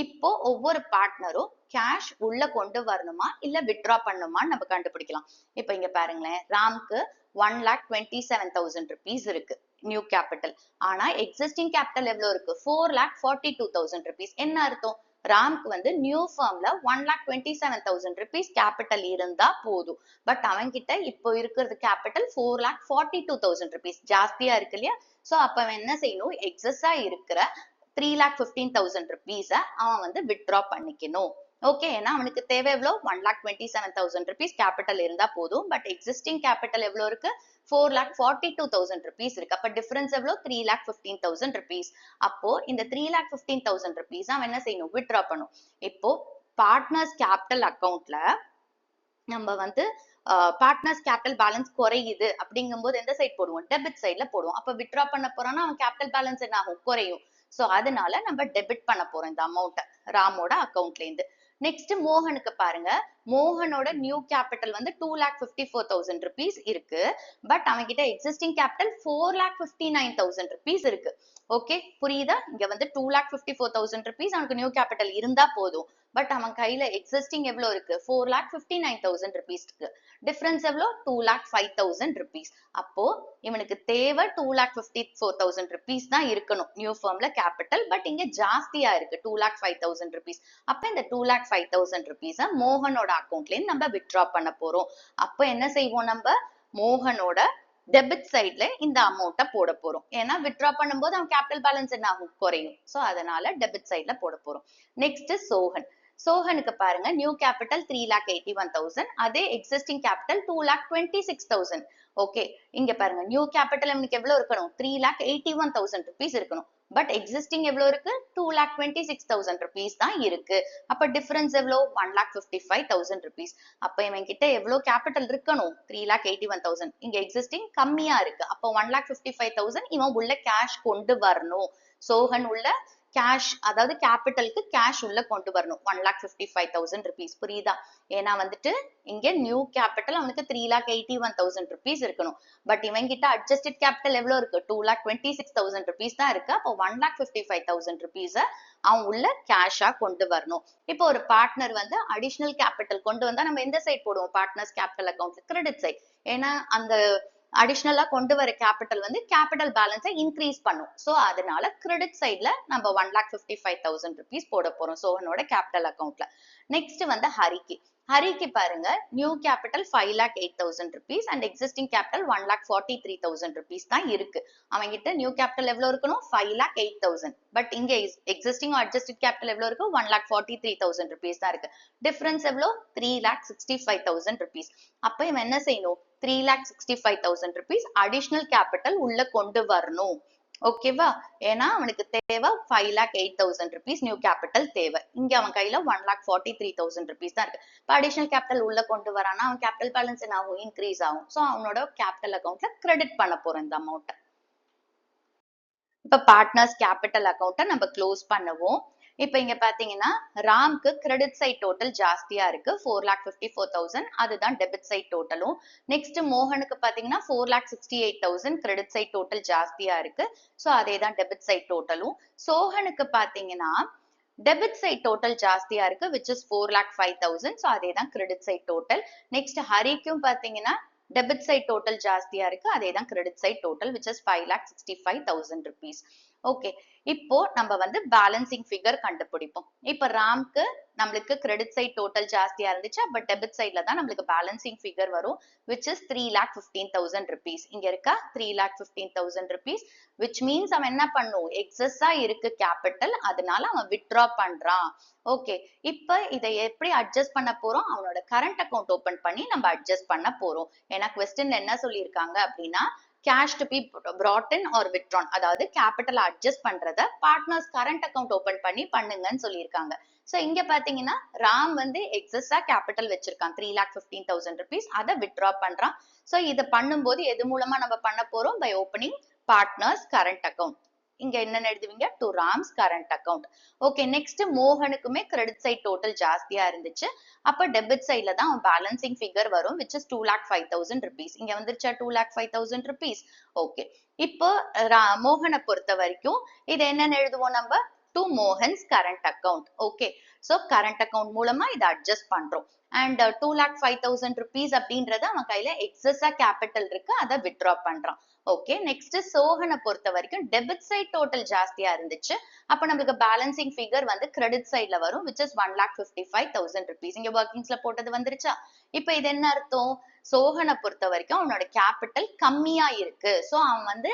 இப்போ ஒவ்வொரு பார்ட்னரும் கேஷ் உள்ள கொண்டு வரணுமா இல்ல வித்ட்ரா பண்ணணுமான்னு நம்ம கண்டுபிடிக்கலாம். இப்ப இங்க பாருங்களேன், ராம்க்கு 1,27,000 rupees இருக்கு நியூ கேபிட்டல். ஆனா எக்ஸிஸ்டிங் கேபிட்டல் எவ்வளவு இருக்கு, 4,42,000 rupees. என்ன அர்த்தம், ராம்க்கு வந்து நியூ ஃபார்ம்ல 1,27,000 rupees கேபிட்டல் இருந்தா போதும். பட் அவன்கிட்ட இப்போ இருக்கிறது கேபிட்டல் 4,42,000 rupees, ஜாஸ்தியா இருக்கு இல்லையா? சோ அப்ப அவன் என்ன செய்யணும், எக்ஸஸா இருக்கிற 3,15,000 rupees அவன் வந்து வித்ட்ரா பண்ணிக்கணும். ஓகே, ஏன்னா அவனுக்கு தேவை எவ்வளோ, 1,27,000 rupees கேபிட்டல் இருந்தா போதும். பட் எக்ஸிஸ்டிங் கேபிட்டல் எவ்வளோ இருக்கு, 4,42,000 rupees இருக்கு. அப்ப டிஃபரன்ஸ் எவ்வளோ, 3,15,000 rupees. அப்போ இந்த 3,15,000 rupees அவன் என்ன செய்யணும், வித்ட்ரா பண்ணும். இப்போ பார்ட்னர்ஸ் கேபிட்டல் அக்கௌண்ட்ல நம்ம வந்து பார்ட்னர்ஸ் கேபிட்டல் பேலன்ஸ் குறையுது அப்படிங்கும்போது எந்த சைட் போடுவோம், டெபிட் சைட்ல போடுவோம். அப்ப வித்ட்ரா பண்ண போறோம்னா அவன் கேபிட்டல் பேலன்ஸ் என்ன ஆகும், குறையும். சோ அதனால நம்ம டெபிட் பண்ண போறோம் இந்த அமௌண்ட் ராமோட அக்கௌண்ட்ல இருந்து. நெக்ஸ்ட் மோகனுக்கு பாருங்க, மோகனோட நியூ கேபிட்டல் வந்து 2,54,000 rupees இருக்கு. பட் அவன் கிட்ட எக்ஸிஸ்டிங் கேபிட்டல் 4,59,000 rupees இருக்கு. ஓகே, புரியுதா? இங்க வந்து 2,54,000 rupees அவனுக்கு நியூ கேபிட்டல் இருந்தா போதும். பட் அவன் கையில எக்ஸிஸ்டிங் எவ்வளவு இருக்கு, 4,59,000 rupees இருக்கு. டிஃபரன்ஸ் எவ்வளோ, 2,05,000 rupees. அப்போ இவனுக்கு தேவை 2,54,000 rupees தான் இருக்கணும் நியூ ஃபார்ம்ல கேபிட்டல். பட் இங்க ஜாஸ்தியா இருக்கு 2,05,000 rupees. அப்ப இந்த 2,05,000 rupees மோகனோட அக்கௌண்ட்ல இருந்து நம்ம வித்ட்ரா பண்ண போறோம். அப்ப என்ன செய்வோம், நம்ம மோகனோட டெபிட் சைட்ல இந்த அமௌண்ட்டை போட போறோம். ஏன்னா வித்ட்ரா பண்ணும்போது அவன் கேபிட்டல் பேலன்ஸ் என்ன ஆகும், குறையும். சோ அதனால டெபிட் சைட்ல போட போறோம். நெக்ஸ்ட் சோஹன். சோஹனுக்கு பாருங்க, நியூ கேபிட்டல் 3,81,000, அதே எக்ஸிஸ்டிங் கேபிட்டல் 2,26,000. ஓகே, இங்க பாருங்க, நியூ கேபிட்டல் அவனுக்கு எவ்வளவு இருக்கணும், 3,81,000 rupees இருக்கணும். பட் எக்ஸிஸ்டிங் எவ்வளவு இருக்கு, 2,26,000 rupees தான் இருக்கு. அப்ப டிஃபரன்ஸ் எவ்வளவு, 1,55,000 rupees. அப்ப இவன் கிட்ட எவ்வளவு கேபிட்டல் இருக்கணும், 3,81,000. இங்க எக்ஸிஸ்டிங் கம்மியா இருக்கு. அப்ப 1,55,000 இவன் உள்ள கேஷ் கொண்டு வரணும். சோஹன் உள்ள கேஷ், அதாவது கேபிட்டலுக்கு கேஷ் உள்ள கொண்டு வரணும், 1,55,000 rupees. புரியுதா? ஏன்னா வந்துட்டு இங்க நியூ கேபிட்டல் அவனுக்கு 3,81,000 rupees இருக்கணும். பட் இவன் கிட்ட அட்ஜஸ்டட் கேபிட்டல் எவ்வளவு இருக்கு, 2,26,000 rupees தான் இருக்கு. அப்போ 1,55,000 rupees அவன் உள்ள கேஷா கொண்டு வரணும். இப்போ ஒரு பார்ட்னர் வந்து அடிஷனல் கேபிட்டல் கொண்டு வந்தா நம்ம எந்த சைட் போடுவோம், பார்ட்னர்ஸ் கேபிட்டல் அக்கௌண்ட்ல கிரெடிட் சைட். ஏன்னா அந்த அடிஷனலா கொண்டு வர கேபிட்டல் வந்து கேபிட்டல் பேலன்ஸை இன்க்ரீஸ் பண்ணும். சோ அதனால கிரெடிட் சைட்ல நம்ம 1,55,000 rupees போட போறோம் சோஹனோட கேபிட்டல் அக்கௌண்ட்ல. நெக்ஸ்ட் வந்து ஹரிக்கு பாருங்க, new capital 5,08,000 rupees and existing capital 1,43,000 rupees தான் இருக்கு. அவங்க கிட்ட நியூ கேபிட்டல் எவ்வளவு இருக்கணும், 5,08,000. பட் இங்க எக்ஸிஸ்டிங் அட்ஜஸ்டட் கேபிட்டல் எவ்வளவு இருக்கு, 1,43,000 rupees தான் இருக்கு. டிஃபரன்ஸ் எவ்வளவு, 3,65,000 rupees. அப்ப இவன் என்ன செய்யணும், 3,65,000 rupees அடிஷனல் கேபிட்டல் உள்ள கொண்டு வரணும். ஓகேவா? ஏன்னா அவனுக்கு தேவை 5,08,000 rupees நியூ கேபிட்டல் தேவை. இங்க அவன் கையில 1,43,000 rupees தான் இருக்கு. இப்ப அடிஷனல் கேபிட்டல் உள்ள கொண்டு வரானா அவன் கேபிட்டல் பேலன்ஸ் என்ன ஆகும், இன்க்ரீஸ் ஆகும். சோ அவனோட கேபிட்டல் அக்கௌண்ட்ல கிரெடிட் பண்ண போறோம் இந்த அமௌண்ட். இப்ப பார்ட்னர்ஸ் கேபிட்டல் அக்கௌண்ட்டை நம்ம க்ளோஸ் பண்ணுவோம். இப்ப இங்க பாத்தீங்கன்னா ராம்க்கு கிரெடிட் சைட் டோட்டல் ஜாஸ்தியா இருக்கு, 4,54,000. அதுதான் டெபிட் சைட் டோட்டலும். நெக்ஸ்ட் மோகனுக்கு பாத்தீங்கன்னா 4,68,000 கிரெடிட் சைட் டோட்டல் ஜாஸ்தியா இருக்கு. சோ அதேதான் டெபிட் சைட் டோட்டலும். சோஹனுக்கு பாத்தீங்கன்னா டெபிட் சைட் டோட்டல் ஜாஸ்தியா இருக்கு, which is 4,05,000. சோ அதேதான் கிரெடிட் சைட் டோட்டல். நெக்ஸ்ட் ஹரிக்கும் பாத்தீங்கன்னா டெபிட் சைட் டோட்டல் ஜாஸ்தியா இருக்கு, அதேதான் credit side total, which is 5,65,000 rupees. Okay, இப்போ நம்ம வந்து பேலன்சிங் ஃபிகர் கண்டுபிடிப்போம். இப்ப ராம்க்கு நம்மளுக்கு கிரெடிட் சைட் டோட்டல் ஜாஸ்தியா இருந்துச்சு, பட் டெபிட் சைட்ல தான் நம்மளுக்கு பேலன்சிங் ஃபிகர் வரும், which is 3,15,000 rupees. இங்க இருக்கா 3,15,000 rupees, which means அவன் என்ன பண்ணும், எக்ஸஸா இருக்கு கேபிட்டல், அதனால அவன் வித்ட்ரா பண்றான். ஓகே, இப்ப இதை எப்படி அட்ஜஸ்ட் பண்ண போறோம், அவனோட கரண்ட் அக்கௌண்ட் ஓபன் பண்ணி நம்ம அட்ஜஸ்ட் பண்ண போறோம். ஏன்னா கொஸ்டின்ல என்ன சொல்லியிருக்காங்க அப்படின்னா, cash to be brought in or withdrawn, அதாவது கேபிட்டல் அட்ஜஸ்ட் பண்றத பார்ட்னர்ஸ் கரண்ட் அக்கௌண்ட் ஓபன் பண்ணி பண்ணுங்கன்னு சொல்லியிருக்காங்க. சோ இங்க பாத்தீங்கன்னா ராம் வந்து எக்ஸஸா கேபிட்டல் வச்சிருக்கான் 3,15,000 rupees, அதை வித்ட்ரா பண்றான். சோ இதை பண்ணும்போது எது மூலமா நம்ம பண்ண போறோம், by opening partners current account. இங்க என்னன்னு எழுதுவீங்க, to Ram's current account. Okay, next மோகனுக்குமே கிரெடிட் சைட் டோட்டல் ஜாஸ்தியா இருந்துச்சு. அப்ப டெபிட் சைட்ல தான் பேலன்சிங் ஃபிகர் வரும், which is 2,05,000 rupees. இங்க வந்துருச்சா 2,05,000 rupees. ஓகே, இப்போ மோகனை பொறுத்த வரைக்கும் இது என்னன்னு எழுதுவோம் நம்ம, to Mohan's current account. Okay, so current account மூலமா இதை அட்ஜஸ்ட் பண்றோம். அண்ட் 2,05,000 rupees அப்படின்றது அவன் கையில எக்ஸஸா கேபிட்டல் இருக்கு, அதை வித்ட்ரா பண்றான். ஓகே, நெக்ஸ்ட் சோகனை பொறுத்த வரைக்கும் டெபிட் சைட் டோட்டல் ஜாஸ்தியா இருந்துச்சு. அப்ப நம்மளுக்கு பேலன்சிங் ஃபிகர் வந்து கிரெடிட் சைட்ல வரும், which is 1,55,000 rupees. இங்க ஒர்க்கிங்ஸ்ல போட்டது வந்துருச்சா? இப்ப இது என்ன அர்த்தம், சோகனை பொறுத்த வரைக்கும் அவனோட கேபிட்டல் கம்மியா இருக்கு, சோ அவன் வந்து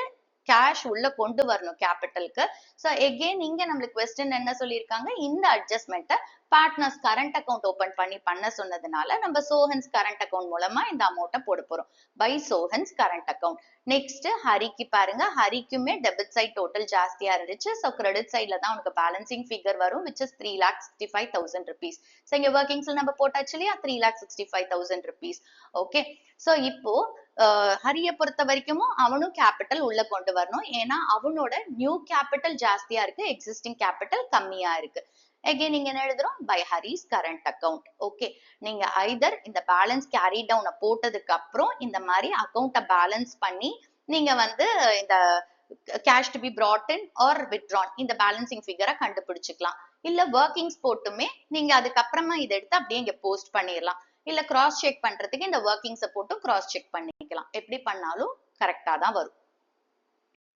கேஷ் உள்ள கொண்டு வரணும் கேபிட்டலுக்கு. சோ எகெயின் இங்க நம்மளுக்கு கொஸ்டின் என்ன சொல்லியிருக்காங்க, இந்த அட்ஜஸ்ட்மெண்ட்டை பார்ட்னர்ஸ் கரண்ட் அக்கௌண்ட் ஓபன் பண்ணி பண்ண சொன்னதுனால நம்ம சோஹன்ஸ் கரண்ட் அக்கௌண்ட் மூலமா இந்த அமௌண்ட்டை போட போறோம், பை சோஹன்ஸ் கரண்ட் அக்கௌண்ட். நெக்ஸ்ட் ஹரிக்கு பாருங்க, ஹரிக்குமே டெபிட் சைட் டோட்டல் ஜாஸ்தியா இருந்துச்சு, சோ கிரெடிட் சைட்ல தான் உனக்கு பேலன்சிங் ஃபிகர் வரும், which is 3,65,000 rupees. சோ இங்க ஒர்க்கிங்ஸ்ல நம்ம போட்டாச்சு இல்லையா, 3,65,000 rupees. ஓகே, சோ இப்போ ஹரிய பொறுத்த வரைக்கும் அவனும் கேபிட்டல் உள்ள கொண்டு வரணும், ஏன்னா அவனோட நியூ கேபிட்டல் ஜாஸ்தியா இருக்கு, எக்ஸிஸ்டிங் கேபிட்டல் கம்மியா இருக்கு. again நீங்க என்ன எழுதுறோம், by Hari's current account. Okay, நீங்க ஐதர் இந்த பேலன்ஸ் கேரி டவுன் போட்டதுக்கு அப்புறம் இந்த மாதிரி அக்கௌண்ட்டை பேலன்ஸ் பண்ணி நீங்க வந்து இந்த cash to be brought in or withdrawn இந்த பேலன்சிங் ஃபிகரை கண்டுபிடிச்சுக்கலாம். இல்ல ஒர்க்கிங்ஸ் போட்டுமே நீங்க அதுக்கப்புறமா இதை எடுத்து அப்படியே இங்க போஸ்ட் பண்ணிடலாம். இல்ல கிராஸ் செக் பண்றதுக்கு இந்த ஒர்க்கிங்ஸை போட்டு கிராஸ் செக் பண்ணிக்கலாம். எப்படி பண்ணாலும் கரெக்டா தான் வரும்.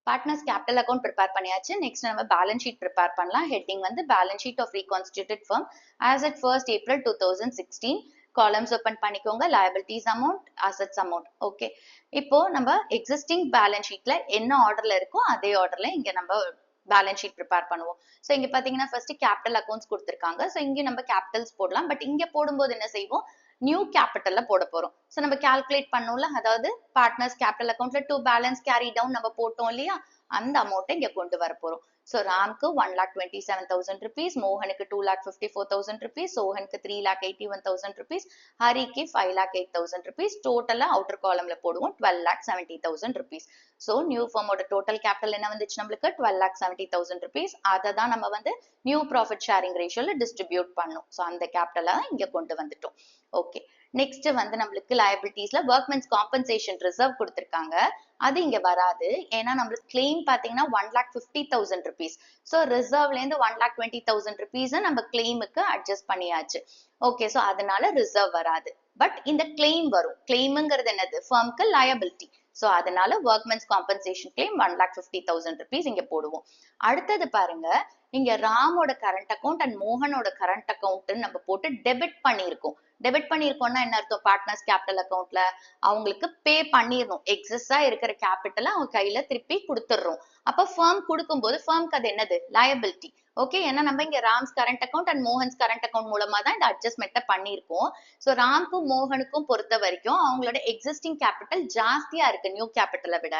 பார்ட்னர்ஸ் கேபிட்டல் அக்கௌண்ட் ப்ரிப்பேர் பண்ணியாச்சு. நெக்ஸ்ட் நம்ம பேலன்ஸ் ஷீட் ப்ரிப்பேர் பண்ணலாம். ஹெட்டிங் வந்து balance sheet of reconstituted firm as at 1st April 2016. Columns open பண்ணிக்கோங்க, liabilities amount, assets amount. Okay, இப்போ நம்ம எக்ஸிஸ்டிங் பேலன்ஸ் ஷீட்ல என்ன ஆர்டர்ல இருக்கோ அதே ஆர்டர்ல இங்க நம்ம பேலன்ஸ் ஷீட் ப்ரிப்பேர் பண்ணுவோம். ஸோ இங்க பாத்தீங்கன்னா ஃபர்ஸ்ட் கேபிட்டல் அக்கௌண்ட்ஸ் கொடுத்துருக்காங்க, ஸோ இங்க நம்ம கேபிட்டல்ஸ் போடலாம். பட் இங்க போடும்போது என்ன செய்வோம், நியூ கேபிட்டல்ல போட போறோம். ஸோ நம்ம கால்குலேட் பண்ணோம்ல, அதாவது பார்ட்னர்ஸ் கேபிட்டல் அக்கௌண்ட்ல டு பேலன்ஸ் கேரி டவுன் நம்ம போட்டோம் இல்லையா, அந்த அமௌண்ட்டை இங்க கொண்டு வர போறோம். ஸோ ராம்க்கு 1,27,000 rupees, மோகனுக்கு 2,54,000 rupees, சோஹனுக்கு 3,81,000 rupees, ஹரிக்கு 5,08,000 rupees. டோட்டலா அவுட்டர் காலம்ல போடுவோம் 12,70,000 rupees. ஸோ நியூ ஃபார்மோட டோட்டல் கேபிட்டல் என்ன வந்துச்சு நம்மளுக்கு, 12,70,000 rupees. அதை தான் நம்ம வந்து நியூ ப்ராஃபிட் ஷேரிங் ரேஷியோல டிஸ்ட்ரிபியூட் பண்ணோம். ஸோ அந்த கேபிட்டலை இங்க கொண்டு வந்துட்டோம். ஓகே, நெக்ஸ்ட் வந்து நம்மளுக்கு லயபிலிட்டிஸ்ல ஒர்க்மென்ஸ் காம்பன்சேஷன் ரிசர்வ் கொடுத்திருக்காங்க, அது இங்க வராது. ஏன்னா நம்மளுக்கு கிளைம் பாத்தீங்கன்னா 1,50,000 rupees. ஸோ ரிசர்வ்ல இருந்து 1,20,000 rupees நம்ம கிளைமுக்கு அட்ஜஸ்ட் பண்ணியாச்சு. ஓகே, ஸோ அதனால ரிசர்வ் வராது. பட் இந்த கிளைம் வரும். கிளைம்ங்கிறது என்னது, ஃபர்ம்க்கு லயபிலிட்டி. ஸோ அதனால ஒர்க்மென்ஸ் காம்பன்சேஷன் கிளைம் 1,50,000 rupees இங்க போடுவோம். அடுத்தது பாருங்க, இங்க ராமோட கரண்ட் அக்கௌண்ட் அண்ட் மோகனோட கரண்ட் அக்கௌண்ட் நம்ம போட்டு டெபிட் பண்ணியிருக்கோம். டெபிட் பண்ணியிருக்கோம்னா என்ன அர்த்தம், பார்ட்னர்ஸ் கேபிட்டல் அக்கௌண்ட்ல அவங்களுக்கு பே பண்ணிடணும், எக்ஸஸா இருக்கிற கேபிட்டலை அவங்க கையில திருப்பி கொடுத்துடுறோம். அப்ப ஃபர்ம் கொடுக்கும்போது ஃபர்ம்க்கு அது என்னது, லயபிலிட்டி. ஓகே, ஏன்னா நம்ம இங்க rams current account and Mohan's current account மூலமா தான் இந்த அட்ஜஸ்ட்மெண்ட்டை பண்ணியிருக்கோம். ஸோ ராம்க்கும் மோகனுக்கும் பொறுத்த வரைக்கும் அவங்களோட எக்ஸிஸ்டிங் கேபிட்டல் ஜாஸ்தியா இருக்கு நியூ கேபிட்டலை விட.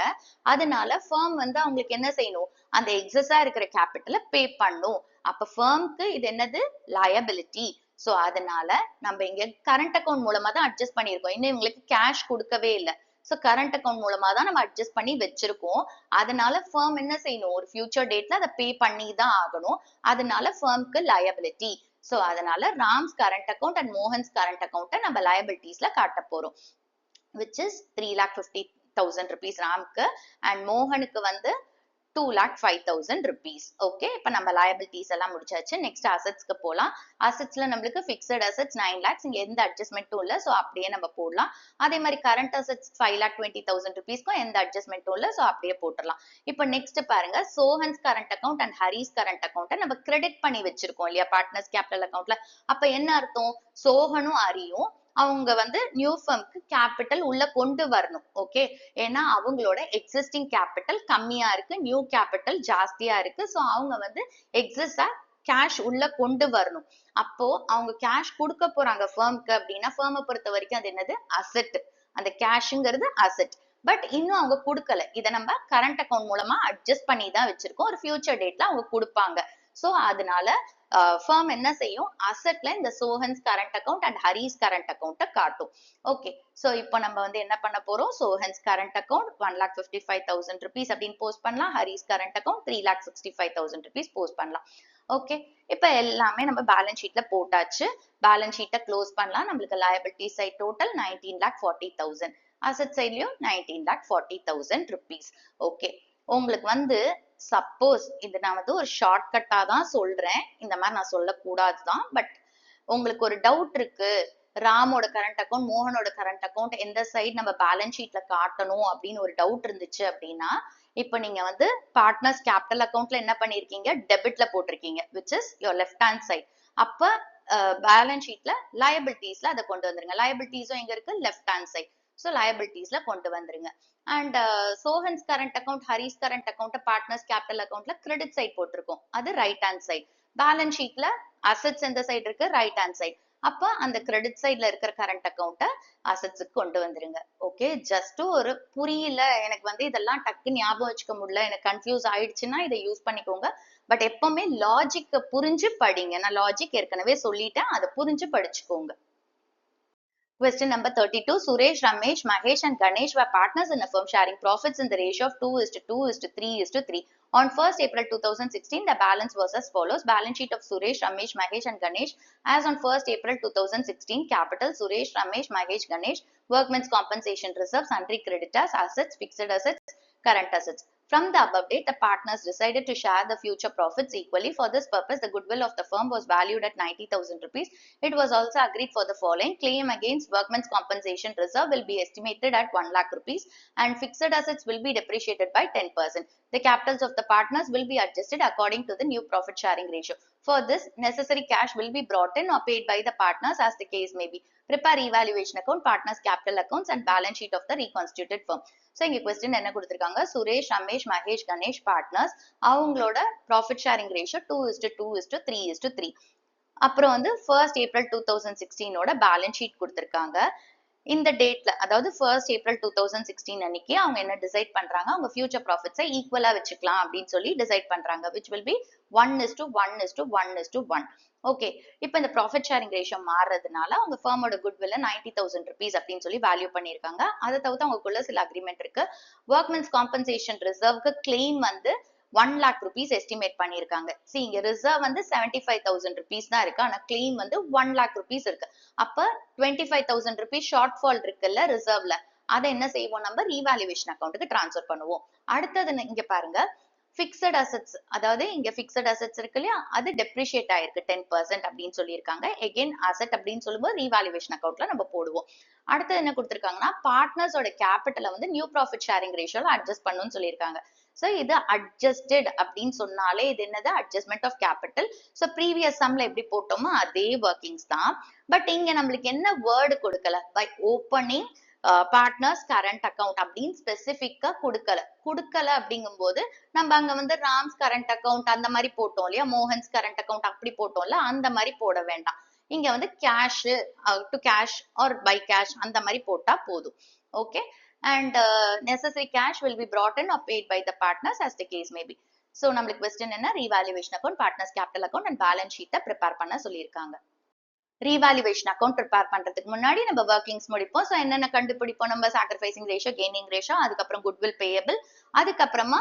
அதனால ஃபர்ம் வந்து அவங்களுக்கு என்ன செய்யணும், அந்த எக்ஸஸா இருக்கிற கேபிட்டலை பே பண்ணும். அப்ப ஃபர்ம்க்கு இது என்னது, லயபிலிட்டி. சோ அதனால நம்ம இங்க கரண்ட் அக்கௌண்ட் மூலமா தான் அட்ஜஸ்ட் பண்ணியிருக்கோம், இன்னும் இவங்களுக்கு கேஷ் கொடுக்கவே இல்லை. சோ கரண்ட் அக்கௌண்ட் மூலமா தான் நம்ம அட்ஜஸ்ட் பண்ணி வச்சிருக்கோம். அதனால ஃபர்ம் என்ன செய்யணும், ஒரு ஃபியூச்சர் டேட்ல அதை பே பண்ணி தான் ஆகணும். அதனால ஃபர்ம்க்கு லயபிலிட்டி. சோ அதனால rams current account and Mohan's current அக்கௌண்ட்டை நம்ம லயபிலிட்டிஸ்ல காட்ட போறோம், which is 3,50,000 rupees ராம்க்கு, அண்ட் மோகனுக்கு வந்து 2,05,000 rupees. ஓகே, இப்ப நம்ம liabilities எல்லாம் முடிச்சாச்சு. நெக்ஸ்ட் அசெட்ஸ்க்கு போலாம். அசெட்ஸ்ல நம்மளுக்கு பிக்ஸட் அசெட்ஸ் 9 lakhs, இங்க எந்த அட்ஜஸ்ட்மெண்ட்டும் இல்ல, சோ அப்படியே நம்ம போடலாம். அதே மாதிரி கரண்ட் அசெட்ஸ் 5,20,000 rupeesக்கும் எந்த அட்ஜஸ்ட்மெண்ட்டும் இல்ல, சோ அப்படியே போட்டுடலாம். இப்ப நெக்ஸ்ட் பாருங்க, Sohan's current account and Hari's current அக்கௌண்ட்டை நம்ம கிரெடிட் பண்ணி வச்சிருக்கோம் இல்லையா பார்ட்னர்ஸ் கேபிட்டல் அக்கௌண்ட்ல. அப்ப என்ன அர்த்தம், சோஹனும் ஹரியும் அவங்க வந்து நியூ ஃபர்ம்க்கு கேபிட்டல் உள்ள கொண்டு வரணும். ஓகே, ஏன்னா அவங்களோட எக்ஸிஸ்டிங் கேபிட்டல் கம்மியா இருக்கு, நியூ கேபிட்டல் ஜாஸ்தியா இருக்கு. சோ அவங்க வந்து எக்ஸஸா கேஷ் உள்ள கொண்டு வரணும். அப்போ அவங்க கேஷ் கொடுக்க போறாங்க ஃபர்ம்க்கு அப்படின்னா, ஃபர்மை பொறுத்த வரைக்கும் அது என்னது, அசெட். அந்த கேஷ்ங்கிறது அசெட். பட் இன்னும் அவங்க கொடுக்கல, இதை நம்ம கரண்ட் அக்கௌண்ட் மூலமா அட்ஜஸ்ட் பண்ணி தான் வச்சிருக்கோம். ஒரு ஃபியூச்சர் டேட்ல அவங்க கொடுப்பாங்க. சோ அதனால firm என்ன செய்யும் அசெட்ல இந்த Sohan's current account and Hari's current அக்கவுண்ட்டை காட்டும். ஓகே, ஸோ இப்போ நம்ம வந்து என்ன பண்ண போறோம், சோஹன்ஸ் கரண்ட் அக்கவுண்ட் 1,55,000 rupees அப்படின்னு போஸ்ட் பண்ணலாம். Hari's current account 3,65,000 rupees post பண்ணலாம். ஓகே, இப்போ எல்லாமே நம்ம பேலன்ஸ் ஷீட்ல போட்டாச்சு. பேலன்ஸ் ஷீட்டை க்ளோஸ் பண்ணலாம். நம்மளுக்கு liability side total 19,40,000, அசெட் சைட்லயும் 19,40,000 rupees. ஓகே, உங்களுக்கு வந்து சப்போஸ் இது நான் வந்து ஒரு ஷார்ட்கட்டா தான் சொல்றேன், இந்த மாதிரி நான் சொல்லக்கூடாதுதான். பட் உங்களுக்கு ஒரு டவுட் இருக்கு, ராமோட கரண்ட் அக்கௌண்ட் மோகனோட கரண்ட் அக்கௌண்ட் எந்த சைடு நம்ம பேலன்ஸ் ஷீட்ல காட்டணும் அப்படின்னு ஒரு டவுட் இருந்துச்சு அப்படின்னா, இப்ப நீங்க வந்து பார்ட்னர்ஸ் கேபிட்டல் அக்கௌண்ட்ல என்ன பண்ணிருக்கீங்க, டெபிட்ல போட்டிருக்கீங்க, which is your left hand side. அப்ப பேலன்ஸ் ஷீட்ல லயபிலிட்டிஸ்ல அதை கொண்டு வந்துருங்க. லயபிலிட்டிஸும் எங்க இருக்கு, லெஃப்ட் ஹேண்ட் சைட். ஸோ லயபிலிட்டிஸ்ல கொண்டு வந்துருங்க. And Sohan's current account Hari's current account partners capital அக்கௌண்ட்ல கிரெடிட் சைட் போட்டிருக்கோம், அது ரைட் ஹேண்ட் சைட். பேலன்ஸ் ஷீட்ல அசெட்ஸ் எந்த சைடு இருக்கு, ரைட் ஹேண்ட் சைட். அப்ப அந்த கிரெடிட் சைட்ல இருக்கிற கரண்ட் அக்கௌண்ட்டை அசெட்ஸுக்கு கொண்டு வந்துருங்க. ஓகே, ஜஸ்ட் ஒரு புரியல எனக்கு வந்து இதெல்லாம் டக்கு ஞாபகம் வச்சுக்க முடியல, எனக்கு கன்ஃபியூஸ் ஆயிடுச்சுன்னா இதை யூஸ் பண்ணிக்கோங்க. பட் எப்பவுமே லாஜிக்க புரிஞ்சு படிங்க. நான் லாஜிக் ஏற்கனவே சொல்லிட்டேன், அதை புரிஞ்சு படிச்சுக்கோங்க. Question number 32. Suresh, Ramesh, Mahesh and Ganesh were partners in a firm sharing profits in the ratio of 2:2:3:3. On 1st April 2016, the balance was as follows. Balance sheet of Suresh, Ramesh, Mahesh and Ganesh as on 1st April 2016. Capital Suresh, Ramesh, Mahesh, Ganesh. Workmen's compensation reserves, sundry creditors, assets, fixed assets, current assets. From the above date, the partners decided to share the future profits equally. For this purpose, the goodwill of the firm was valued at 90,000 rupees. It was also agreed for the following. Claim against workmen's compensation reserve will be estimated at 1 lakh rupees and fixed assets will be depreciated by 10%. The capitals of the partners will be adjusted according to the new profit sharing ratio. For this, necessary cash will be brought in or paid by the partners as the case may be. Prepare evaluation account, partners capital accounts and balance sheet of the reconstituted firm. So இங்க question என்ன கொடுத்திருக்காங்க, Suresh, Ramesh, Mahesh, Ganesh partners, அவங்களோட profit sharing ratio 2:2:3:3. அப்புறம் வந்து 1st April 2016 balance sheet கொடுத்திருக்காங்க. இந்த டேட்ல, அதாவது 1st April 2016 அன்னைக்கு அவங்க என்ன டிசைட் பண்றாங்க, அவங்க ஃபியூச்சர் ப்ராஃபிட்ஸை ஈக்குவலா வச்சுக்கலாம் அப்படின்னு சொல்லி டிசைட் பண்றாங்க, which will be 1:1:1:1. ஓகே, இப்போ இந்த ப்ராஃபிட் ஷேரிங் ரேஷியோ மாறுறதுனால அவங்க ஃபர்மோட குட்வில்ல 90,000 rupees அப்படின்னு சொல்லி வேல்யூ பண்ணியிருக்காங்க. அதை தவிர்த்து அவங்களுக்குள்ள சில அக்ரிமெண்ட் இருக்கு. ஒர்க்மென்ஸ் காம்பன்சேஷன் ரிசர்வ்க்கு கிளைம் வந்து 1 lakh rupees எஸ்டிமேட் பண்ணியிருக்காங்க. See, இங்க ரிசர்வ் வந்து 75,000 rupees தான் இருக்கு, ஆனா கிளைம் வந்து 1 lakh rupees இருக்கு. அப்ப 25,000 rupees ஷார்ட் ஃபால் இருக்குல்ல ரிசர்வ்ல, அதை என்ன செய்வோம், நம்ம ரீவாலுவேஷன் அக்கௌண்ட்டுக்கு டிரான்ஸ்ஃபர் பண்ணுவோம். அடுத்தது இங்க பாருங்க, பிக்சட் அசெட்ஸ், அதாவது இங்க பிக்சட் அசெட்ஸ் இருக்கு இல்லையா, அது டெப்ரிஷியேட் ஆயிருக்கு 10% அப்படின்னு சொல்லியிருக்காங்க. எகைன் அசெட் அப்படின்னு சொல்லும்போது ரீவாலுவேஷன் அக்கௌண்ட்ல நம்ம போடுவோம். அடுத்தது என்ன கொடுத்திருக்காங்கன்னா, பார்ட்னர்ஸோட கேபிட்டலை வந்து நியூ ப்ராஃபிட் ஷேரிங் ரேஷியோல அட்ஜஸ்ட் பண்ணணும்னு சொல்லியிருக்காங்க. ஸோ இது அட்ஜஸ்டட் அப்படின்னு சொன்னாலே இது என்னது, adjustment of capital. So previous சம்ல எப்படி போட்டோமோ அதே ஒர்க்கிங்ஸ் தான். பட் இங்க நம்மளுக்கு என்ன வேர்டு கொடுக்கல, by opening partners current account அப்படின்னு ஸ்பெசிபிக்கா கொடுக்கல அப்படிங்கும் போது நம்ம அங்க வந்து ராம்ஸ் கரண்ட் அக்கௌண்ட் அந்த மாதிரி போட்டோம் இல்லையா, மோகன்ஸ் கரண்ட் அக்கௌண்ட் அப்படி போட்டோம்ல, அந்த மாதிரி போட வேண்டாம். இங்க வந்து cash to cash or by cash அந்த மாதிரி போட்டா போதும். Okay, and necessary cash will be brought in or paid by the partners as the case may be. So நம்மளுக்கு question என்ன, revaluation account, partners capital account and balance sheet prepare பண்ண சொல்லியிருக்காங்க. Revaluation account prepare பண்றதுக்கு முன்னாடி நம்ம workings முடிப்போம். So என்னென்ன கண்டுபிடிப்போம், நம்ம சாக்ரிஃபைசிங் ரேஷியோ, கெய்னிங் ரேஷியோ, அதுக்கப்புறம் குட்வில் பேயபிள், அதுக்கப்புறமா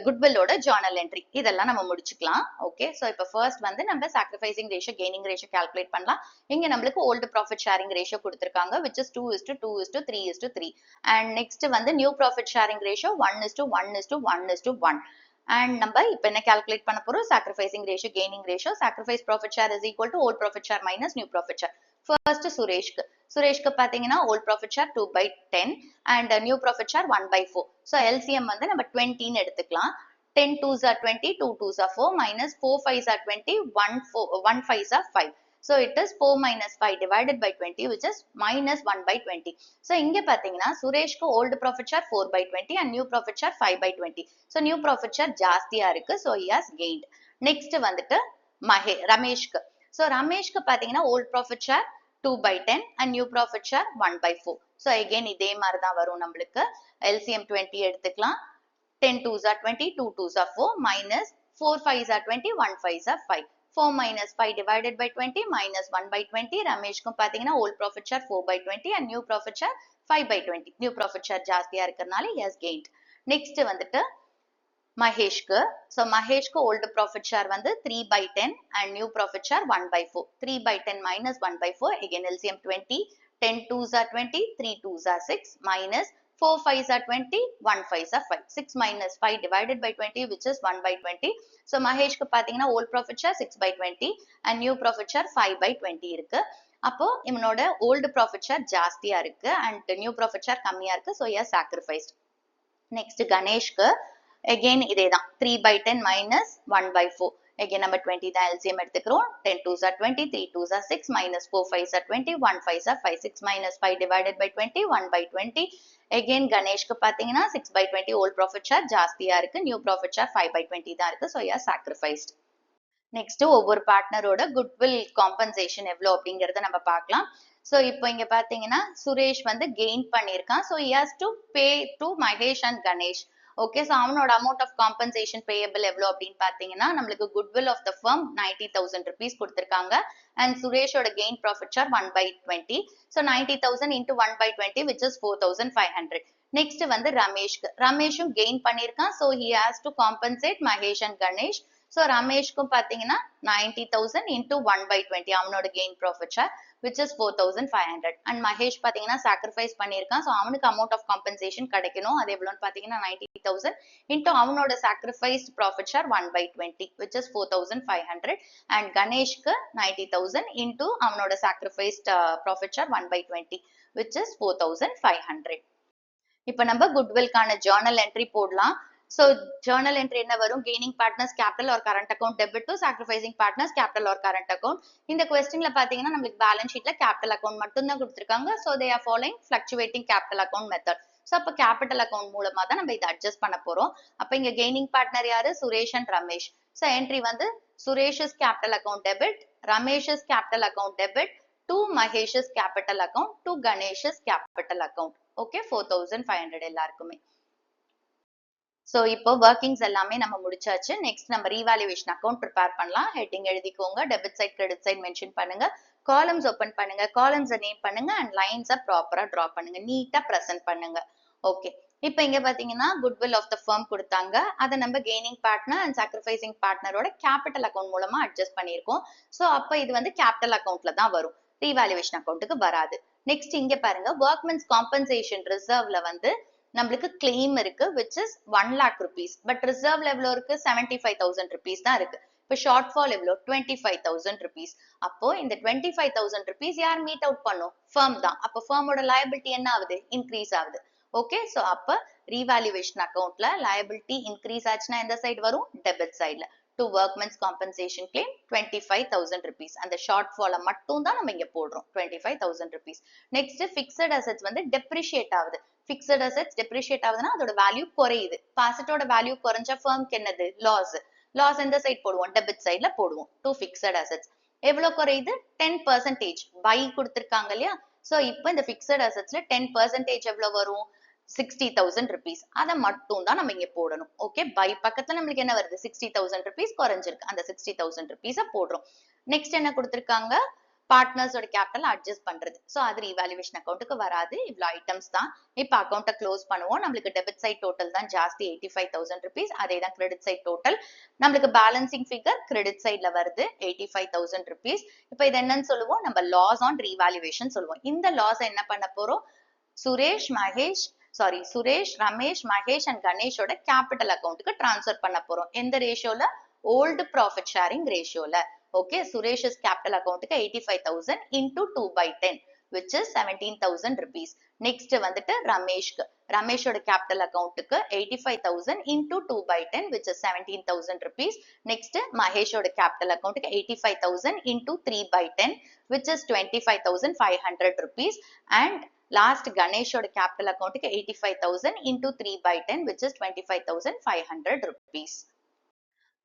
குட்வில்லோட ஜர்னல் என்ட்ரி, இதெல்லாம் நம்ம முடிச்சுக்கலாம். ஓகே, ஸோ இப்போ ஃபர்ஸ்ட் வந்து நம்ம sacrificing ratio, gaining ratio calculate பண்ணலாம். இங்க நம்மளுக்கு ஓல்டு ப்ராஃபிட் ஷேரிங் ரேஷியோ கொடுத்திருக்காங்க, which is 2:2:3:3. அண்ட் நெக்ஸ்ட் வந்து new profit sharing ratio 1:1:1:1. And நம்ம இப்போ என்ன கால்குலேட் பண்ண போறோம், sacrificing ratio, gaining ratio, sacrifice profit share is equal to old profit share minus new profit share. First சுரேஷ்க்கு பாத்தீங்கன்னா old profit share 2/10 and new profit share 1/4. So LCM வந்து நம்ம 20 எடுத்துக்கலாம். 10 2s are 20, 2 2s are 4, minus 4 5s are 20, 1 5s are 5. So it is 4 minus 5 divided by 20, which is minus 1/20. So இங்க பாத்தீங்கன்னா சுரேஷ்க்கு old profit share 4/20 and new profit share 5/20. So new profit share ஜாஸ்தியா இருக்கு, so he has gained. Next வந்துட்டு ரமேஷ்க்கு. So ரமேஷ்க்கு பாத்தீங்கன்னா old profit share 2/10 and new profit share 1/4. So again இதே மாதிரி தான் வரும் நம்மளுக்கு. LCM 20 எடுத்துக்கலாம். 10 2s are 20, 2 2s are 4, minus 4 5s are 20, 1 5s are 5. 4 minus 5 divided by 20 minus 1 by 20. ரமேஷ்க்கும் பாத்தீங்கன்னா old profit share 4 by 20 and new profit share 5 by 20. New profit share ஜாஸ்தியா இருக்கிறதுனால he has gained. Next வந்துட்டு மகேஷ்க்கு. So மகேஷ்க்கு old profit share வந்து 3 by 10 and new profit share 1 by 4. 3 by 10 minus 1 by 4. Again LCM 20. 10 2s are 20. 3 2s are 6 minus 4 5s are 20. 1 5s are 5. 6 minus 5 divided by 20 which is 1 by 20. So மகேஷ்க்கு பாத்தீங்கன்னா old profit share 6 by 20 and new profit share 5 by 20 இருக்கு. அப்போ இவனோட old profit share ஜாஸ்தியா இருக்கு and new profit share கம்மியா இருக்கு. So he has sacrificed. Next கணேஷ்க்கு again இதேதான் 3 by 10 minus 1 by 4. Again number 20 தான் LCM எடுத்துக்கிறோம். 10 2s are 20, 3 2s are 6 minus 4 5s are 20, 1 5s are 5. 6 minus 5 divided by 20, 1 by 20. Again கணேஷ்க்கு பாத்தீங்கன்னா 6 by 20 old profit share ஜாஸ்தியா இருக்கு. New profit share 5 by 20 தான் இருக்கு. So he has sacrificed. Next ஒவ்வொரு பார்ட்னரோட goodwill compensation எவ்வளோ அப்படிங்கறத நம்ம பார்க்கலாம். So இப்போ இங்க பாத்தீங்கன்னா சுரேஷ் வந்து gain பண்ணிருக்கான். So he has to pay to Mahesh and Ganesh. Okay, so அவனோட amount of compensation payable எவ்வளோ அப்படின்னு பாத்தீங்கன்னா நம்மளுக்கு goodwill of the firm 90,000 rupees கொடுத்திருக்காங்க and சுரேஷோட gain profit share 1 by 20. So 90,000 into 1 by 20 which is 4,500. Next வந்து ரமேஷும் gain பண்ணிருக்கான். So he has to compensate Mahesh and Ganesh. So ரமேஷ்க்கும் பாத்தீங்கன்னா 90,000 into 1 by 20 அவனோட gain profit share which is 4,500 and Mahesh பாத்தீங்கன்னா sacrifice பண்ணிருக்கான். So அவனுக்கு amount of compensation கிடைக்கணும். அது எவ்வளவுன்னு பாத்தீங்கன்னா 90,000 into அவனோட sacrificed profit share 1 by 20 which is 4,500 and கணேஷ்க்கு 90,000 into அவனோட sacrificed profit share 1 by 20 which is 4,500. இப்போ நம்ம goodwill-க்கான journal entry போடலாம். So journal entry என்ன வரும்? Gaining partners capital or current account debit to sacrificing partners capital or current account. இந்த questionல பாத்தீங்கன்னா நம்மளுக்கு balance sheetல capital account மட்டும் தான் கொடுத்திருக்காங்க. So they are following fluctuating capital account method. So அப்ப capital account மூலமா தான் நம்ம இதை adjust பண்ண போறோம். அப்ப இங்க gaining partner யாரு? Suresh and Ramesh. So entry வந்து சுரேஷ's capital account debit, ரமேஷ's capital account debit to Mahesh's capital account to Ganesh's capital account. Okay, 4,500 எல்லாருக்குமே. So இப்போ workings எல்லாமே நம்ம முடிச்சாச்சு. Next நம்ம revaluation account prepare பண்ணலாம். Heading எழுதிக்கோங்க. Debit side, credit side mention பண்ணுங்க. Columns open பண்ணுங்க. Columns name பண்ணுங்க and lines proper draw பண்ணுங்க. நீட்டா present பண்ணுங்க. Okay. இப்போ இங்க பாத்தீங்கன்னா goodwill of the firm கொடுத்தாங்க. அதை நம்ம gaining partner and sacrificing partner ஓட capital account மூலமா adjust பண்ணியிருக்கோம். So அப்ப இது வந்து capital accountல தான் வரும். Revaluation accountக்கு வராது. Next இங்க பாருங்க workmen's compensation reserveல வந்து நம்மளுக்கு claim இருக்கு which is 1 lakh rupees but reserve எவ்வளோ இருக்கு 75,000 rupees தான் இருக்கு. இப்போ shortfall எவ்வளோ 25,000 rupees. அப்போ இந்த 25,000 rupees யார் meet out பண்ணும் firm தான். அப்போ firm ஓட liability என்ன ஆகுது increase ஆகுது. Okay, so அப்ப revaluation accountல liability increase ஆச்சுன்னா எந்த side வரும் debit sideல to workmen's compensation claim 25,000 rupees. அந்த shortfall மட்டும் தான் நம்ம இங்க போடுறோம் 25,000 rupees. Next fixed assets வந்து depreciate ஆகுது. Fixed assets depreciate ஆகுதுன்னா அதோட வேல்யூ குறையுது. asset-ஓட வேல்யூ குறைஞ்சா firmக்கு என்னது loss. Loss எந்த சைட் போடுவோம் debit sideல போடுவோம் to fixed assets. எவ்வளவு குறையுது 10% buy கொடுத்திருக்காங்க இல்லையா. So இப்போ இந்த fixed assetsல 10% எவ்வளவு வரும் 60,000 rupees. அதை மட்டும் தான் நம்ம இங்க போடணும். ஓகே, பை பக்கத்துல நம்மளுக்கு என்ன வருது 60,000 rupees குறைஞ்சிருக்கு. அந்த 60,000 rupees போடுறோம். நெக்ஸ்ட் என்ன கொடுத்திருக்காங்க பார்ட்னர்ஸோட கேபிட்டல் அட்ஜஸ்ட் பண்றது. ஸோ அது ரீவாலுவேஷன் அக்கௌண்ட்டுக்கு வராது. இவ்வளோ ஐட்டம்ஸ் தான். இப்போ அக்கௌண்ட்டை க்ளோஸ் பண்ணுவோம். நம்மளுக்கு டெபிட் சைட் டோட்டல் தான் ஜாஸ்தி 85,000 rupees. அதே தான் கிரெடிட் சைட் டோட்டல். நம்மளுக்கு பேலன்சிங் ஃபிகர் கிரெடிட் சைட்ல வருது 85,000 rupees. இப்போ இது என்னன்னு சொல்லுவோம் நம்ம லாஸ் ஆன் ரீவாலுவேஷன் சொல்லுவோம். இந்த லாஸ் என்ன பண்ண போறோம் சுரேஷ், ரமேஷ், மகேஷ் அண்ட் கணேஷோட கேபிட்டல் அக்கௌண்ட்டுக்கு டிரான்ஸ்ஃபர் பண்ண போறோம். எந்த ரேஷியோல ஓல்டு ப்ராஃபிட் ஷேரிங் ரேஷியோல. ஓகே, சுரேஷ் கேபிட்டல் அக்கௌண்ட்டுக்கு 85,000 into 2/10 which is 17,000 rupees. Next வந்துட்டு ரமேஷோட கேபிட்டல் அக்கௌண்ட்டுக்கு 85,000 into 2/10 which is 17,000 rupees. Next மகேஷோட கேபிட்டல் அக்கௌண்ட்டுக்கு 85,000 into 3/10 which is 25,500 rupees. And last கணேஷோட கேபிட்டல் அக்கௌண்ட்டுக்கு 85,000 into 3/10 which is 25,500 rupees.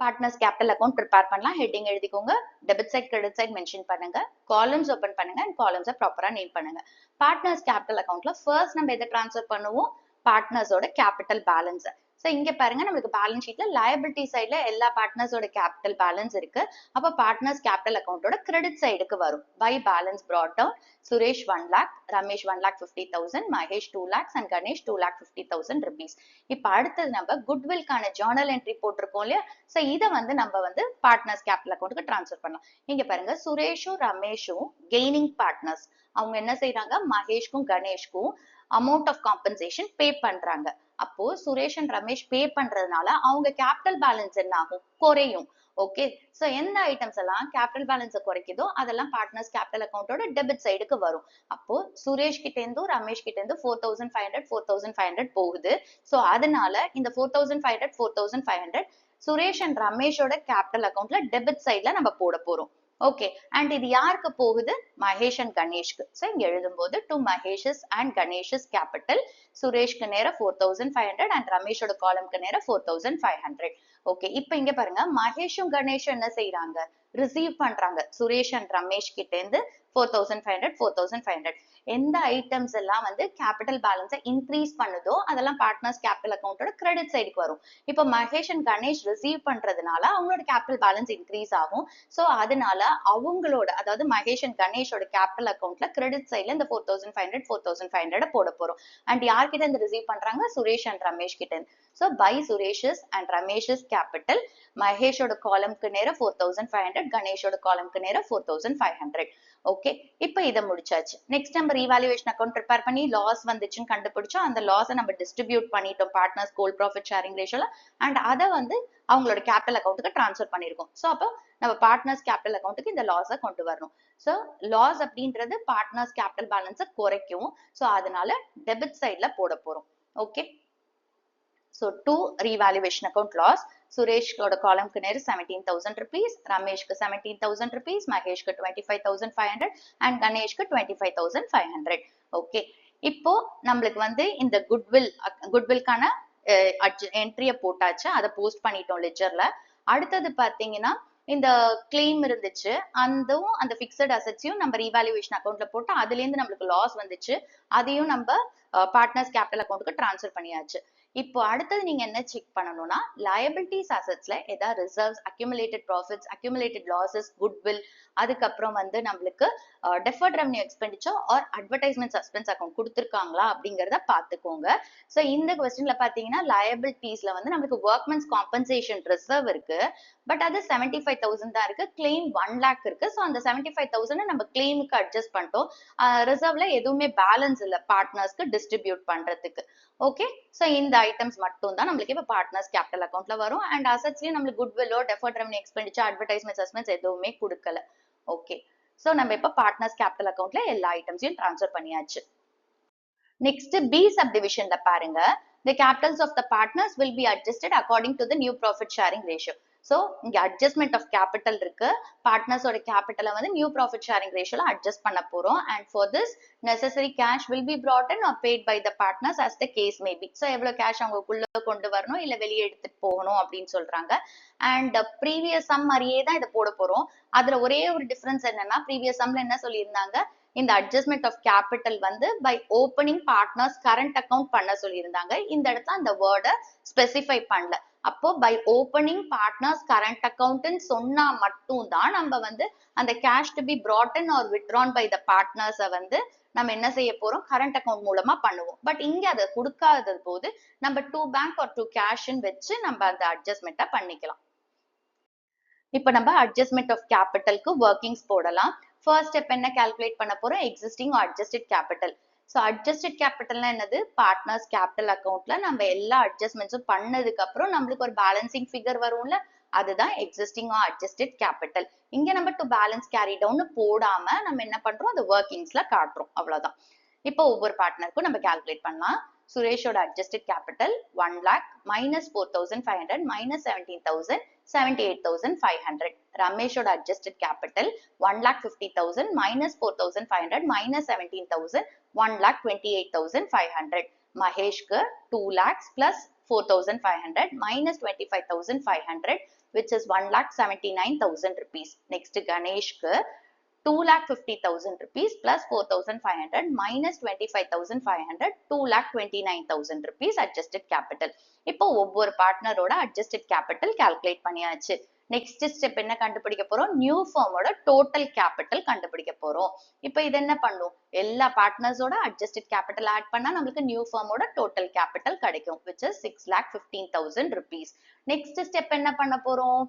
Partners capital account prepare பண்ணலாம். ஹெட்டிங் எழுதிக்கோங்க. Debit side credit side mention பண்ணுங்க. காலம்ஸ் ஓபன் பண்ணுங்க அண்ட் காலம்ஸை ப்ராப்பரா நேம் பண்ணுங்க. பார்ட்னர்ஸ் கேபிட்டல் அக்கௌண்ட்ல ஃபர்ஸ்ட் நம்ம எதை ட்ரான்ஸ்ஃபர் பண்ணுவோம் பார்ட்னர்ஸோட கேபிட்டல் பேலன்ஸ். ஸோ இங்க பாருங்க நம்மளுக்கு பேலன்ஸ் ஷீட்ல லயபிலிட்டி சைட்ல எல்லா பார்ட்னர்ஸோட கேபிட்டல் பேலன்ஸ் இருக்கு. அப்ப பார்ட்னர்ஸ் கேபிட்டல் அக்கௌண்டோட கிரெடிட் சைடுக்கு வரும். By balance brought down Suresh 1 lakh, Ramesh 1,50,000, Mahesh 2 lakhs and Ganesh 2,50,000 rupees. இப்ப அடுத்தது நம்ம குட்வில்கான ஜர்னல் என்ட்ரி போட்டிருக்கோம் இல்லையா? சோ இதை நம்ம பார்ட்னர்ஸ் கேபிட்டல் அக்கௌண்ட்டுக்கு டிரான்ஸ்ஃபர் பண்ணலாம். இங்க பாருங்க சுரேஷும் ரமேஷும் கெய்னிங் பார்ட்னர்ஸ். அவங்க என்ன செய்யறாங்க? மகேஷ்க்கும் கணேஷ்க்கும் அமௌண்ட் ஆஃப் காம்பன்சேஷன் பே பண்றாங்க. அப்போ சுரேஷ் அண்ட் ரமேஷ் பே பண்றதுனால அவங்க கேபிட்டல் பேலன்ஸ் என்ன ஆகும்? குறையும். ஓகே, சோ எந்த ஐட்டம்ஸ் எல்லாம் கேபிட்டல் பேலன்ஸை குறைக்குதோ அதெல்லாம் பார்ட்னர்ஸ் கேபிட்டல் அக்கௌண்டோட டெபிட் சைடுக்கு வரும். அப்போ சுரேஷ் கிட்ட இருந்தும் ரமேஷ் கிட்ட இருந்து 4,500 4,500 போகுது. சோ அதனால இந்த 4,500 4,500 சுரேஷ் அண்ட் ரமேஷோட கேபிட்டல் அக்கௌண்ட்ல டெபிட் சைட்ல நம்ம போட போறோம். ஓகே, அண்ட் இது யாருக்கு போகுது? மகேஷ் அண்ட் கணேஷ்க்கு. சோ இங்க எழுதும்போது டு மகேஷஸ் அண்ட் கணேஷஸ் கேபிட்டல், சுரேஷ்க்கு நேர 4,500 அண்ட் ரமேஷோட காலம்க்கு நேர 4,500. ஓகே, இப்ப இங்க பாருங்க மகேஷும் கணேஷும் என்ன செய்யறாங்க? ரிசீவ் பண்றாங்க சுரேஷ் அண்ட் ரமேஷ் கிட்ட இருந்து 4,500 4,500. எந்த ஐட்டம்ஸ் எல்லாம் கேபிட்டல் பேலன்ஸை இன்க்ரீஸ் பண்ணுதோ அதெல்லாம் பார்ட்னர்ஸ் கேபிட்டல் அக்கௌண்டோட கிரெடிட் சைடுக்கு வரும். இப்போ மகேஷ் அண்ட் கணேஷ் ரிசீவ் பண்றதுனால அவங்களோட கேபிட்டல் பேலன்ஸ் இன்க்ரீஸ் ஆகும். சோ அதனால அவங்களோட, அதாவது மகேஷ் அண்ட் கணேஷோட கேபிட்டல் அக்கௌண்ட்ல கிரெடிட் சைட்ல இந்த 4,500 4,500 போட போறோம். அண்ட் யார்கிட்ட இருந்து ரிசீவ் பண்றாங்க? சுரேஷ் அண்ட் ரமேஷ் கிட்ட இருந்து. சோ பை சுரேஷஸ் அண்ட் ரமேஷஸ் கேபிட்டல், மகேஷோட காலம்க்கு நேர 4,500, கணேஷோட காலம்க்கு நேர 4,500. ஓகே, இப்ப இதை முடிச்சாச்சு. நெக்ஸ்ட் நம்ம ரீவாலுவேஷன் அக்கௌண்ட் ப்ரிப்பேர் பண்ணி லாஸ் வந்துச்சுன்னு கண்டுபிடிச்சோம். அந்த லாஸை நம்ம டிஸ்ட்ரிபியூட் பண்ணிட்டோம் பார்ட்னர்ஸ் கோல் ப்ராஃபிட் ஷேரிங் ரேஷியோல. அண்ட் அதை அவங்களோட கேபிட்டல் அக்கௌண்ட்டுக்கு டிரான்ஸ்ஃபர் பண்ணிருக்கோம். சோ அப்போ நம்ம பார்ட்னர்ஸ் கேபிட்டல் அக்கௌண்ட்டுக்கு இந்த லாஸை கொண்டு வரணும். சோ லாஸ் அப்படின்றது பார்ட்னர்ஸ் கேபிட்டல் பேலன்ஸை குறைக்கும். சோ அதனால டெபிட் சைட்ல போட போறோம். Okay, so to revaluation account loss, சுரேஷ்கோட காலம்க்கு நேர 17,000 rupees, ரமேஷ்க்கு 17,000 rupees, மகேஷ்க்கு 25,500 and கணேஷ்க்கு 25,500. ஓகே, இப்போ நம்மளுக்கு இந்த குட்வில்கான என்ட்ரிய போட்டாச்சு, அதை போஸ்ட் பண்ணிட்டோம் லெட்ஜர்ல. அடுத்தது பாத்தீங்கன்னா இந்த கிளைம் இருந்துச்சு, அந்த பிக்சட் அசெட்ஸையும் நம்ம ரீவாலுவேஷன் அக்கௌண்ட்ல போட்டு அதுல இருந்து நம்மளுக்கு லாஸ் வந்துச்சு, அதையும் நம்ம பார்ட்னர்ஸ் கேபிட்டல் அக்கௌண்ட்டுக்கு டிரான்ஸ்ஃபர் பண்ணியாச்சு. இப்போ அடுத்தது நீங்க என்ன செக் பண்ணணும்னா, லயபிலிட்டிஸ் அசெட்ஸ்ல ஏதாவது reserves, accumulated profits, accumulated losses, goodwill, அதுக்கப்புறம் நம்மளுக்கு deferred revenue expenditure or advertisement suspense account கொடுத்துருக்காங்களா அப்படிங்கிறத பார்த்துக்கோங்க. ஸோ இந்த கொஸ்டின்ல பாத்தீங்கன்னா லயபிலிட்டிஸ்ல நம்மளுக்கு ஒர்க்மென்ஸ் காம்பன்சேஷன் ரிசர்வ் இருக்கு, பட் அது 75,000 தான் இருக்கு. கிளைம் 1 lakh இருக்கு. ஸோ அந்த 75,000 நம்ம கிளைமுக்கு அட்ஜஸ்ட் பண்ணிட்டோம். ரிசர்வ்ல எதுவுமே பேலன்ஸ் இல்லை பார்ட்னர்ஸ்க்கு டிஸ்ட்ரிபியூட் பண்றதுக்கு. ஓகே, ஸோ இந்த ஐட்டம்ஸ் மட்டும் தான் நம்மளுக்கு இப்போ பார்ட்னர்ஸ் கேபிட்டல் அக்கௌண்ட்ல வரும். அண்ட் அசெட்ஸ்லயும் நம்மளுக்கு குட்வில்லோ, deferred revenue expenditure, advertisement suspense எதுவுமே கொடுக்கல. ஓகே, ஸோ நம்ம இப்போ பார்ட்னர்ஸ் கேபிட்டல் அக்கௌண்ட்ல எல்லா ஐட்டம்ஸையும் டிரான்ஸ்ஃபர் பண்ணியாச்சு. நெக்ஸ்ட் பி சப்டிவிஷன்ல பாருங்க, the capitals of the partners will be adjusted according to the new profit sharing ratio. So இங்க adjustment of capital இருக்கு, partners ஓட capital new profit sharing ratio adjust பண்ண போறோம். And for this necessary cash will be brought in or paid by the partners as the case may be. So எவ்வளவு cash அவங்களுக்குள்ள கொண்டு வரணும் இல்ல வெளியே எடுத்துட்டு போகணும் அப்படின்னு சொல்றாங்க. And previous sum மாதிரியே தான் இதை போட போறோம். அதுல ஒரே ஒரு டிஃபரன்ஸ் என்னன்னா, previous sumல என்ன சொல்லியிருந்தாங்க, இந்த adjustment of capital by opening partners current account பண்ண சொல்லியிருந்தாங்க. இந்த இடத்துல அந்த வேர்டை ஸ்பெசிஃபை பண்ணல. அப்போ by opening partners current account சொன்னா மட்டும் தான் நம்ம அந்த cash to be brought in or withdrawn by the partners நம்ம என்ன செய்ய போறோம், கரண்ட் அக்கௌண்ட் மூலமா பண்ணுவோம். பட் இங்க அதை கொடுக்காத போது நம்ம 2 பேங்க் or 2 cash வச்சு நம்ம அந்த அட்ஜஸ்ட்மெண்ட்டை பண்ணிக்கலாம். இப்ப நம்ம அட்ஜஸ்ட்மெண்ட் ஆஃப் கேபிட்டலுக்கு ஒர்க்கிங்ஸ் போடலாம். ஃபர்ஸ்ட் ஸ்டெப் என்ன கால்குலேட் பண்ண போறோம், existing adjusted capital. So adjusted கேபிட்டல்னா என்னது, பார்ட்னர்ஸ் கேபிட்டல் அக்கௌண்ட்ல நம்ம எல்லா அட்ஜஸ்ட்மெண்ட்ஸும் பண்ணதுக்கு அப்புறம் நம்மளுக்கு ஒரு பேலன்சிங் ஃபிகர் வரும்ல, அதுதான் எக்ஸிஸ்டிங் அட்ஜஸ்டட் கேபிட்டல். இங்க நம்ம டு பேலன்ஸ் கேரி டவுன் போடாம நம்ம என்ன பண்றோம், அந்த ஒர்க்கிங்ஸ்ல காட்டுறோம், அவ்வளவுதான். இப்போ ஒவ்வொரு பார்ட்னருக்கும் நம்ம கால்குலேட் பண்ணலாம். சுரேஷோட adjusted capital 1 lakh minus 4,500 minus 17,000 78,500. ரமேஷோட அட்ஜஸ்டட் கேபிட்டல் 1,50,000 minus 4,500 minus 17,000 1,28,500. மகேஷ்க்கு 2 lakhs plus 4,500 minus 25,500 which is 1,79,000 rupees. Next கணேஷ்க்கு 2,50,000 rupees plus 4,500 minus 25,500, 2,29,000 rupees adjusted capital. இப்போ ஒவ்வொரு பார்ட்னரோட adjusted capital calculate பண்ணியாச்சு. நெக்ஸ்ட் ஸ்டெப் என்ன கண்டுபிடிக்க போறோம்? நியூ ஃபார்மோட டோட்டல் கேபிட்டல் கண்டுபிடிக்க போறோம். இப்போ இது என்ன பண்ணும்? எல்லா பார்ட்னர்ஸோட அட்ஜஸ்டட் கேபிட்டல் ஆட் பண்ணா நம்மளுக்கு நியூ ஃபார்மோட டோட்டல் கேபிட்டல் கிடைக்கும், which is 6,15,000 rupees. Next step என்ன பண்ண போறோம்?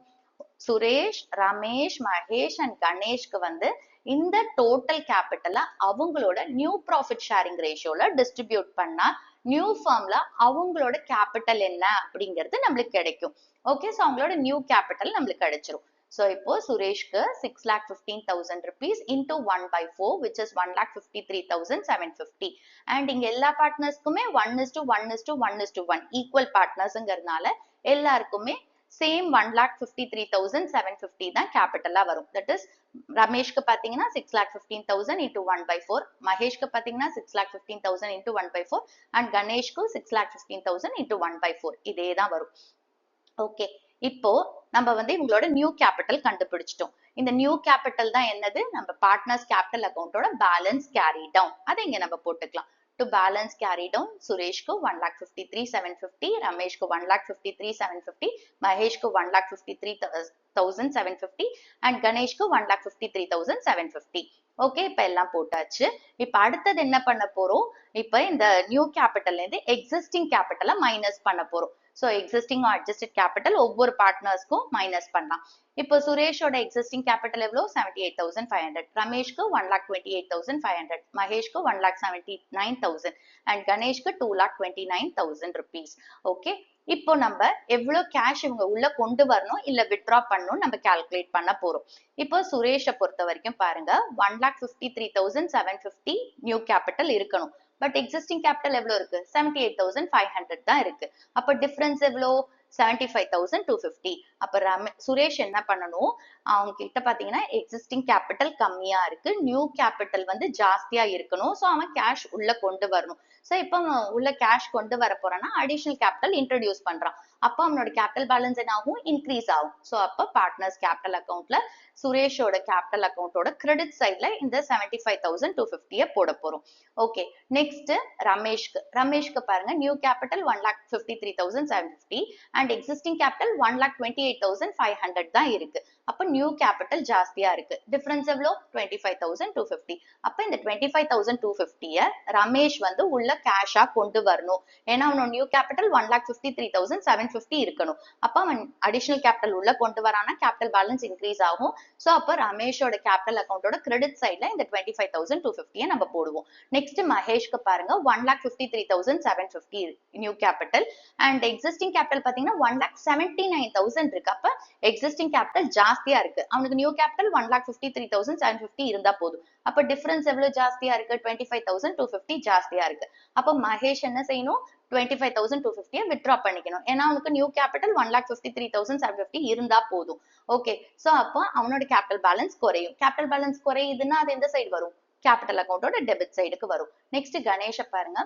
சுரேஷ், ரமேஷ், மகேஷ் அண்ட் கணேஷ்க்கு வந்து இந்த டோட்டல் கேபிட்டலை அவங்களோட நியூ ப்ராஃபிட் ஷேரிங் ரேஷியோல டிஸ்ட்ரிபியூட் பண்ணா நியூ ஃபார்ம்ல அவங்களோட கேபிட்டல் என்ன அப்படிங்கிறது நம்மளுக்கு கிடைக்கும். ஓகே, ஸோ அவங்களோட நியூ கேபிட்டல் நம்மளுக்கு கிடைச்சிரும். ஸோ இப்போ சுரேஷ்க்கு 6,15,000 rupees into 1/4 which is 1,53,750. And இங்க எல்லா பார்ட்னர்ஸ்க்குமே 1:1:1:1 ஈக்குவல் பார்ட்னர்ஸ்ங்கிறதுனால எல்லாருக்குமே சேம் 1,53,750 தான் கேபிட்டலா வரும். தட் இஸ் ரமேஷ்க்கு பாத்தீங்கன்னா 6,15,000 into 1/4, மகேஷ்க்கு பாத்தீங்கன்னா 6,15,000 into 1/4 அண்ட் கணேஷ்க்கு 6,15,000 into 1/4 இதே தான் வரும். ஓகே, இப்போ நம்ம வந்து இவங்களோட நியூ கேபிட்டல் கண்டுபிடிச்சிட்டோம். இந்த நியூ கேபிட்டல் தான் என்னது? நம்ம பார்ட்னர்ஸ் கேபிட்டல் அக்கௌண்டோட பேலன்ஸ் கேரி டவுன். அதை இங்க நம்ம போட்டுக்கலாம். To balance carry down, சுரேஷ்க்கு 1,53,750, ரமேஷ்க்கு 1,53,750, மகேஷ்க்கு 1,53,750 and கணேஷ்க்கு 1,53,750. ஓகே, இப்ப எல்லாம் போட்டாச்சு. இப்ப அடுத்தது என்ன பண்ண போறோம்? இப்ப இந்த நியூ கேபிட்டல்ல இருந்து எக்ஸிஸ்டிங் கேபிட்டலை மைனஸ் பண்ண போறோம். ஸோ எக்ஸிஸ்டிங் அட்ஜஸ்டட் கேபிட்டல் ஒவ்வொரு பார்ட்னர்ஸ்க்கும் மைனஸ் பண்ணலாம். இப்போ சுரேஷோட எக்ஸிஸ்டிங் கேபிட்டல் எவ்வளோ? 78,500, ரமேஷ்க்கு 1,28,500, மகேஷ்க்கு 1,79,000 அண்ட் கணேஷ்க்கு 2,29,000 rupees. ஓகே, இப்போ நம்ம எவ்வளவு கேஷ் இவங்க உள்ள கொண்டு வரணும் இல்ல வித்ட்ரா பண்ணணும் நம்ம கால்குலேட் பண்ண போறோம். இப்போ சுரேஷை பொறுத்த வரைக்கும் பாருங்க, 1,53,750 நியூ கேபிட்டல் இருக்கணும். பட் எக்ஸிஸ்டிங் கேபிட்டல் எவ்வளவு இருக்கு? 78,500 தான் இருக்கு. அப்ப டிஃபரன்ஸ் எவ்வளோ? 75,250. அப்ப சுரேஷ் என்ன பண்ணணும்? அவங்க கிட்ட பாத்தீங்கன்னா எக்ஸிஸ்டிங் கேபிட்டல் கம்மியா இருக்கு, நியூ கேபிட்டல் வந்து ஜாஸ்தியா இருக்கணும். ஸோ அவன் கேஷ் உள்ள கொண்டு வரணும். ஸோ இப்போ உள்ள கேஷ் கொண்டு வர போறான்னா அடிஷனல் கேபிட்டல் இன்ட்ரடியூஸ் பண்றான். அப்போ அவனோட கேபிட்டல் பேலன்ஸ் என்ன ஆகும்? இன்க்ரீஸ் ஆகும். ஸோ அப்போ பார்ட்னர்ஸ் கேபிட்டல் அக்கௌண்ட்ல சுரேஷோட கேபிட்டல் அக்கௌண்டோட கிரெடிட் சைட்ல இந்த 75,250 போட போறோம். ஓகே, நெக்ஸ்ட் ரமேஷ்க்கு பாருங்க, new capital 1,53,750 and existing capital 1,28,500 தான் இருக்கு. அப்ப நியூ கேபிட்டல் ஜாஸ்தியா இருக்கு. டிஃபரன்ஸ் எவ்வளோ? 25,250. அப்ப இந்த 25,250 ரமேஷ் வந்து உள்ள கேஷா கொண்டு வரணும். ஏன்னா அவனோட நியூ கேபிட்டல் 1,53,750 இருக்கணும். அப்ப அவன் அடிஷனல் கேபிட்டல் உள்ள கொண்டு வரானா கேபிட்டல் பேலன்ஸ் இன்க்ரீஸ் ஆகும். சோ அப்ப ரமேஷோட கேபிட்டல் அக்கௌண்டோட கிரெடிட் சைட்ல இந்த 25,250 நம்ம போடுவோம். நெக்ஸ்ட் மகேஷ்க்கு பாருங்க, 1,53,750 new capital and existing capital பாத்தீங்கன்னா 1,79,000 இருக்கு. அப்ப எக்ஸிஸ்டிங் கேபிட்டல் ஜாஸ்தியா இருக்கு. அவனுக்கு நியூ கேபிட்டல் 1,53,750 இருந்தா போதும். அப்ப டிஃபரன்ஸ் எவ்வளவு ஜாஸ்தியா இருக்கு? 25,250 ஜாஸ்தியா இருக்கு. அப்ப மகேஷ் என்ன செய்யணும்? 25,250 வித்ட்ரா பண்ணிக்கணும். ஏன்னா அவனுக்கு நியூ கேபிட்டல் 1,53,750 இருந்தா போதும். ஓகே, சோ அப்போ அவனோட கேபிட்டல் பேலன்ஸ் குறையும். கேபிட்டல் பேலன்ஸ் குறையுதுன்னா அது எந்த சைடு வரும்? கேபிட்டல் அக்கௌண்டோட டெபிட் சைடுக்கு வரும். நெக்ஸ்ட் கணேஷ பாருங்க,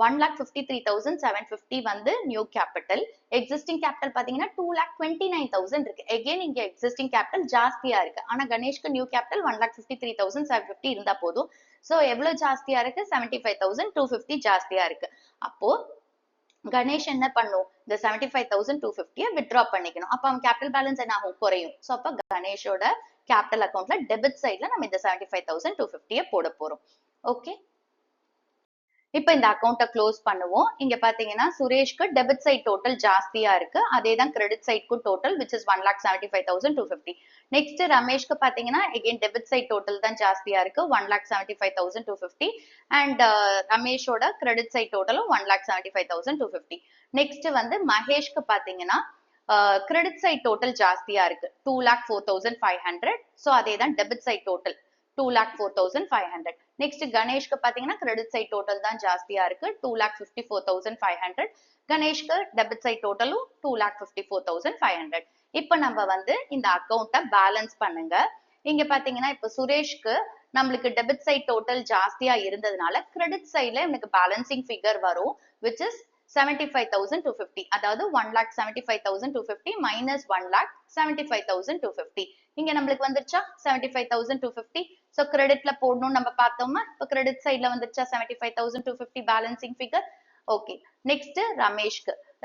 1,53,750 வந்து நியூ கேபிட்டல், எக்ஸிஸ்டிங் கேபிட்டல் பாத்தீங்கன்னா 2,29,000 இருக்கு. எகைன் இங்க எக்ஸிஸ்டிங் கேபிட்டல் ஜாஸ்தியா இருக்கு. ஆனா கணேஷ்க்கு நியூ கேபிட்டல் 1,53,750 இருந்தா போதும். சோ எவ்வளவு ஜாஸ்தியா இருக்கு? 75,250 ஜாஸ்தியா இருக்கு. அப்போ கணேஷ் என்ன பண்ணும்? இந்த 75,250 வித்ட்ரா பண்ணிக்கணும். அப்ப அவன் கேபிட்டல் பேலன்ஸ் என்ன ஆகும்? குறையும். சோ அப்ப கணேஷோட கேபிட்டல் அக்கௌண்ட்ல டெபிட் சைட்ல நம்ம இந்த 75,250 போட போறோம். ஓகே, இப்ப இந்த அக்கௌண்ட்டை க்ளோஸ் பண்ணுவோம். இங்க பாத்தீங்கன்னா சுரேஷ்க்கு டெபிட் சைட் டோட்டல் ஜாஸ்தியா இருக்கு. அதே தான் கிரெடிட் சைட்க்கு டோட்டல் which is 1,75,250. நெக்ஸ்ட் ரமேஷ்க்கு பாத்தீங்கன்னா அகைன் டெபிட் சைட் டோட்டல் தான் ஜாஸ்தியா இருக்கு, 1,75,250 அண்ட் ரமேஷோட கிரெடிட் சைட் டோட்டலும் 1,75,250. நெக்ஸ்ட் வந்து மகேஷ்க்கு பாத்தீங்கன்னா கிரெடிட் சைட் டோட்டல் ஜாஸ்தியா இருக்கு, 2,04,500. சோ அதே தான் டெபிட் சைட் டோட்டல் 2,04,500. நெக்ஸ்ட் கணேஷ்க்கு பாத்தீங்கன்னா கிரெடிட் சைட் டோட்டல் தான் ஜாஸ்தியா இருக்கு, 2,54,500. கணேஷ்க்கு டெபிட் சைட் டோட்டலும் 2,54,500. இப்ப நம்ம வந்து இந்த அக்கௌண்ட்டை பேலன்ஸ் பண்ணுங்க. இங்க பாத்தீங்கன்னா இப்ப சுரேஷ்க்கு நம்மளுக்கு டெபிட் சைட் டோட்டல் ஜாஸ்தியா இருந்ததுனால கிரெடிட் சைட்ல எனக்கு பேலன்சிங் ஃபிகர் வரும் which is 75,250. அதாவது 1,75,250 minus 1,75,250. இங்க நம்மளுக்கு வந்துருச்சா 75,250. சோ கிரெடிட்ல போடணும் நம்ம பார்த்தோமா. இப்போ கிரெடிட் சைட்ல வந்துருச்சா 75,250 பேலன்சிங் ஃபிகர். ஓகே, நெக்ஸ்ட்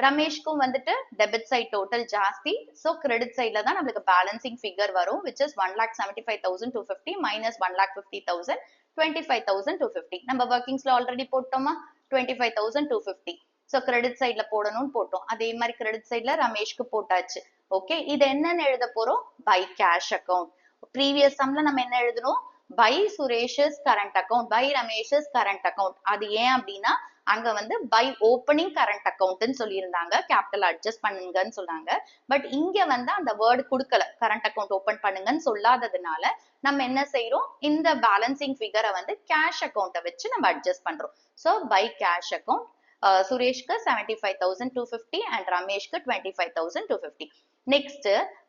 ரமேஷ்க்கும் வந்துட்டு டெபிட் சைட் டோட்டல் ஜாஸ்தி. சோ கிரெடிட் சைட்ல தான் நம்மளுக்கு பேலன்சிங் ஃபிகர் வரும், which is 1,75,250 minus 1,50,000, 25,250. நம்ம ஒர்க்கிங்ஸ்ல ஆல்ரெடி போட்டோமா 25,250. சோ கிரெடிட் சைட்ல போடணும்னு போட்டோம். அதே மாதிரி கிரெடிட் சைட்ல ரமேஷ்க்கு போட்டாச்சு. ஓகே, இது என்னன்னு எழுத போறோம்? By cash account. ப்ரீவியஸ் சம்ல நம்ம என்ன எழுதணும்? By Suresh's current account, by Ramesh's current account. அது ஏன் அப்படின்னா அங்க வந்து பை ஓப்பனிங் கரண்ட் அக்கௌண்ட்னு சொல்லியிருந்தாங்க, கேபிட்டல் அட்ஜஸ்ட் பண்ணுங்கன்னு சொன்னாங்க. பட் இங்க வந்து அந்த வேர்டு கொடுக்கல, கரண்ட் அக்கௌண்ட் ஓபன் பண்ணுங்கன்னு சொல்லாததுனால நம்ம என்ன செய்யறோம்? இந்த பேலன்சிங் ஃபிகரை வந்து கேஷ் அக்கௌண்ட்டை வச்சு நம்ம அட்ஜஸ்ட் பண்றோம். சோ பை கேஷ் அக்கௌண்ட், சுரேஷ்க்கு 75,250 அண்ட் ரமேஷ்க்கு 25,250. நெக்ஸ்ட்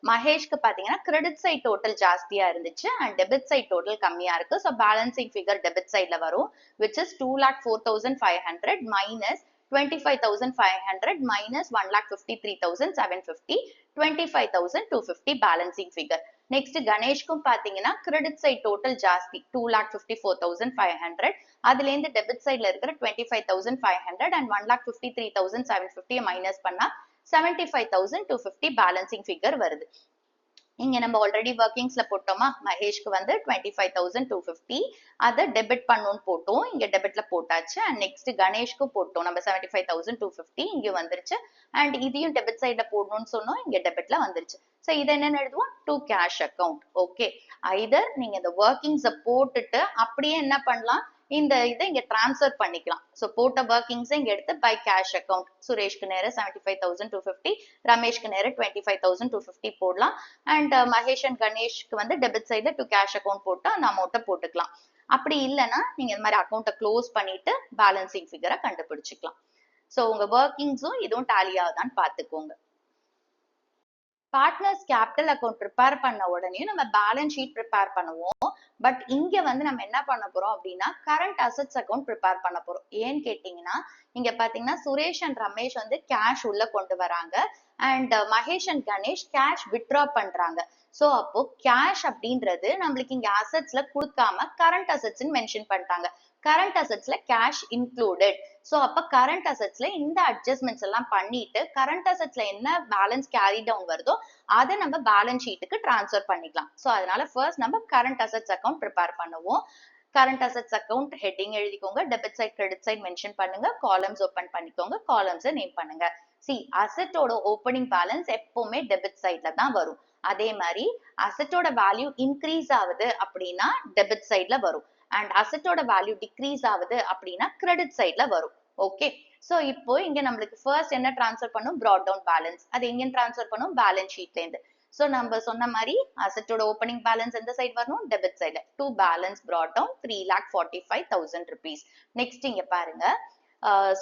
மகேஷ்க்கு பாத்தீங்கன்னா கிரெடிட் சைட் டோட்டல் ஜாஸ்தியா இருந்துச்சு அண்ட் டெபிட் சைட் டோட்டல் கம்மியா இருக்கு. ஸோ பேலன்சிங் ஃபிகர் டெபிட் சைட்ல வரும், which is 2,04,500 minus 25,500 minus 1,53,750, 25,250 balancing figure. Next கணேஷ்க்கும் பாத்தீங்கன்னா கிரெடிட் சைட் டோட்டல் ஜாஸ்தி 2,54,500, அதுல இருந்து டெபிட் சைட்ல இருக்கிற 25,500 and 1,53,750 மைனஸ் பண்ணா 75,250 பேலன்சிங் ஃபிகர் வருது. இங்க நம்ம ஆல்ரெடி ஒர்க்கிங்ஸ்ல போட்டோமா, மகேஷ்க்கு வந்து 25,250 அதை டெபிட் பண்ணணும்னு போட்டோம், இங்க டெபிட்ல போட்டாச்சு. அண்ட் நெக்ஸ்ட் கணேஷ்க்கு போட்டோம் நம்ம 75,250, இங்க வந்துருச்சு. அண்ட் இதையும் டெபிட் சைட்ல போடணும்னு சொன்னோம், இங்க டெபிட்ல வந்துருச்சு. சோ இதை என்னன்னு எழுதுவோம்? To cash account. Okay, either நீங்க இந்த ஒர்க்கிங்ஸை போட்டுட்டு அப்படியே என்ன பண்ணலாம், இந்த இதை இங்க டிரான்ஸ்ஃபர் பண்ணிக்கலாம். சோ போட்ட ஒர்க்கிங்ஸ் இங்க எடுத்து பை கேஷ் அக்கௌண்ட், சுரேஷ்க்கு நேர 75,250, ரமேஷ்க்கு நேர 25,250 போடலாம். அண்ட் மகேஷ் அண்ட் கணேஷ்க்கு வந்து டெபிட் சைட்ல டு கேஷ் அக்கௌண்ட் போட்டு அந்த அமௌண்ட்டை போட்டுக்கலாம். அப்படி இல்லைன்னா நீங்க இந்த மாதிரி அக்கௌண்ட்டை க்ளோஸ் பண்ணிட்டு பேலன்சிங் ஃபிகரை கண்டுபிடிச்சிக்கலாம். சோ உங்க ஒர்க்கிங்ஸும் இதுவும் டேலி ஆகுதான்னு பாத்துக்கோங்க. பார்ட்னர்ஸ் கேபிட்டல் அக்கௌண்ட் ப்ரிப்பேர் பண்ண உடனே நம்ம பேலன்ஸ் ஷீட் ப்ரிப்பேர் பண்ணுவோம். பட் இங்க வந்து நம்ம என்ன பண்ண போறோம் அப்படின்னா கரண்ட் அசெட்ஸ் அக்கௌண்ட் ப்ரிப்பேர் பண்ண போறோம். ஏன்னு கேட்டீங்கன்னா இங்க பாத்தீங்கன்னா சுரேஷ் அண்ட் ரமேஷ் வந்து கேஷ் உள்ள கொண்டு வராங்க and Mahesh and Ganesh cash withdraw பண்றாங்க. சோ அப்போ கேஷ் அப்படின்றது நம்மளுக்கு இங்க அசெட்ஸ்ல கொடுக்காம கரண்ட் அசெட்ஸ் மென்ஷன் பண்ணிட்டாங்க. கரண்ட் அசெட்ஸ்ல கேஷ் இன்க்ளூடட். சோ அப்ப கரண்ட் அசெட்ஸ்ல இந்த அட்ஜஸ்ட்மெண்ட்ஸ் எல்லாம் பண்ணிட்டு கரண்ட் அசெட்ஸ்ல என்ன பேலன்ஸ் கேரி டவுன் வருதோ அதை நம்ம பேலன்ஸ் ஷீட்டுக்கு டிரான்ஸ்ஃபர் பண்ணிக்கலாம். சோ அதனால ஃபர்ஸ்ட் நம்ம கரண்ட் அசெட்ஸ் அக்கௌண்ட் ப்ரிப்பேர் பண்ணுவோம். கரண்ட் அசெட்ஸ் அக்கௌண்ட் ஹெட்டிங் எழுதிக்கோங்க, debit side credit side mention பண்ணுங்க, காலம்ஸ் ஓபன் பண்ணிக்கோங்க, காலம்ஸ் நேம் பண்ணுங்க. சி அசெட்டோட ஓப்பனிங் பேலன்ஸ் எப்பவுமே டெபிட் சைட்ல தான் வரும். அதே மாதிரி அசெட்டோட வேல்யூ இன்க்ரீஸ் ஆகுது அப்படின்னா டெபிட் சைட்ல வரும் அண்ட் அசெட்டோட வேல்யூ டிக்ரீஸ் ஆகுது அப்படின்னா கிரெடிட் சைட்ல வரும். ஓகே, சோ இப்போ இங்க நம்மளுக்கு ஃபர்ஸ்ட் என்ன டிரான்ஸ்ஃபர் பண்ணும்? Brought down balance. அது எங்க டிரான்ஸ்ஃபர் பண்ணும்? பேலன்ஸ் ஷீட்ல இருந்து. சோ நம்ம சொன்ன மாதிரி அசெட்டோட ஓப்பனிங் பேலன்ஸ் எந்த சைடு வரணும்? டெபிட் சைட்ல. To balance brought down 3,45,000 rupees. Next இங்க பாருங்க,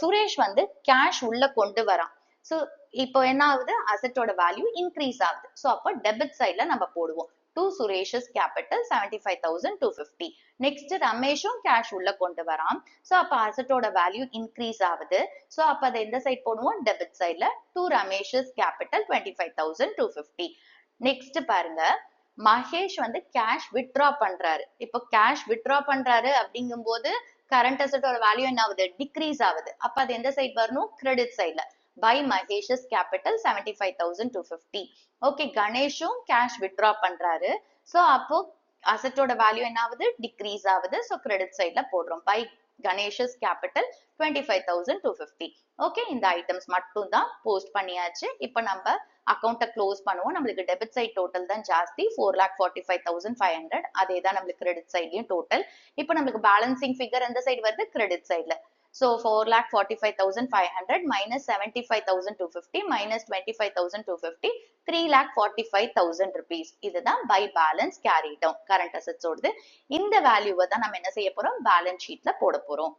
சுரேஷ் வந்து கேஷ் உள்ள கொண்டு வரான். சோ இப்போ என்ன ஆகுது? அசெட்டோட வேல்யூ இன்க்ரீஸ் ஆகுது. சோ அப்போ டெபிட் சைட்ல நம்ம போடுவோம். to Suresh's capital 75,250. நெக்ஸ்ட் ரமேஷும் கேஷ் உள்ள கொண்டு வரான். சோ அப்ப அசெட்டோட வேல்யூ இன்க்ரீஸ் ஆகுது. சோ அப்ப அதை எந்த சைட் போடுவோம்? டெபிட் சைட்ல. to Ramesh's capital 25,250. நெக்ஸ்ட் பாருங்க, மகேஷ் வந்து கேஷ் வித்ட்ரா பண்றாரு. இப்போ கேஷ் வித்ட்ரா பண்றாரு அப்படிங்கும் போது கரண்ட் அசெட்டோட வேல்யூ என்ன ஆகுது? டிக்ரீஸ் ஆகுது. அப்ப அது எந்த சைட் வரணும்? கிரெடிட் சைட்ல. by Mahesh's capital 75,250. ஓகே, கணேஷும் கேஷ் வித்ட்ரா பண்றாரு. சோ அப்போ அசெட்டோட வேல்யூ என்ன ஆகுது? டிக்ரீஸ் ஆகுது. சோ கிரெடிட் சைட்ல போடுறோம். by Ganesh's capital 25,250. ஓகே, இந்த ஐட்டம்ஸ் மட்டும் தான் போஸ்ட் பண்ணியாச்சு. இப்போ நம்ம அக்கௌண்ட்டை க்ளோஸ் பண்ணுவோம். நம்மளுக்கு டெபிட் சைட் டோட்டல் தான் ஜாஸ்தி 4,45,500. அதே தான் நம்மளுக்கு கிரெடிட் சைட்லயும் டோட்டல். இப்போ நம்மளுக்கு பேலன்சிங் ஃபிகர் எந்த சைடு வருது? கிரெடிட் சைட்ல. So 4,45,500 minus 75,250 minus 25,250, 3,45,000 rupees. இதுதான் by balance carry down current assets ஓடுது. இந்த வேல்யூவை தான் நம்ம என்ன செய்ய போறோம்? பேலன்ஸ் ஷீட்ல போட போறோம்.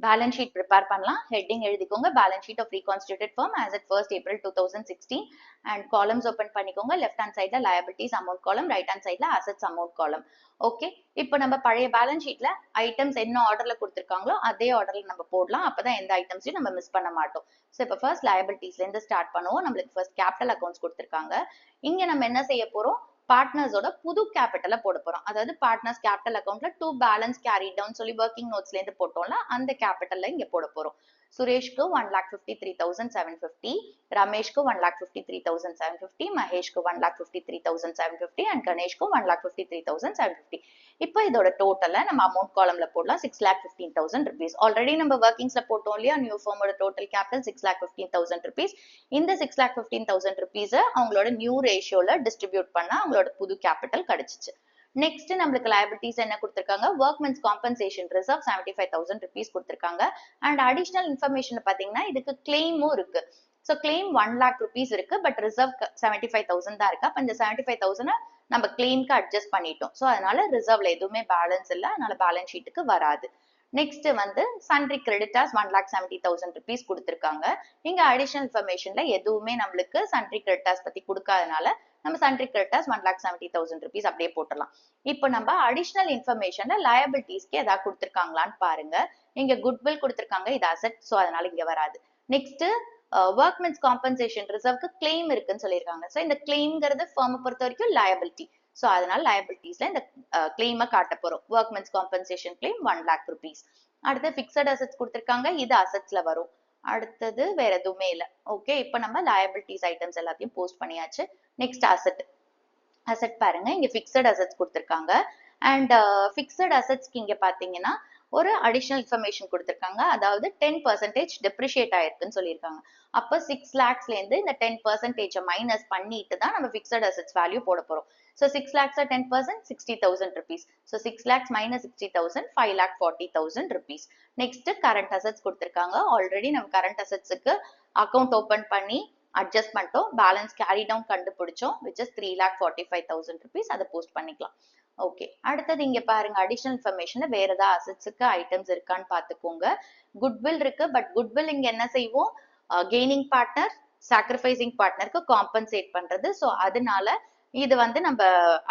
பேலன்ஸ் ஷீட் ப்ரிப்பேர் பண்ணலாம். ஹெட்டிங் எழுதிக்கோங்க, balance sheet of reconstituted firm as at 1st April 2016 and columns open பண்ணிக்கோங்க. லெஃப்ட் ஹேண்ட் சைட்ல liabilities amount column, right hand சைட்ல அசெட்ஸ் அமௌண்ட் காலம். ஓகே, இப்போ நம்ம பழைய பேலன்ஸ் ஷீட்ல ஐட்டம்ஸ் என்ன ஆர்டர்ல கொடுத்திருக்காங்களோ அதே ஆர்டர்ல நம்ம போடலாம். அப்பதான் எந்த ஐட்டம்ஸையும் நம்ம மிஸ் பண்ண மாட்டோம். ஸோ இப்போ ஃபர்ஸ்ட் லயபிலிட்டிஸ்ல இருந்து ஸ்டார்ட் பண்ணுவோம். நம்மளுக்கு ஃபர்ஸ்ட் கேபிட்டல் அக்கௌண்ட்ஸ் கொடுத்திருக்காங்க. இங்க நம்ம என்ன செய்ய போறோம்? பார்ட்னர்ஸோட புது கேபிட்டலை போட போறோம். அதாவது பார்ட்னர்ஸ் கேபிட்டல் அக்கௌண்ட்ல டு பேலன்ஸ் கேரி டவுன் சொல்லி ஒர்க்கிங் நோட்ஸ்ல இருந்து போட்டோம்ல அந்த கேபிட்டல்ல இங்க போட போறோம். சுரேஷ்க்கு 1,53,750, ரமேஷ்க்கு 1,53,750, மகேஷ்க்கு 1,53,750 அண்ட் கணேஷ்க்கு 1,53,750. இப்போ இதோட டோட்டலை நம்ம அமௌண்ட் காலம்ல போடலாம். 6,15,000 rupees. ஆல்ரெடி நம்ம ஒர்க்கிங்ஸ்ல போட்டோம் இல்லையா, நியூ ஃபார்மோட டோட்டல் கேபிட்டல் 6,15,000 rupees. இந்த 6,15,000 rupees அவங்களோட நியூ ரேஷியோல டிஸ்ட்ரிபியூட் பண்ணா அவங்களோட புது கேபிட்டல் கிடைச்சிச்சு. நெக்ஸ்ட் நம்மளுக்கு liabilities என்ன கொடுத்திருக்காங்க, workmen's compensation reserve 75,000 rupees கொடுத்திருக்காங்க. அண்ட் அடிஷனல் இன்ஃபர்மேஷன் பாத்தீங்கன்னா இதுக்கு கிளைமும் இருக்கு. ஸோ கிளைம் 1 lakh rupees இருக்கு, பட் ரிசர்வ் 75,000 தான் இருக்கு. அப்ப இந்த 75,000 நம்ம கிளைம்க்கு அட்ஜஸ்ட் பண்ணிட்டோம். ஸோ அதனால ரிசர்வ்ல எதுவுமே பேலன்ஸ் இல்லை, அதனால பேலன்ஸ் ஷீட்டுக்கு வராது. நெக்ஸ்ட் வந்து சன்ட்ரி கிரெடிட்டாஸ் 1,70,000 rupees கொடுத்திருக்காங்க. இங்க அடிஷனல் இன்ஃபர்மேஷன்ல எதுவுமே நம்மளுக்கு சன்ட்ரி கிரெடிட்டாஸ் பத்தி கொடுக்காதனால நம்ம சன்ட்ரி கிரெடிட்டாஸ் 1,70,000 rupees அப்படியே போட்டலாம். இப்போ நம்ம அடிஷனல் இன்ஃபர்மேஷன்ல லயபிலிட்டிஸ்க்கு ஏதாவது கொடுத்திருக்காங்களான்னு பாருங்க. இங்க குட்வில் கொடுத்திருக்காங்க, இது அசெட், ஸோ அதனால இங்க வராது. நெக்ஸ்ட் ஒர்க்மென்ஸ் காம்பன்சேஷன் ரிசர்வ்க்கு கிளைம் இருக்குன்னு சொல்லியிருக்காங்க. ஸோ இந்த கிளைம்ங்கிறது ஃபர்மை பொறுத்த வரைக்கும் லயபிலிட்டி. ஸோ அதனால லயபிலிட்டிஸ்ல இந்த கிளைமை காட்ட போறோம். Workmen's compensation claim 1 lakh rupees. அடுத்து பிக்சட் அசெட்ஸ் கொடுத்திருக்காங்க, இது அசெட்ஸ்ல வரும். அடுத்தது வேற எதுவுமே இல்லை. ஓகே, இப்போ நம்ம லயபிலிட்டிஸ் ஐட்டம்ஸ் எல்லாத்தையும் போஸ்ட் பண்ணியாச்சு. Next asset. அசெட் பாருங்க, இங்க பிக்சட் அசெட்ஸ் கொடுத்திருக்காங்க. அண்ட் பிக்சட் அசெட்ஸ்க்கு இங்க பாத்தீங்கன்னா ஒரு அடிஷனல் இன்ஃபர்மேஷன் கொடுத்திருக்காங்க. அதாவது 10% டெப்ரிஷியேட் ஆயிருக்குன்னு சொல்லியிருக்காங்க. அப்ப 6 lakhsல இருந்து இந்த 10% மைனஸ் பண்ணிட்டு தான் நம்ம பிக்சட் அசெட்ஸ் வேல்யூ போட போறோம். So 6 lakhs 10%, 60,000 rupees. So 6 lakhs minus 60,000, 5,40,000 rupees. Next current assets கொடுத்திருக்காங்க. ஆல்ரெடி நம்ம current assetsக்கு அக்கௌண்ட் ஓபன் பண்ணி அட்ஜஸ்ட் பண்ணிட்டோம். பேலன்ஸ் கேரி டவுன் கண்டுபிடிச்சோம், which is 3,45,000 rupees. அதை போஸ்ட் பண்ணிக்கலாம். ஓகே, அடுத்தது இங்க பாருங்க, அடிஷனல் இன்ஃபர்மேஷன்ல வேற ஏதாவது அசெட்ஸுக்கு ஐட்டம்ஸ் இருக்கான்னு பாத்துக்கோங்க. குட்வில் இருக்கு, பட் குட்வில் இங்க என்ன செய்வோம், கெய்னிங் பார்ட்னர் சாக்ரிஃபைசிங் பார்ட்னருக்கு காம்பன்சேட் பண்றது. ஸோ அதனால இது வந்து நம்ம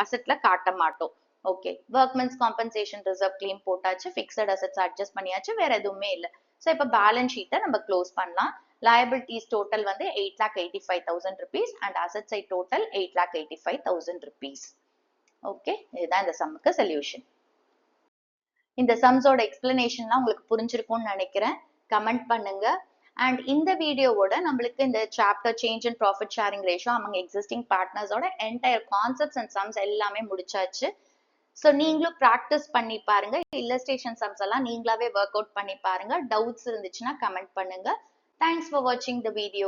அசெட்ல காட்ட மாட்டோம். Okay, workmen's compensation reserve claim போட்டாச்சு, பிக்சட் அசெட்ஸ் அட்ஜஸ்ட் பண்ணியாச்சு, வேற எதுவுமே இல்லை. ஸோ இப்போ பேலன்ஸ் ஷீட்டை நம்ம க்ளோஸ் பண்ணலாம். liabilities total வந்து 8,85,000 rupees and asset side total 8,85,000 rupees. Okay, இதுதான் இந்த சம்முக்கு சொல்யூஷன். இந்த சம்ஸோட எக்ஸ்பிளனேஷன்லாம் உங்களுக்கு புரிஞ்சிருக்கும்னு நினைக்கிறேன். கமெண்ட் பண்ணுங்க. அண்ட் இந்த வீடியோவோட நம்மளுக்கு இந்த chapter change and profit sharing ratio among existing பார்ட்னர்ஸோட என்டையர் கான்செப்ட்ஸ் அண்ட் சம்ஸ் எல்லாமே முடிச்சாச்சு. ஸோ நீங்களும் ப்ராக்டிஸ் பண்ணி பாருங்க. இல்லஸ்ட்ரேஷன் சம்ஸ் எல்லாம் நீங்களாவே ஒர்க் அவுட் பண்ணி பாருங்க. டவுட்ஸ் இருந்துச்சுன்னா கமெண்ட் பண்ணுங்க. Thanks for watching the video.